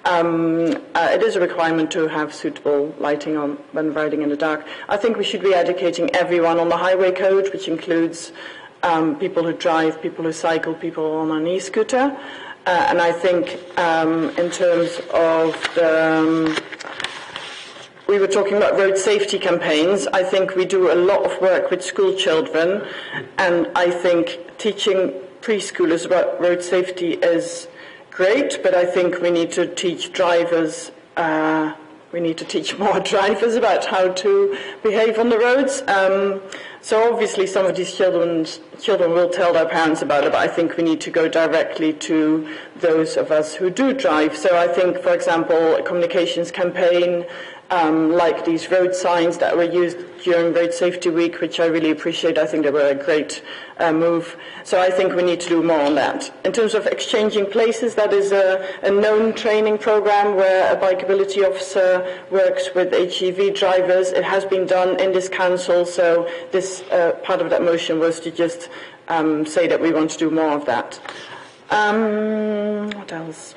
It is a requirement to have suitable lighting on when riding in the dark. I think we should be educating everyone on the highway code, which includes people who drive, people who cycle, people on an e-scooter. And I think in terms of we were talking about road safety campaigns. I think we do a lot of work with school children, and I think teaching preschoolers about road safety is great, but I think we need to teach drivers, we need to teach more drivers about how to behave on the roads. So obviously some of these children will tell their parents about it, but I think we need to go directly to those of us who do drive. So I think, for example, a communications campaign, like these road signs that were used during Road Safety Week, which I really appreciate. I think they were a great move. So I think we need to do more on that. In terms of exchanging places, that is a known training program where a bikeability officer works with HGV drivers. It has been done in this council, so this part of that motion was to just say that we want to do more of that. What else?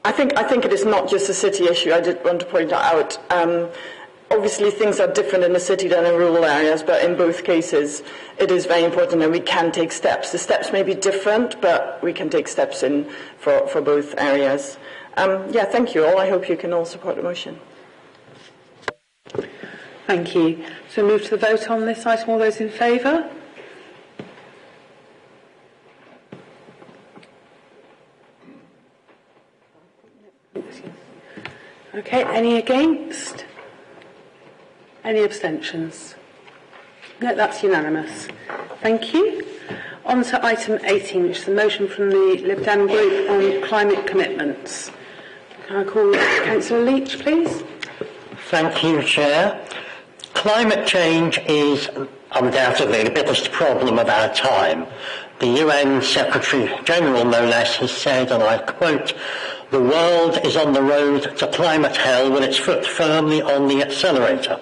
I think it is not just a city issue. I did want to point that out. Obviously, things are different in the city than in rural areas, but in both cases, it is very important that we can take steps. The steps may be different, but we can take steps in for both areas. Thank you all. I hope you can all support the motion. Thank you. So move to the vote on this item. All those in favour? Okay, any against? Any abstentions? No, that's unanimous. Thank you. On to item 18, which is the motion from the Lib Dem Group on climate commitments. Can I call Councillor Leach, please? Thank you, Chair. Climate change is undoubtedly the biggest problem of our time. The UN Secretary General, no less, has said, and I quote, The world is on the road to climate hell with its foot firmly on the accelerator.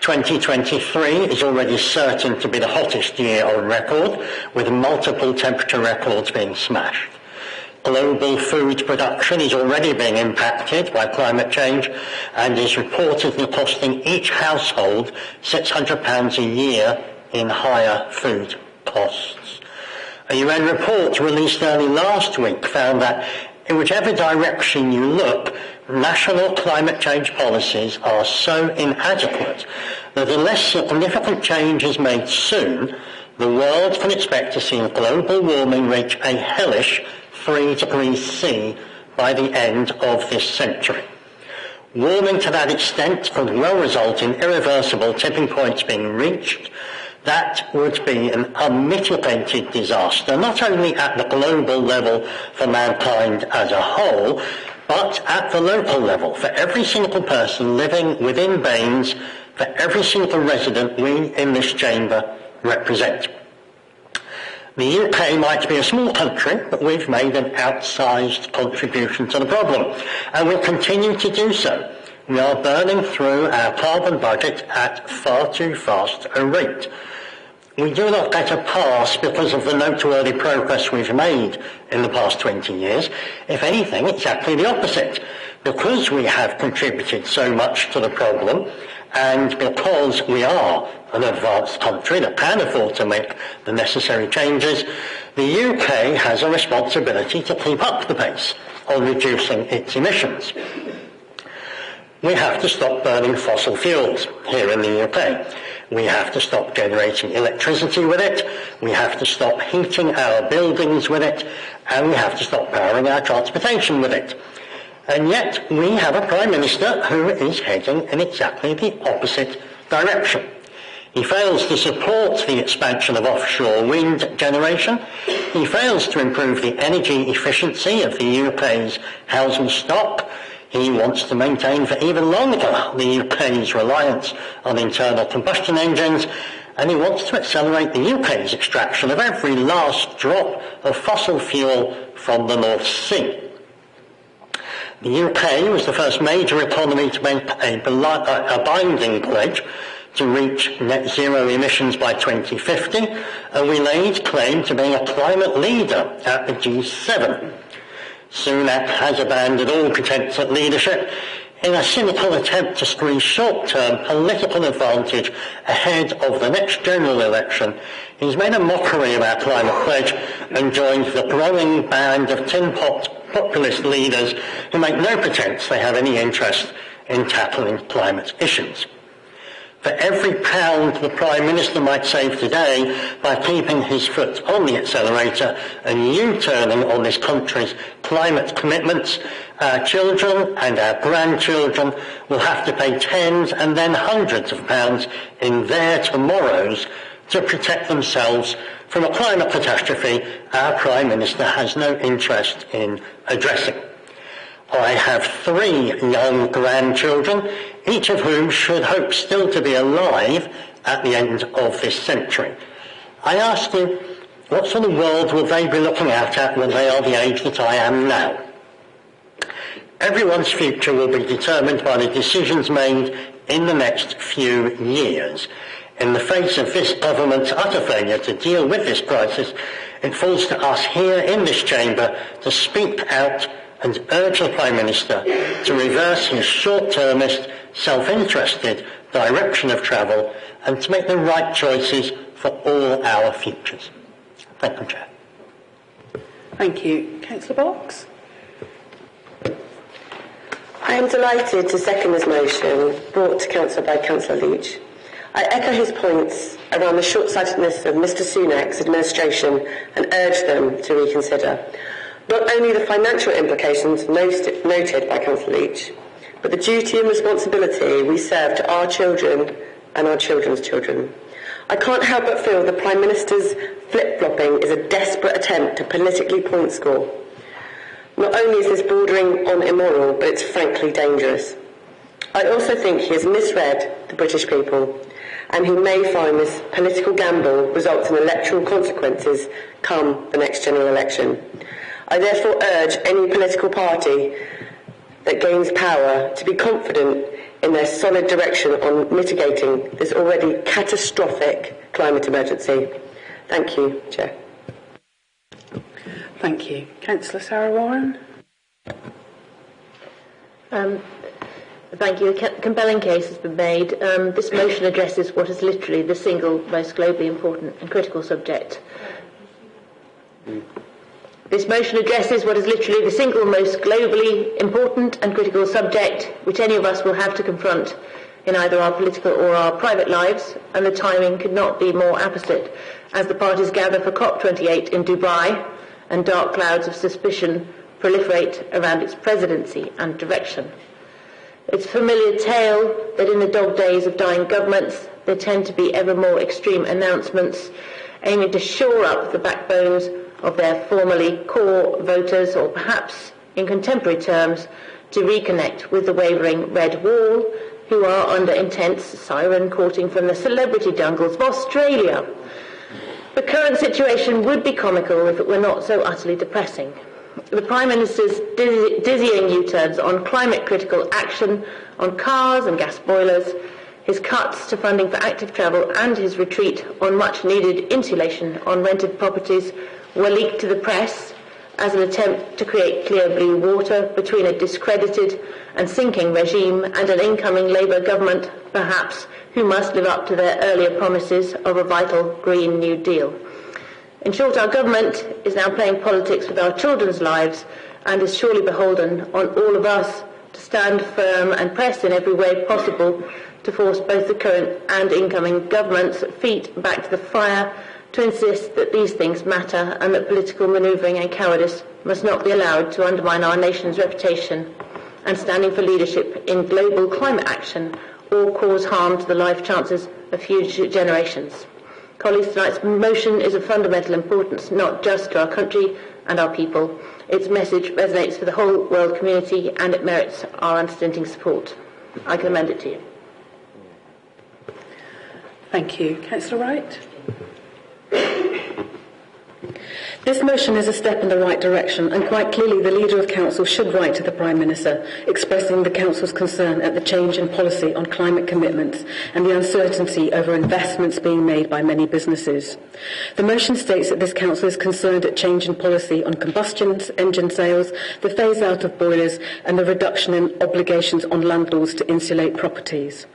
2023 is already certain to be the hottest year on record, with multiple temperature records being smashed. Global food production is already being impacted by climate change and is reportedly costing each household £600 a year in higher food costs. A UN report released early last week found that in whichever direction you look, national climate change policies are so inadequate that unless significant change is made soon, the world can expect to see global warming reach a hellish 3 degrees C by the end of this century. Warming to that extent could well result in irreversible tipping points being reached. That would be an unmitigated disaster, not only at the global level for mankind as a whole, but at the local level, for every single person living within Baines, for every single resident we in this chamber represent. The UK might be a small country, but we've made an outsized contribution to the problem, and we'll continue to do so. We are burning through our carbon budget at far too fast a rate. We do not get a pass because of the noteworthy progress we've made in the past 20 years. If anything, exactly the opposite. Because we have contributed so much to the problem, and because we are an advanced country that can afford to make the necessary changes, the UK has a responsibility to keep up the pace on reducing its emissions. We have to stop burning fossil fuels here in the UK. We have to stop generating electricity with it, we have to stop heating our buildings with it, and we have to stop powering our transportation with it. And yet we have a Prime Minister who is heading in exactly the opposite direction. He fails to support the expansion of offshore wind generation. He fails to improve the energy efficiency of the UK's housing stock. He wants to maintain for even longer the UK's reliance on internal combustion engines, and he wants to accelerate the UK's extraction of every last drop of fossil fuel from the North Sea. The UK was the first major economy to make a binding pledge to reach net zero emissions by 2050, and we laid claim to being a climate leader at the G7. Sunak has abandoned all pretense at leadership in a cynical attempt to squeeze short-term political advantage ahead of the next general election. He's made a mockery of our climate pledge and joined the growing band of tin-pot populist leaders who make no pretense they have any interest in tackling climate issues. For every pound the Prime Minister might save today by keeping his foot on the accelerator and U-turning on this country's climate commitments, our children and our grandchildren will have to pay tens and then hundreds of pounds in their tomorrows to protect themselves from a climate catastrophe our Prime Minister has no interest in addressing. I have 3 young grandchildren, each of whom should hope still to be alive at the end of this century. I ask you, what sort of world will they be looking at when they are the age that I am now? Everyone's future will be determined by the decisions made in the next few years. In the face of this government's utter failure to deal with this crisis, it falls to us here in this chamber to speak out and urge the Prime Minister to reverse his short-termist, self-interested direction of travel and to make the right choices for all our futures. Thank you, Chair. Thank you. Councillor Box? I am delighted to second this motion brought to Council by Councillor Leach. I echo his points around the short-sightedness of Mr Sunak's administration and urge them to reconsider not only the financial implications noted by Councillor Leach, but the duty and responsibility we serve to our children and our children's children. I can't help but feel the Prime Minister's flip-flopping is a desperate attempt to politically point score. Not only is this bordering on immoral, but it's frankly dangerous. I also think he has misread the British people, and he may find this political gamble results in electoral consequences come the next general election. I therefore urge any political party that gains power to be confident in their solid direction on mitigating this already catastrophic climate emergency. Thank you, Chair. Thank you. Councillor Sarah Warren. Thank you. A compelling case has been made. This motion addresses what is literally the single most globally important and critical subject. This motion addresses what is literally the single most globally important and critical subject which any of us will have to confront in either our political or our private lives, and the timing could not be more apposite as the parties gather for COP28 in Dubai and dark clouds of suspicion proliferate around its presidency and direction. It's a familiar tale that in the dog days of dying governments there tend to be ever more extreme announcements aiming to shore up the backbones of their formerly core voters, or perhaps, in contemporary terms, to reconnect with the wavering red wall, who are under intense siren courting from the celebrity jungles of Australia. The current situation would be comical if it were not so utterly depressing. The Prime Minister's dizzying U-turns on climate-critical action on cars and gas boilers, his cuts to funding for active travel, and his retreat on much-needed insulation on rented properties were leaked to the press as an attempt to create clear blue water between a discredited and sinking regime and an incoming Labour government, perhaps, who must live up to their earlier promises of a vital Green New Deal. In short, our government is now playing politics with our children's lives and is surely beholden on all of us to stand firm and press in every way possible to force both the current and incoming government's feet back to the fire, to insist that these things matter and that political manoeuvring and cowardice must not be allowed to undermine our nation's reputation and standing for leadership in global climate action or cause harm to the life chances of future generations. Colleagues, tonight's motion is of fundamental importance, not just to our country and our people. Its message resonates for the whole world community and it merits our unstinting support. I commend it to you. Thank you. Councillor Wright. This motion is a step in the right direction, and quite clearly the Leader of Council should write to the Prime Minister, expressing the Council's concern at the change in policy on climate commitments and the uncertainty over investments being made by many businesses. The motion states that this Council is concerned at change in policy on combustion engine sales, the phase-out of boilers, and the reduction in obligations on landlords to insulate properties.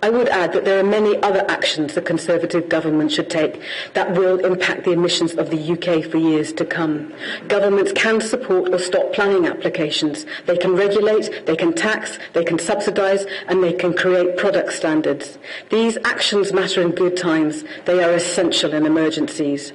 I would add that there are many other actions the Conservative government should take that will impact the emissions of the UK for years to come. Governments can support or stop planning applications. They can regulate, they can tax, they can subsidise, and they can create product standards. These actions matter in good times. They are essential in emergencies.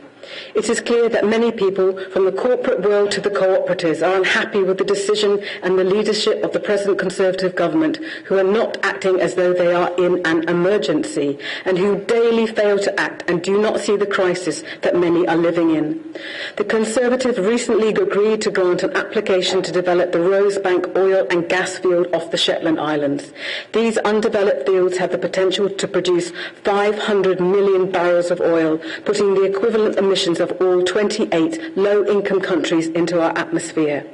It is clear that many people, from the corporate world to the cooperatives, are unhappy with the decision and the leadership of the present Conservative government, who are not acting as though they are in an emergency, and who daily fail to act and do not see the crisis that many are living in. The Conservatives recently agreed to grant an application to develop the Rosebank oil and gas field off the Shetland Islands. These undeveloped fields have the potential to produce 500 million barrels of oil, putting the equivalent emissions of all 28 low-income countries into our atmosphere.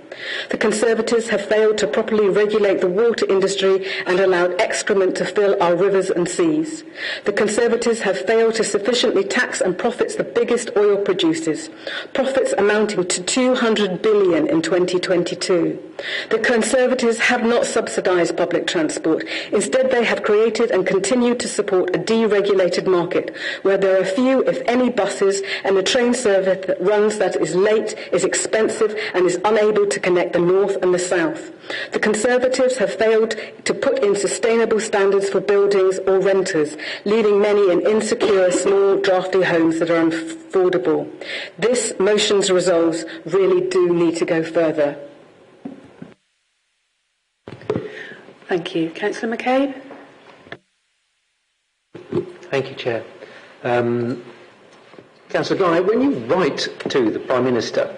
The Conservatives have failed to properly regulate the water industry and allowed excrement to fill our rivers and seas. The Conservatives have failed to sufficiently tax and profits the biggest oil producers, profits amounting to 200 billion in 2022. The Conservatives have not subsidised public transport. Instead, they have created and continue to support a deregulated market where there are few, if any, buses and a train service that runs that is late, is expensive and is unable to connect the north and the south. The Conservatives have failed to put in sustainable standards for buildings or renters, leaving many in insecure, small, drafty homes that are unaffordable. This motion's resolves really do need to go further. Thank you. Councillor McCabe. Thank you, Chair. Councillor Guy, when you write to the Prime Minister,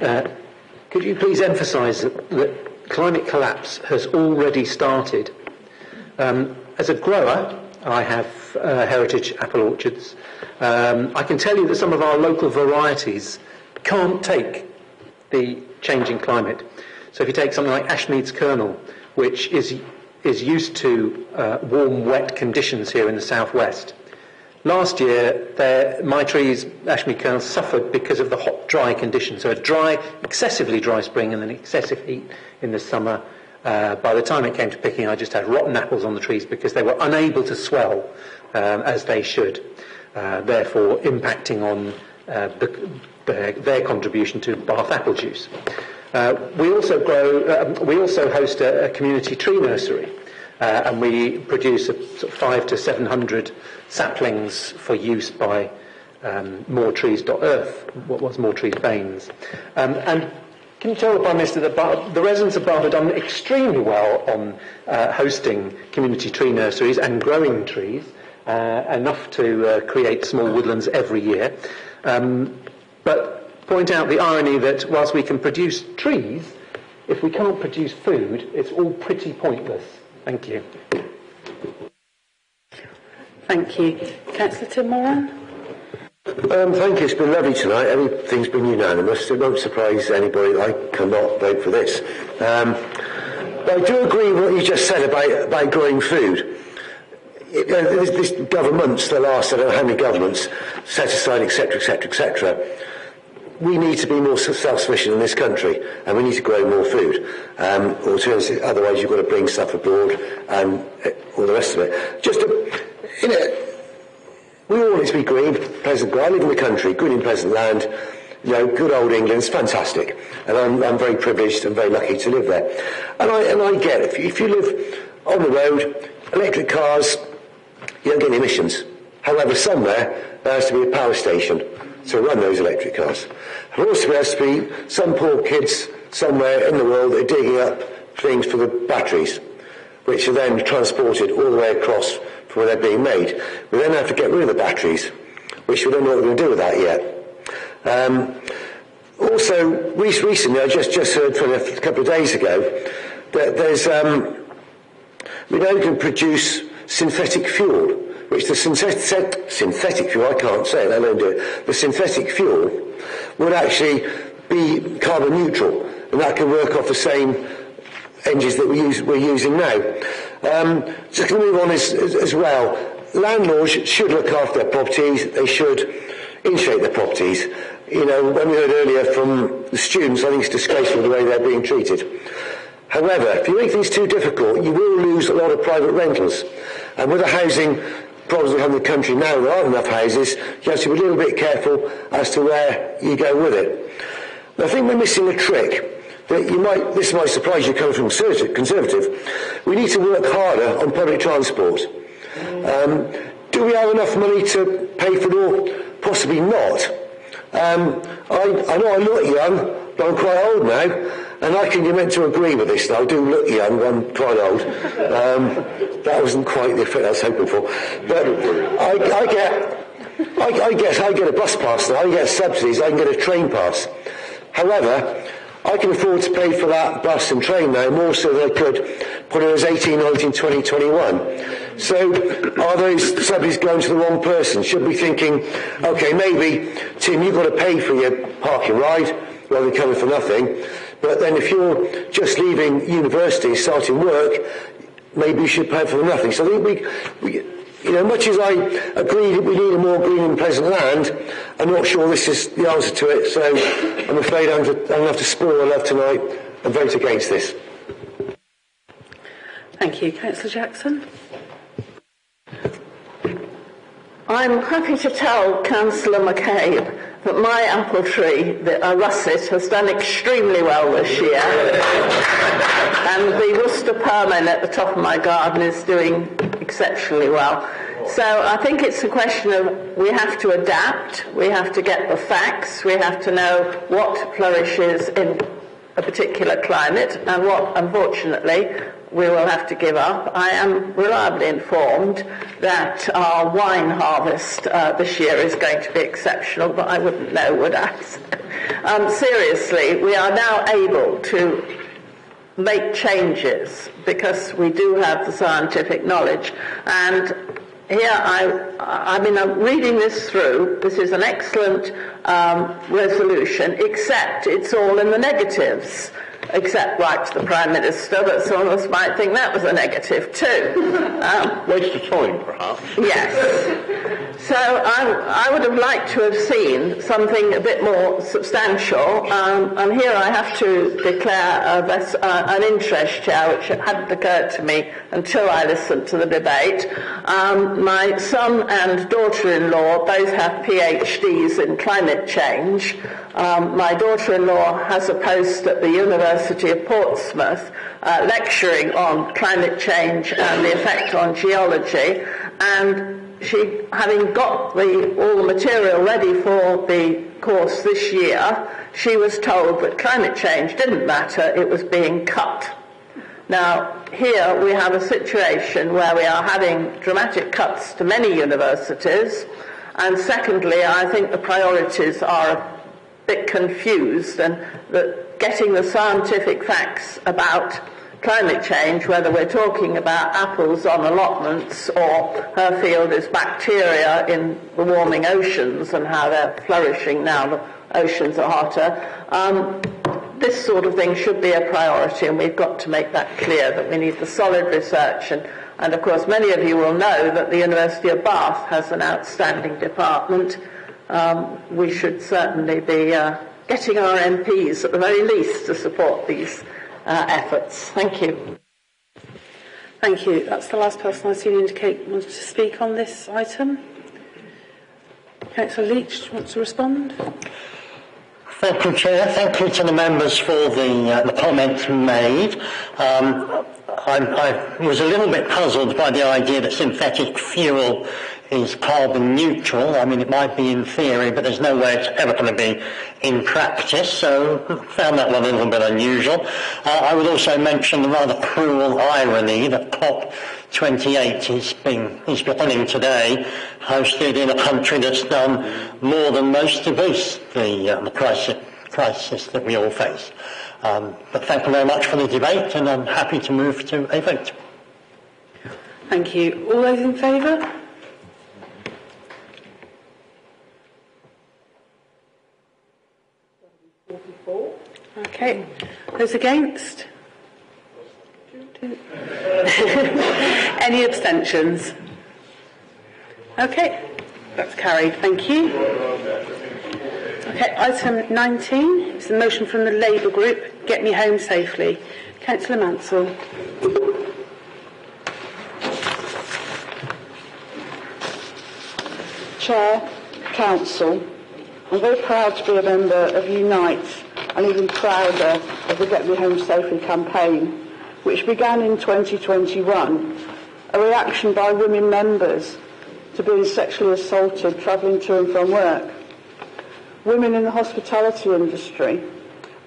could you please emphasise that climate collapse has already started? As a grower, I have heritage apple orchards. I can tell you that some of our local varieties can't take the changing climate. So if you take something like Ashmead's Kernel, which is used to warm, wet conditions here in the southwest. Last year, my trees, Ashmead Kernel, suffered because of the hot, dry conditions. So a dry, excessively dry spring and then excessive heat in the summer. By the time it came to picking, I just had rotten apples on the trees because they were unable to swell as they should, therefore impacting on their contribution to Bath apple juice. We also host a community tree nursery, and we produce sort of 500 to 700 saplings for use by moretrees.earth, what was More Trees Baines. And can you tell the Prime Minister that the residents of Bath have done extremely well on hosting community tree nurseries and growing trees, enough to create small woodlands every year. But point out the irony that whilst we can produce trees, if we can't produce food, it's all pretty pointless. Thank you. Thank you. Councillor Tim Moran? Thank you. It's been lovely tonight. Everything's been unanimous. It won't surprise anybody that I cannot vote for this. But I do agree with what you just said about growing food. This governments, the last, I don't know how many governments, set aside, etc., etc., etc. We need to be more self-sufficient in this country, and we need to grow more food. Otherwise, you've got to bring stuff abroad and all the rest of it. We all need to be green, pleasant. I live in the country, green and pleasant land. Good old England's fantastic, and I'm very privileged and very lucky to live there. And I get it. If you live on the road, electric cars, you don't get any emissions. However, somewhere there has to be a power station to run those electric cars. There also has to be some poor kids somewhere in the world that are digging up things for the batteries, which are then transported all the way across from where they're being made. We then have to get rid of the batteries, which we don't know what we're going to do with that yet. Also, recently, I just heard from a couple of days ago that there's we now can produce synthetic fuel, which the synthetic fuel, I can't say it, I don't do it, the synthetic fuel would actually be carbon neutral, and that can work off the same engines that we're using now. Just going to move on as well. Landlords should look after their properties, they should insulate their properties. When we heard earlier from the students, I think it's disgraceful the way they're being treated. However, if you make things too difficult, you will lose a lot of private rentals. And with the housing problems we have in the country now, there aren't enough houses, you have to be a little bit careful as to where you go with it. And I think we're missing a trick that this might surprise you coming from Conservative. We need to work harder on public transport. Do we have enough money to pay for it all? Possibly not. I know I look young, but I'm quite old now. And you're meant to agree with this. I do look young, I'm quite old. That wasn't quite the effect I was hoping for. But I get a bus pass now, I get subsidies, I can get a train pass. However, I can afford to pay for that bus and train now more so than I could when I was 18, 19, 20, 21. So are those subsidies going to the wrong person? Should we be thinking, okay, maybe, Tim, you've got to pay for your parking ride rather than coming for nothing. But then if you're just leaving university and starting work, maybe you should pay for nothing. So I think we much as I agree that we need a more green and pleasant land, I'm not sure this is the answer to it. So I'm afraid I'm going to have to spoil my love tonight and vote against this. Thank you. Councillor Jackson? I'm happy to tell Councillor McCabe that my apple tree, the russet, has done extremely well this year. And the Worcester Perman at the top of my garden is doing exceptionally well. So I think it's a question of we have to adapt, we have to get the facts, we have to know what flourishes in a particular climate and what, unfortunately, we will have to give up. I am reliably informed that our wine harvest this year is going to be exceptional, but I wouldn't know, would I? Seriously, we are now able to make changes because we do have the scientific knowledge, and here I'm reading this through. This is an excellent resolution, except it's all in the negatives. Except right to the Prime Minister, but some of us might think that was a negative too. Waste of time, perhaps. Yes. So I would have liked to have seen something a bit more substantial, and here I have to declare an interest, Chair, which hadn't occurred to me until I listened to the debate. My son and daughter-in-law both have PhDs in climate change. My daughter-in-law has a post at the University of Portsmouth lecturing on climate change and the effect on geology, and she, having got all the material ready for the course this year, she was told that climate change didn't matter, it was being cut. Now, here we have a situation where we are having dramatic cuts to many universities, and secondly, I think the priorities are a bit confused, and that getting the scientific facts about climate change, whether we're talking about apples on allotments or her field is bacteria in the warming oceans and how they're flourishing now the oceans are hotter, this sort of thing should be a priority, and we've got to make that clear that we need the solid research. And of course many of you will know that the University of Bath has an outstanding department. We should certainly be getting our MPs at the very least to support these efforts. Thank you. Thank you. That's the last person I've seen indicate wanted to speak on this item. Councillor Leach, do you want to respond? Thank you, Chair. Thank you to the members for the comments made. I was a little bit puzzled by the idea that synthetic fuel is carbon neutral. I mean, it might be in theory, but there's no way it's ever going to be in practice, so found that one a little bit unusual. I would also mention the rather cruel irony that COP28 is beginning today, hosted in a country that's done more than most to boost the crisis that we all face. But thank you very much for the debate, and I'm happy to move to a vote. Thank you. All those in favour? Okay. Those against? Any abstentions? Okay. That's carried. Thank you. Okay, item 19 is the motion from the Labour Group, Get Me Home Safely. Councillor Mansell. Chair, Council, I'm very proud to be a member of Unite, and even prouder of the Get Me Home Safely campaign, which began in 2021, a reaction by women members to being sexually assaulted travelling to and from work. Women in the hospitality industry,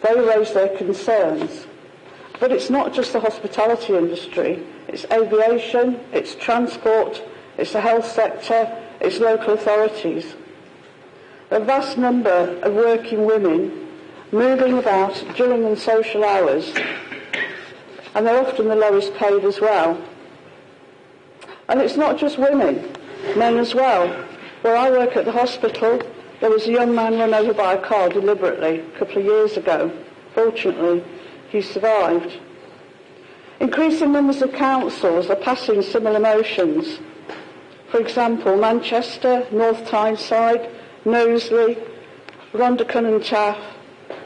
they raised their concerns. But it's not just the hospitality industry, it's aviation, it's transport, it's the health sector, it's local authorities. A vast number of working women moving about during and social hours, and they're often the lowest paid as well. And it's not just women, men as well. Where I work at the hospital, there was a young man run over by a car deliberately a couple of years ago. Fortunately, he survived. Increasing numbers of councils are passing similar motions. For example, Manchester, North Tyneside, Knowsley, Rhondda and Taff,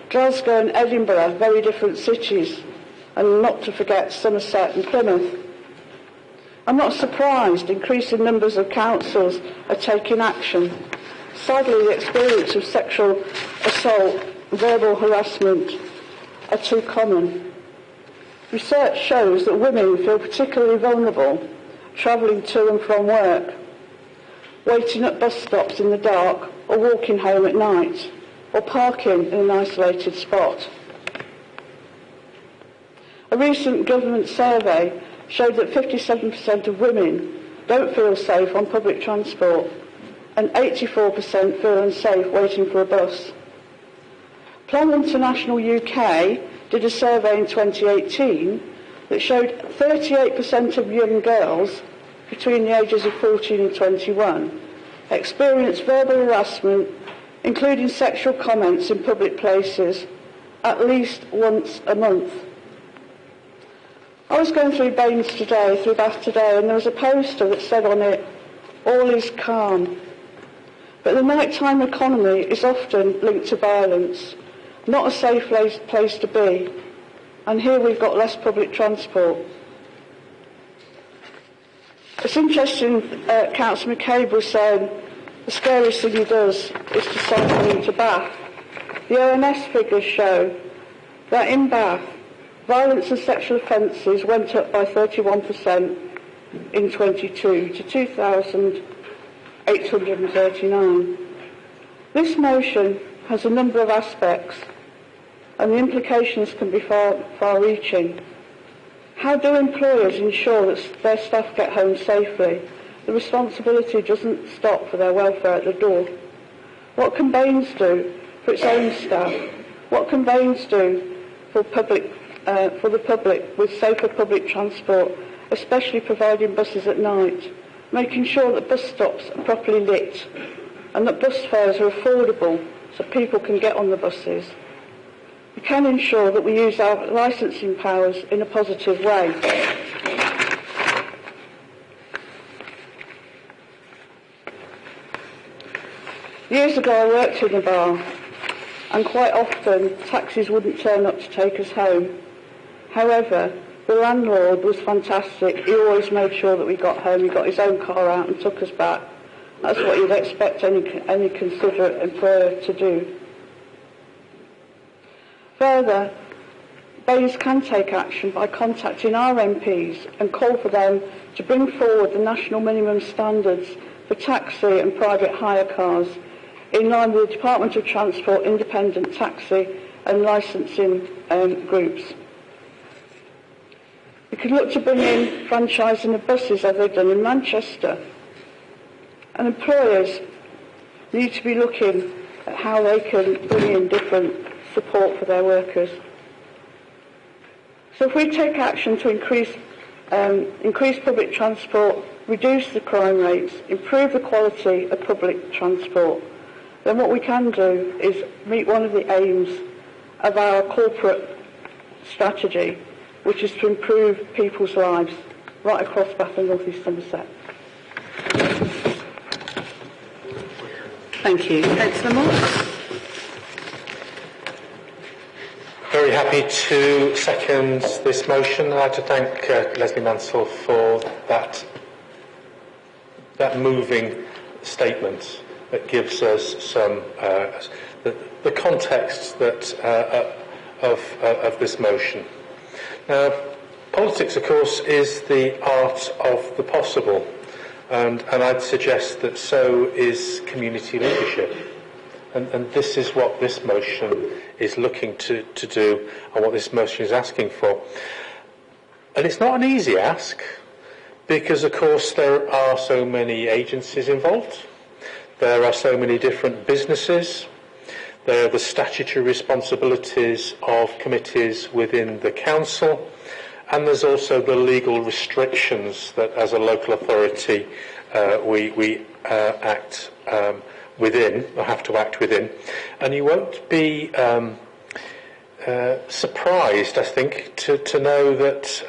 Glasgow and Edinburgh, very different cities, and not to forget Somerset and Plymouth. I'm not surprised increasing numbers of councils are taking action. Sadly, the experience of sexual assault, verbal harassment are too common. Research shows that women feel particularly vulnerable travelling to and from work, waiting at bus stops in the dark, or walking home at night, or parking in an isolated spot. A recent government survey showed that 57% of women don't feel safe on public transport, and 84% feel unsafe waiting for a bus. Plan International UK did a survey in 2018 that showed 38% of young girls between the ages of 14 and 21 experience verbal harassment, including sexual comments in public places, at least once a month. I was going through Bath today, and there was a poster that said on it, "All is calm." But the nighttime economy is often linked to violence, not a safe place to be. And here we've got less public transport. It's interesting, Councillor McCabe was saying the scariest thing he does is to cycle into Bath. The ONS figures show that in Bath, violence and sexual offences went up by 31% in 22 to 2,839. This motion has a number of aspects, and the implications can be far-reaching. How do employers ensure that their staff get home safely? The responsibility doesn't stop for their welfare at the door. What can Baines do for its own staff? What can Baines do for the public with safer public transport, especially providing buses at night, making sure that bus stops are properly lit and that bus fares are affordable so people can get on the buses? We can ensure that we use our licensing powers in a positive way. Years ago I worked in a bar, and quite often taxis wouldn't turn up to take us home. However, the landlord was fantastic. He always made sure that we got home. He got his own car out and took us back. That's what you'd expect any considerate employer to do. Further, Baines can take action by contacting our MPs and call for them to bring forward the national minimum standards for taxi and private hire cars in line with the Department of Transport independent taxi and licensing groups. We could look to bring in franchising of buses as they've done in Manchester. And employers need to be looking at how they can bring in different support for their workers. So if we take action to increase public transport, reduce the crime rates, improve the quality of public transport, then what we can do is meet one of the aims of our corporate strategy, which is to improve people's lives right across Bath and North East Somerset. Thank you. Councillor Moore. Very happy to second this motion. I'd like to thank Leslie Mansell for that moving statement that gives us some the context that of this motion. Now, politics, of course, is the art of the possible, and I'd suggest that so is community leadership. And this is what this motion is looking to do, and what this motion is asking for. And it's not an easy ask, because, of course, there are so many agencies involved. There are so many different businesses. There are the statutory responsibilities of committees within the council. And there's also the legal restrictions that, as a local authority, we act within, or have to act within. And you won't be surprised, I think, to know that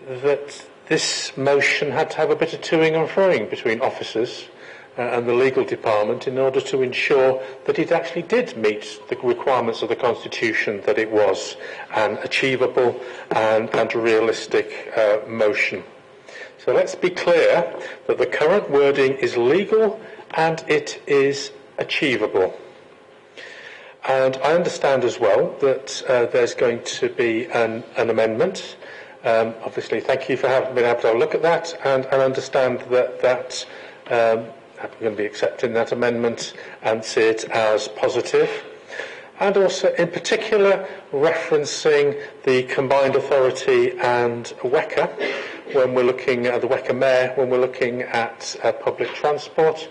that this motion had to have a bit of toing and froing between officers and the legal department in order to ensure that it actually did meet the requirements of the Constitution, that it was an achievable and realistic motion. So let's be clear that the current wording is legal and it is achievable. And I understand as well that there's going to be an amendment. Obviously, thank you for having been able to have a look at that, and understand that I'm going to be accepting that amendment and see it as positive. And also, in particular, referencing the combined authority and WECA, when we're looking at the WECA Mayor, when we're looking at public transport.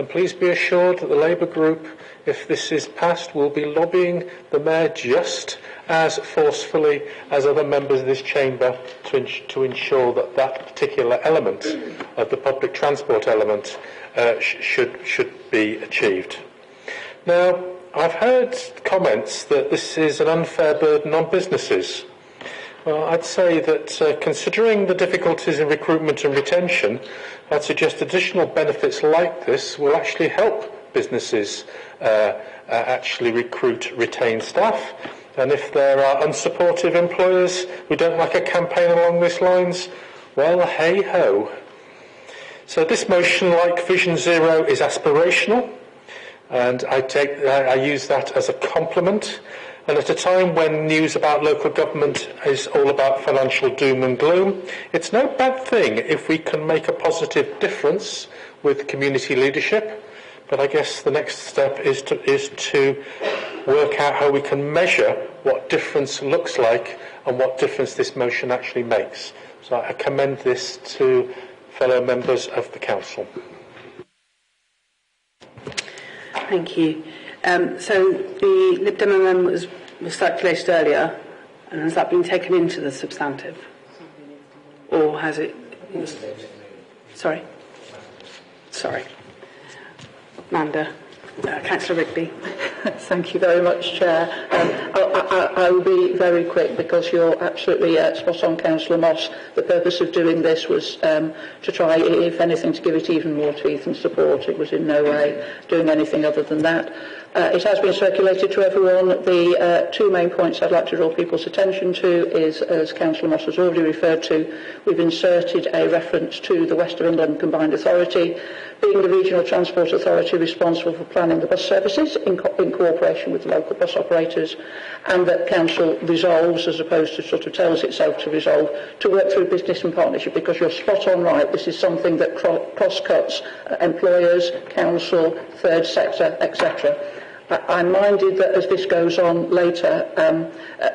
and please be assured that the Labour group, if this is passed, will be lobbying the Mayor just as forcefully as other members of this chamber to ensure that that particular element of the public transport element should be achieved. Now, I've heard comments that this is an unfair burden on businesses. Well, I'd say that considering the difficulties in recruitment and retention, I'd suggest additional benefits like this will actually help businesses actually retain staff. And if there are unsupportive employers who don't like a campaign along these lines, well, hey-ho. So this motion, like Vision Zero, is aspirational, and I use that as a compliment. And at a time when news about local government is all about financial doom and gloom, it's no bad thing if we can make a positive difference with community leadership. But I guess the next step is to work out how we can measure what difference looks like and what difference this motion actually makes. So I commend this to fellow members of the Council. Thank you. So the Lib Dem amendment was circulated earlier, and has that been taken into the substantive? Or has it... Sorry? Amanda. Councillor Rigby. Thank you very much, Chair. I will be very quick because you're absolutely spot on, Councillor Moss. The purpose of doing this was to try, if anything, to give it even more teeth and support. It was in no way doing anything other than that. It has been circulated to everyone. The two main points I'd like to draw people's attention to is, as Councillor Moss has already referred to, we've inserted a reference to the West of England Combined Authority, being the regional transport authority responsible for planning the bus services in cooperation with the local bus operators, and that Council resolves, as opposed to sort of tells itself to resolve, to work through business and partnership, because you're spot on right. This is something that cross-cuts employers, Council, third sector, etc. I'm minded that as this goes on later,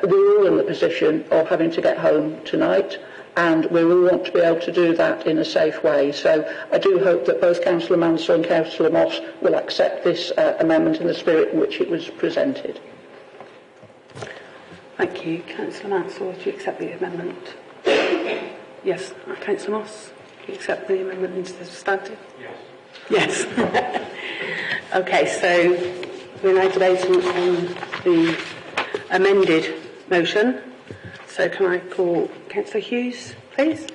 we're all in the position of having to get home tonight, and we all want to be able to do that in a safe way. So I do hope that both Councillor Mansell and Councillor Moss will accept this amendment in the spirit in which it was presented. Thank you. Councillor Mansell, do you accept the amendment? Yes. Councillor Moss, do you accept the amendment into the substantive? Yes. Yes. Okay, so we're now debating on the amended motion. So can I call Councillor Hughes, please?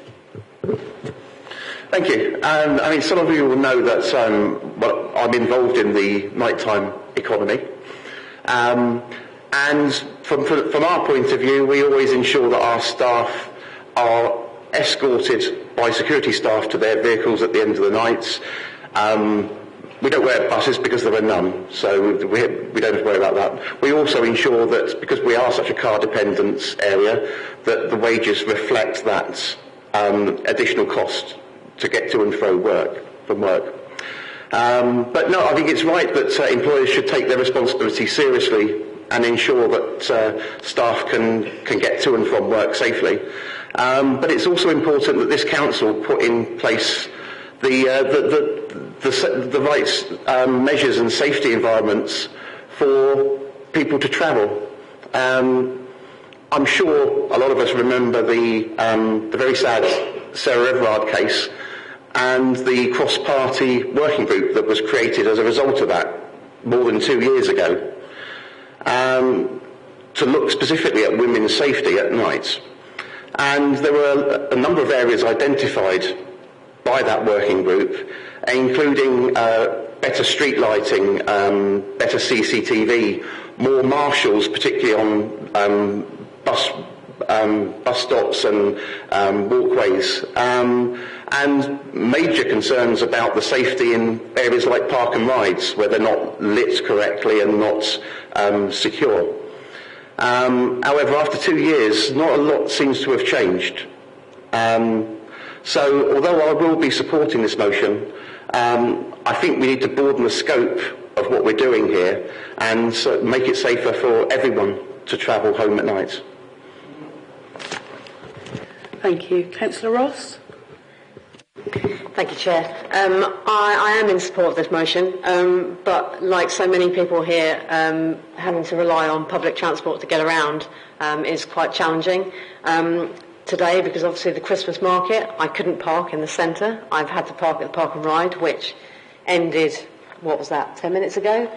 Thank you. I mean, some of you will know that I'm involved in the nighttime economy. And from our point of view, we always ensure that our staff are escorted by security staff to their vehicles at the end of the night. We don't wear buses because there are none, so we don't have to worry about that. We also ensure that, because we are such a car-dependent area, that the wages reflect that additional cost to get to and from work. But no, I think it's right that employers should take their responsibility seriously and ensure that staff can get to and from work safely. But it's also important that this council put in place the right measures and safety environments for people to travel. I'm sure a lot of us remember the very sad Sarah Everard case and the cross-party working group that was created as a result of that more than 2 years ago, to look specifically at women's safety at night. And there were a number of areas identified by that working group, including better street lighting, better CCTV, more marshals, particularly on bus stops and walkways, and major concerns about the safety in areas like park and rides, where they're not lit correctly and not secure. However, after 2 years, not a lot seems to have changed. So, although I will be supporting this motion, I think we need to broaden the scope of what we're doing here and make it safer for everyone to travel home at night. Thank you. Councillor Ross? Thank you, Chair. I am in support of this motion, but like so many people here, having to rely on public transport to get around is quite challenging. Today, because obviously the Christmas market, I couldn't park in the centre. I've had to park at the Park and Ride, which ended, 10 minutes ago,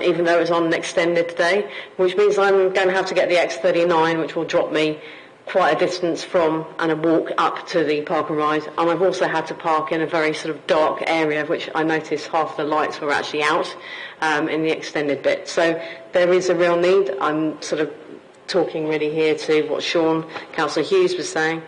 even though it was on extended today, which means I'm going to have to get the X39, which will drop me quite a distance from and a walk up to the Park and Ride. And I've also had to park in a very sort of dark area, which I noticed half the lights were actually out in the extended bit. So there is a real need. I'm sort of talking really here to what Councillor Hughes was saying.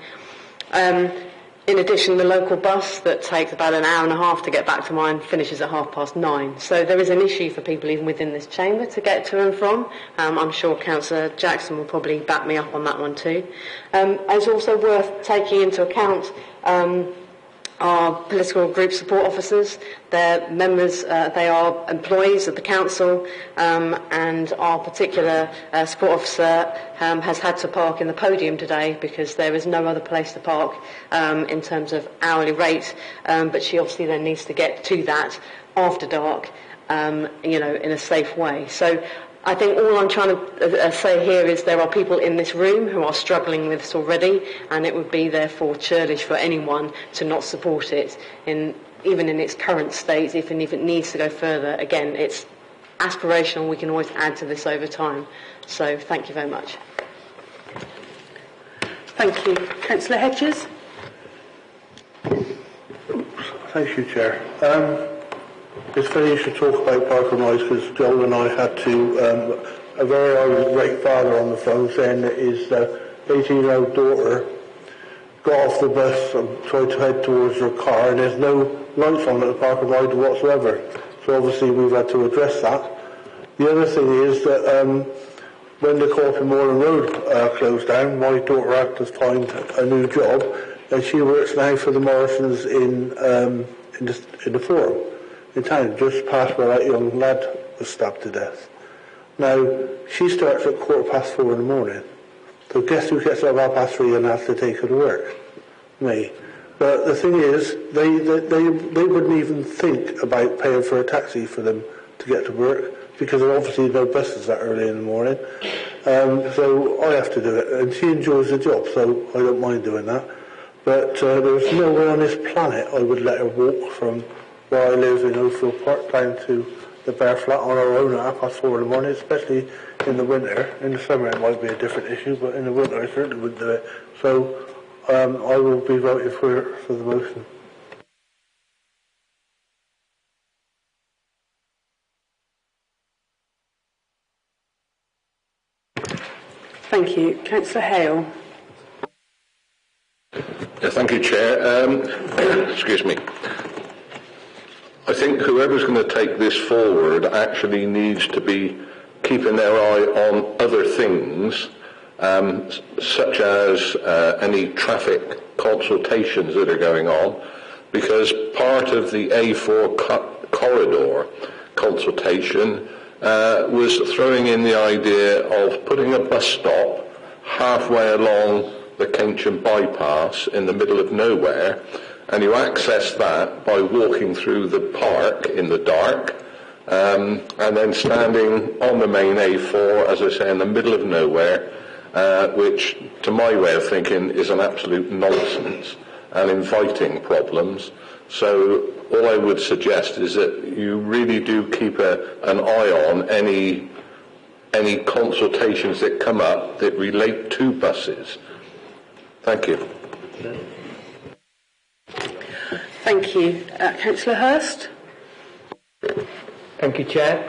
In addition, the local bus that takes about an hour and a half to get back to mine finishes at 9:30. So there is an issue for people even within this chamber to get to and from. I'm sure Councillor Jackson will probably back me up on that one too. It's also worth taking into account our political group support officers. They're members, they are employees of the council, and our particular support officer has had to park in the podium today because there is no other place to park in terms of hourly rate, but she obviously then needs to get to that after dark, in a safe way. So I think all I'm trying to say here is there are people in this room who are struggling with this already, and it would be therefore churlish for anyone to not support it, even in its current state, even if it needs to go further. Again, it's aspirational. We can always add to this over time. So thank you very much. Thank you. Councillor Hedges. Thank you, Chair. It's funny you should talk about Park and Ride because Joel and I had to, a very irate father on the phone saying that his 18-year-old daughter got off the bus and tried to head towards her car and there's no lights on at the Park and Ride whatsoever. So obviously we've had to address that. The other thing is that when the Co-op in Moreland Road closed down, my daughter had to find a new job and she works now for the Morrisons in the Forum in town, just past where that young lad was stabbed to death. Now, she starts at 4:15 in the morning. So guess who gets up at 3:30 and has to take her to work? Me. But the thing is, they wouldn't even think about paying for a taxi for them to get to work because there are obviously no buses that early in the morning. So I have to do it. And she enjoys the job, so I don't mind doing that. But there's nowhere on this planet I would let her walk from where I live in Oakfield Park down to the Bear Flat on our own at 4:30 in the morning, especially in the winter. In the summer it might be a different issue, but in the winter I certainly wouldn't do it. So I will be voting for the motion. Thank you. Councillor Hale. Thank you, Chair. Excuse me. I think whoever's going to take this forward actually needs to be keeping their eye on other things, such as any traffic consultations that are going on, because part of the A4 corridor consultation was throwing in the idea of putting a bus stop halfway along the Keynsham bypass in the middle of nowhere, and you access that by walking through the park in the dark, and then standing on the main A4, as I say, in the middle of nowhere, which, to my way of thinking, is an absolute nonsense and inviting problems. So all I would suggest is that you really do keep an eye on any consultations that come up that relate to buses. Thank you. Thank you. Councillor Hurst. Thank you, Chair.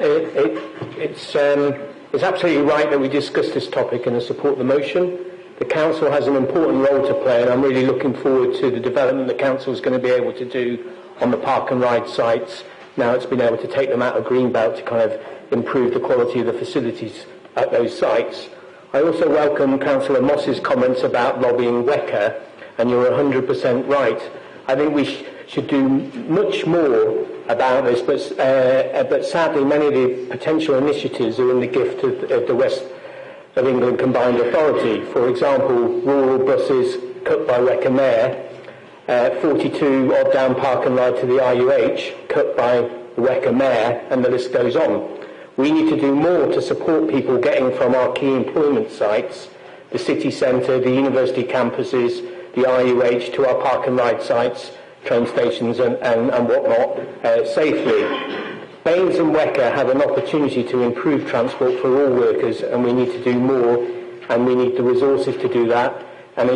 It's absolutely right that we discuss this topic and I support the motion. The Council has an important role to play and I'm really looking forward to the development the Council is going to be able to do on the Park and Ride sites. Now it's been able to take them out of Greenbelt to kind of improve the quality of the facilities at those sites. I also welcome Councillor Moss's comments about lobbying WECA, and you're 100% right. I think we should do much more about this, but sadly many of the potential initiatives are in the gift of the West of England Combined Authority. For example, rural buses cut by WECA Mayor 42 odd down Park and Ride to the RUH, cut by the Wecker Mayor, and the list goes on. We need to do more to support people getting from our key employment sites, the city centre, the university campuses, the RUH, to our Park and Ride sites, train stations and whatnot, safely. Baines and Wecker have an opportunity to improve transport for all workers, and we need to do more, and we need the resources to do that. And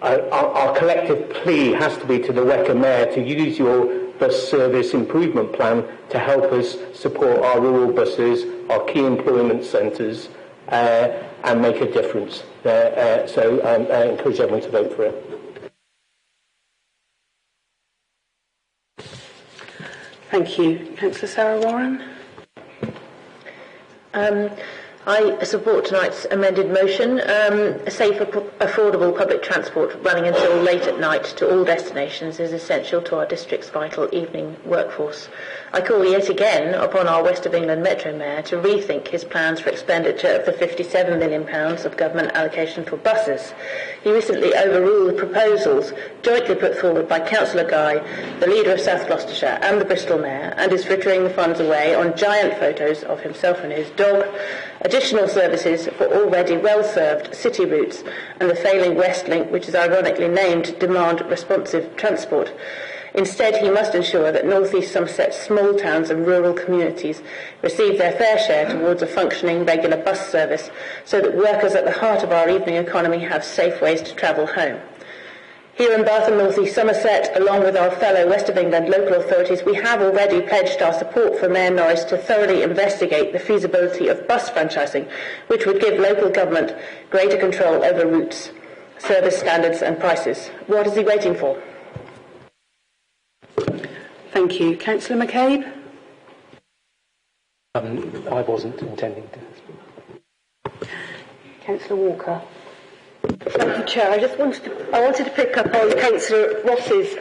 our collective plea has to be to the Wecker Mayor to use your bus service improvement plan to help us support our rural buses, our key employment centres, and make a difference. So I encourage everyone to vote for it. Thank you. Councillor Sarah Warren. I support tonight's amended motion. Safe, affordable public transport running until late at night to all destinations is essential to our district's vital evening workforce. I call yet again upon our West of England Metro Mayor to rethink his plans for expenditure of the £57 million of government allocation for buses. He recently overruled the proposals jointly put forward by Councillor Guy, the leader of South Gloucestershire, and the Bristol Mayor, and is frittering the funds away on giant photos of himself and his dog, additional services for already well-served city routes, and the failing West Link, which is ironically named Demand Responsive Transport. Instead, he must ensure that North East Somerset's small towns and rural communities receive their fair share towards a functioning regular bus service, so that workers at the heart of our evening economy have safe ways to travel home. Here in Bath and North East Somerset, along with our fellow West of England local authorities, we have already pledged our support for Mayor Norris to thoroughly investigate the feasibility of bus franchising, which would give local government greater control over routes, service standards and prices. What is he waiting for? Thank you. Councillor McCabe. I wasn't intending to. Councillor Walker. Thank you, Chair. I wanted to pick up on Councillor Ross's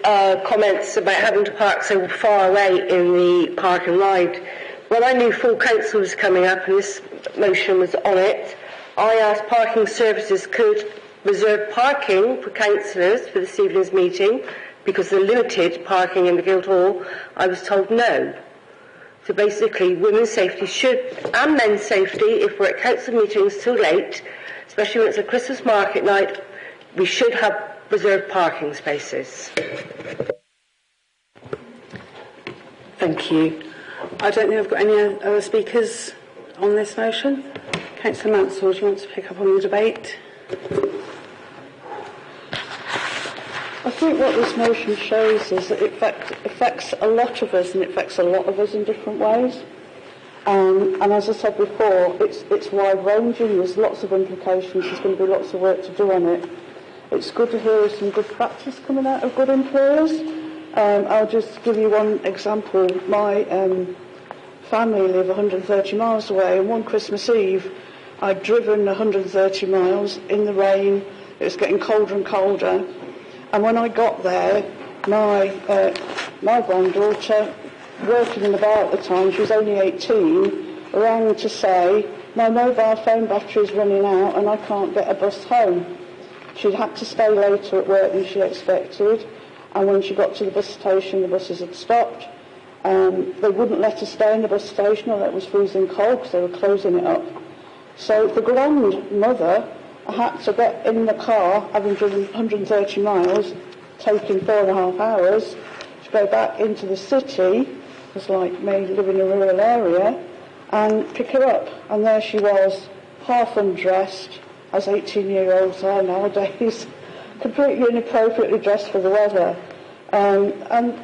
comments about having to park so far away in the Park and Ride. When I knew full council was coming up and this motion was on it, I asked Parking Services could reserve parking for councillors for this evening's meeting because of the limited parking in the Guildhall. I was told no. So basically, women's safety and men's safety, if we're at council meetings too late, especially when it's a Christmas market night, we should have reserved parking spaces. Thank you. I don't think I've got any other speakers on this motion. Councillor Mansell, do you want to pick up on the debate? I think what this motion shows is that it affects a lot of us, and it affects a lot of us in different ways. And as I said before, it's wide-ranging. There's lots of implications. There's going to be lots of work to do on it. It's good to hear some good practice coming out of good employers. I'll just give you one example. My family live 130 miles away, and one Christmas Eve, I'd driven 130 miles in the rain. It was getting colder and colder. And when I got there, my granddaughter, working in the bar at the time, she was only 18, rang to say, my mobile phone battery is running out and I can't get a bus home. She'd had to stay later at work than she expected, and when she got to the bus station, the buses had stopped. They wouldn't let her stay in the bus station, although it was freezing cold because they were closing it up. So the grandmother had to get in the car, having driven 130 miles, taking 4.5 hours, to go back into the city, because like me, living in a rural area, and pick her up. And there she was, half undressed, as 18-year-olds are nowadays, completely inappropriately dressed for the weather. And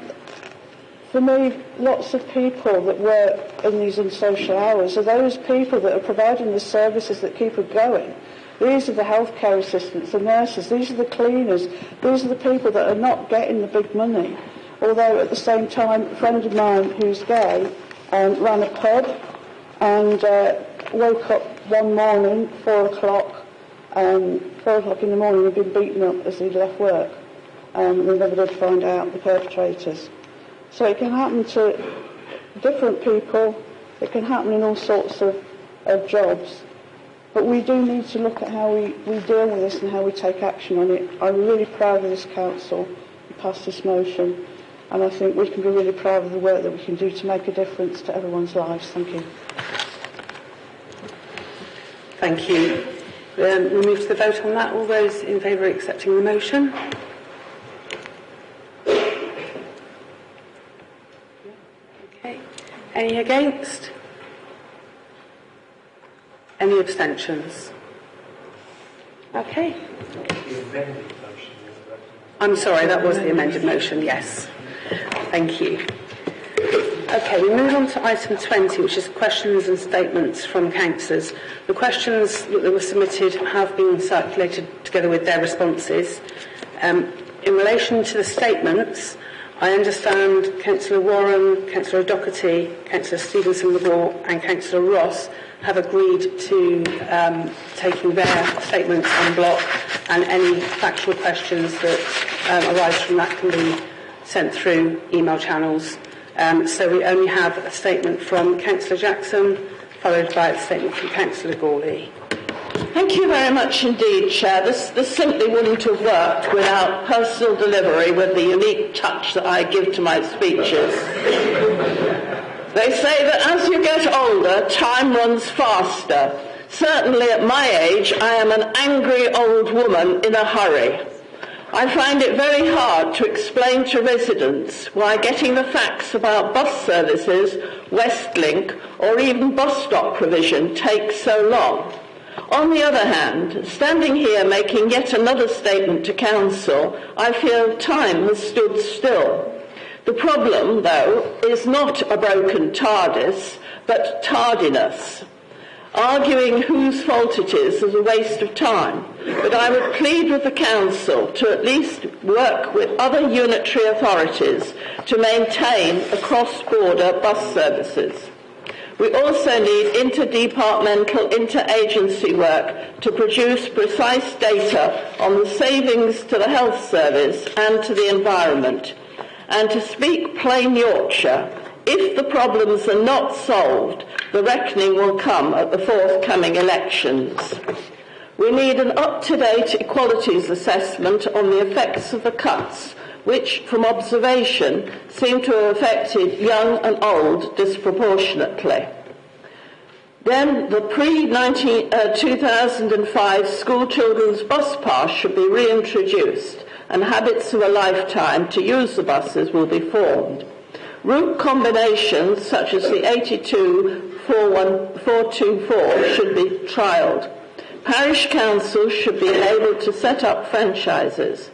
for me, lots of people that work in these unsocial hours are those people that are providing the services that keep her going. These are the healthcare assistants, the nurses, these are the cleaners, these are the people that are not getting the big money. Although at the same time, a friend of mine who's gay ran a pub and woke up one morning, 4 o'clock in the morning, he'd been beaten up as he'd left work. They never did find out the perpetrators. So it can happen to different people, it can happen in all sorts of jobs. But we do need to look at how we deal with this and how we take action on it. I'm really proud of this council pass this motion, and I think we can be really proud of the work that we can do to make a difference to everyone's lives. Thank you. Thank you. We'll move to the vote on that. All those in favour of accepting the motion? Okay. Any against? Any abstentions? Okay. I'm sorry, that was the amended motion, yes. Thank you. Okay, we move on to item 20, which is questions and statements from councillors. The questions that were submitted have been circulated together with their responses. In relation to the statements, I understand Councillor Warren, Councillor Doherty, Councillor Stevenson-McGraw and Councillor Ross have agreed to taking their statements en bloc, and any factual questions that arise from that can be sent through email channels. So we only have a statement from Councillor Jackson, followed by a statement from Councillor Gawley. Thank you very much indeed, Chair. This simply wouldn't have worked without personal delivery with the unique touch that I give to my speeches. They say that as you get older, time runs faster. Certainly at my age, I am an angry old woman in a hurry. I find it very hard to explain to residents why getting the facts about bus services, Westlink, or even bus stop provision takes so long. On the other hand, standing here making yet another statement to Council, I feel time has stood still. The problem, though, is not a broken TARDIS, but tardiness. Arguing whose fault it is a waste of time, but I would plead with the Council to at least work with other unitary authorities to maintain a cross-border bus services. We also need interdepartmental, interagency work to produce precise data on the savings to the health service and to the environment. And to speak plain Yorkshire, if the problems are not solved, the reckoning will come at the forthcoming elections. We need an up-to-date equalities assessment on the effects of the cuts, which, from observation, seem to have affected young and old disproportionately. Then the pre-2005 school children's bus pass should be reintroduced, and habits of a lifetime to use the buses will be formed. Route combinations such as the 82-424 should be trialled. Parish councils should be enabled to set up franchises.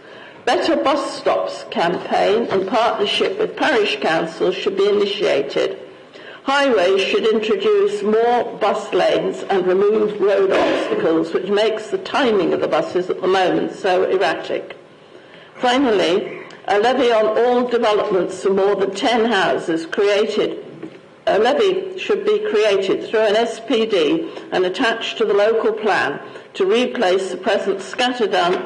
Better bus stops campaign and partnership with parish councils should be initiated. Highways should introduce more bus lanes and remove road obstacles, which makes the timing of the buses at the moment so erratic. Finally, a levy on all developments of more than 10 houses a levy should be created through an SPD and attached to the local plan to replace the present scattergun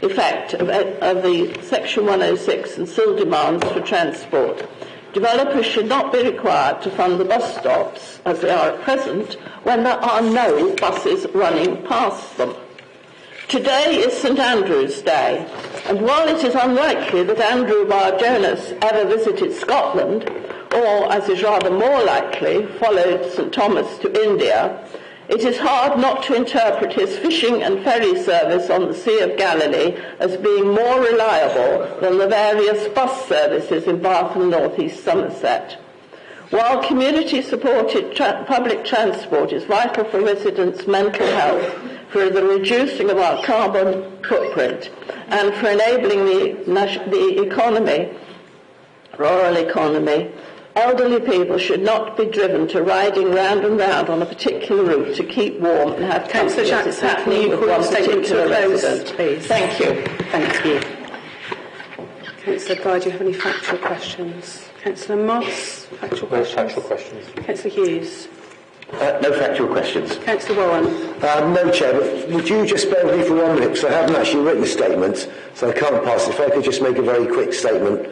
effect of the Section 106 and SIL demands for transport. Developers should not be required to fund the bus stops, as they are at present, when there are no buses running past them. Today is St Andrew's Day, and while it is unlikely that Andrew Bar-Jonas ever visited Scotland, or, as is rather more likely, followed St Thomas to India, it is hard not to interpret his fishing and ferry service on the Sea of Galilee as being more reliable than the various bus services in Bath and North East Somerset. While community-supported public transport is vital for residents' mental health, for the reducing of our carbon footprint, and for enabling the economy, rural economy, elderly people should not be driven to riding round and round on a particular route to keep warm and have Councillor Jackson, can you call your statement to a close, please? Thank you. Thank you. Councillor Guy, do you have any factual questions? Councillor Moss, factual questions? No factual questions. Councillor Hughes? No factual questions. Councillor Warren? No, Chair, but would you just bear with me for 1 minute, because I haven't actually written a statement, so I can't pass it. If I could just make a very quick statement,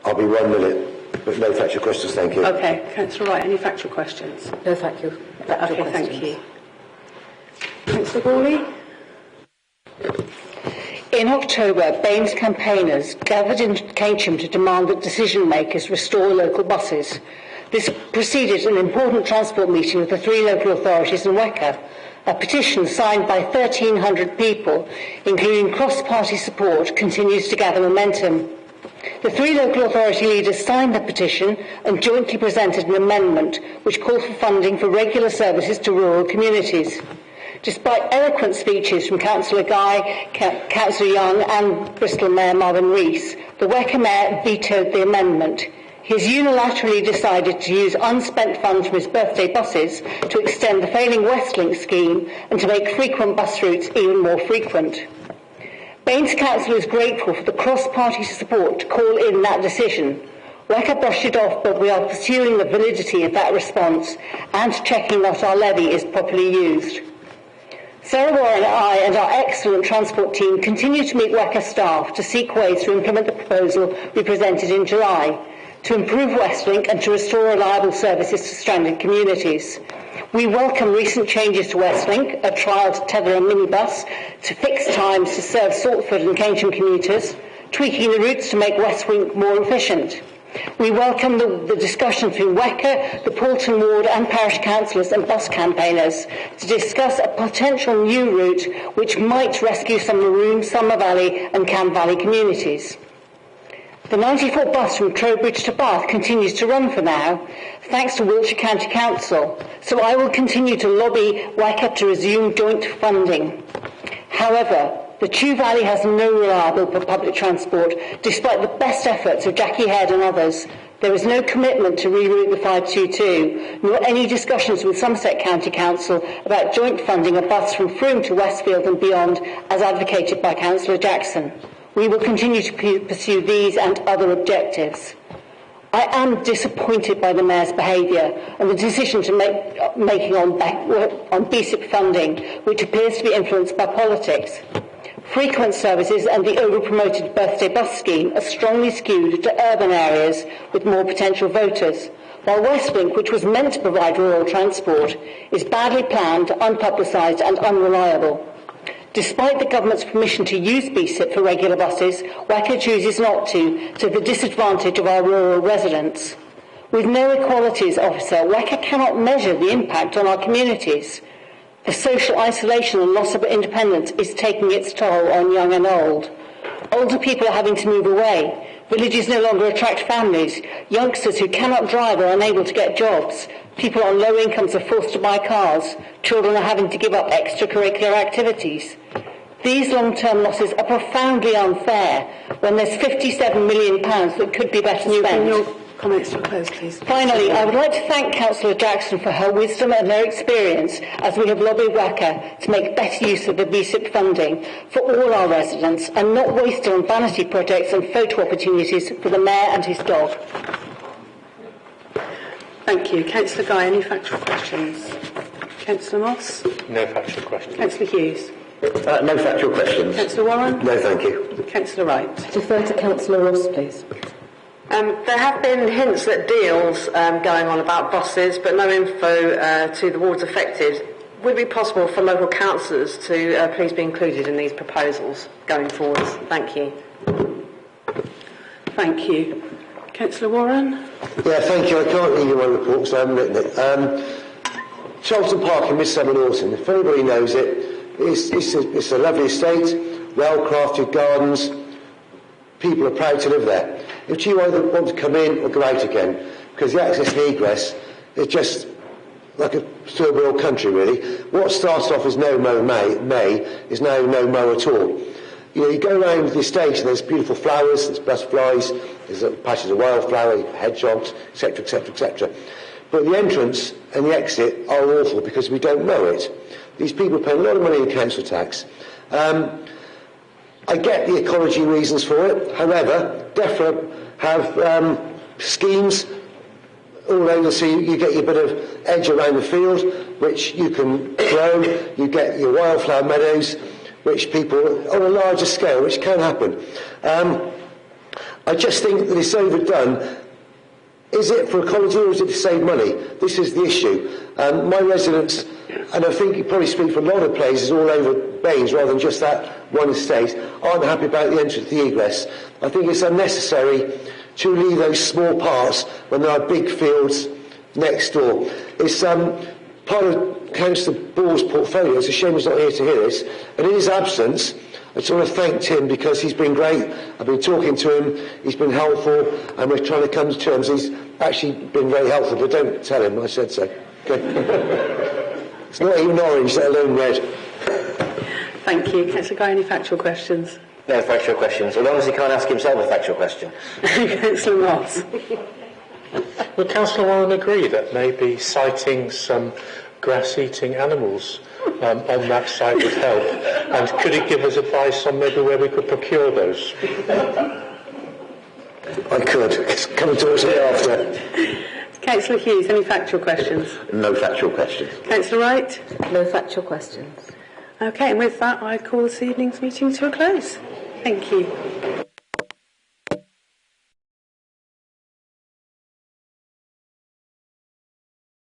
I'll be 1 minute. But no factual questions, thank you. Okay, Councillor Wright, any factual questions? No, thank you. Okay, thank you. Councillor Gawley? In October, Baines campaigners gathered in Keynsham to demand that decision makers restore local buses. This preceded an important transport meeting with the 3 local authorities and WECA. A petition signed by 1,300 people, including cross-party support, continues to gather momentum. The 3 local authority leaders signed the petition and jointly presented an amendment which called for funding for regular services to rural communities. Despite eloquent speeches from Councillor Guy, Councillor Young and Bristol Mayor Marvin Rees, the WECA Mayor vetoed the amendment. He has unilaterally decided to use unspent funds from his birthday buses to extend the failing Westlink scheme and to make frequent bus routes even more frequent. Baines Council is grateful for the cross-party support to call in that decision. WECA brushed it off, but we are pursuing the validity of that response and checking that our levy is properly used. Sarah Warren and I and our excellent transport team continue to meet WECA staff to seek ways to implement the proposal we presented in July, to improve Westlink and to restore reliable services to stranded communities. We welcome recent changes to Westlink, a trialled tether and minibus, to fixed times to serve Saltford and Keynsham commuters, tweaking the routes to make Westlink more efficient. We welcome the discussion between WECA, the Paulton Ward and parish councillors and bus campaigners to discuss a potential new route which might rescue some Maroon, Summer Valley and Cam Valley communities. The 94 bus from Trowbridge to Bath continues to run for now, thanks to Wiltshire County Council, so I will continue to lobby WECA to resume joint funding. However, the Chew Valley has no reliable public transport, despite the best efforts of Jackie Head and others. There is no commitment to reroute the 522, nor any discussions with Somerset County Council about joint funding a bus from Frome to Westfield and beyond, as advocated by Councillor Jackson. We will continue to pursue these and other objectives. I am disappointed by the Mayor's behaviour and the decision to making on BSIP funding, which appears to be influenced by politics. Frequent services and the over-promoted birthday bus scheme are strongly skewed to urban areas with more potential voters, while Westlink, which was meant to provide rural transport, is badly planned, unpublicised and unreliable. Despite the government's permission to use BSIP for regular buses, WECA chooses not to the disadvantage of our rural residents. With no equalities officer, WECA cannot measure the impact on our communities. The social isolation and loss of independence is taking its toll on young and old. Older people are having to move away. Villages no longer attract families. Youngsters who cannot drive are unable to get jobs. People on low incomes are forced to buy cars. Children are having to give up extracurricular activities. These long-term losses are profoundly unfair when there's £57 million that could be better spent. Comments to close, please. Finally, I would like to thank Councillor Jackson for her wisdom and her experience as we have lobbied WECA to make better use of the BSIP funding for all our residents and not waste it on vanity projects and photo opportunities for the Mayor and his dog. Thank you. Councillor Guy, any factual questions? Councillor Moss? No factual questions. Councillor Hughes? No factual questions. Councillor Warren? No, thank you. Councillor Wright? Defer to Councillor Ross, please. There have been hints at deals going on about buses, but no info to the wards affected. Would it be possible for local councillors to please be included in these proposals going forwards? Thank you. Thank you. Councillor Warren? Yeah, thank you. I can't read you my report because I haven't written it. Charlton Park in Midsummer Norton, if anybody knows it, it's a lovely estate, well-crafted gardens. People are proud to live there. If you either want to come in or go out again, because the access and egress is just like a third world country, really. What started off as no mow May is now no mow at all. You know, you go around the estate and there's beautiful flowers, there's butterflies, there's patches of wildflower, hedgehogs, etc., etc., etc. But the entrance and the exit are awful because we don't mow it. These people pay a lot of money in council tax. I get the ecology reasons for it. However, DEFRA have schemes all over, so you get your bit of edge around the field, which you can grow. You get your wildflower meadows, which people, on a larger scale, which can happen. I just think that it's overdone. Is it for ecology or is it to save money? This is the issue. My residents, and I think you probably speak for a lot of places all over Baines rather than just that one estate, aren't happy about the entrance to the egress. I think it's unnecessary to leave those small parts when there are big fields next door. It's part of Councillor Ball's portfolio. It's a shame he's not here to hear this. And in his absence, I just want to thank Tim because he's been great. I've been talking to him, he's been helpful, and we're trying to come to terms. He's actually been very helpful, but don't tell him I said so. Okay. It's not even orange, let alone red. Thank you. Councillor Guy, any factual questions? No factual questions, as long as he can't ask himself a factual question. Councillor Ross. Will Councillor Warren agree that maybe sighting some grass-eating animals on that site would help? And could he give us advice on maybe where we could procure those? I could. Come and talk to me after. Councillor Hughes, any factual questions? No factual questions. Councillor Wright? No factual questions. Okay, and with that, I call this evening's meeting to a close. Thank you.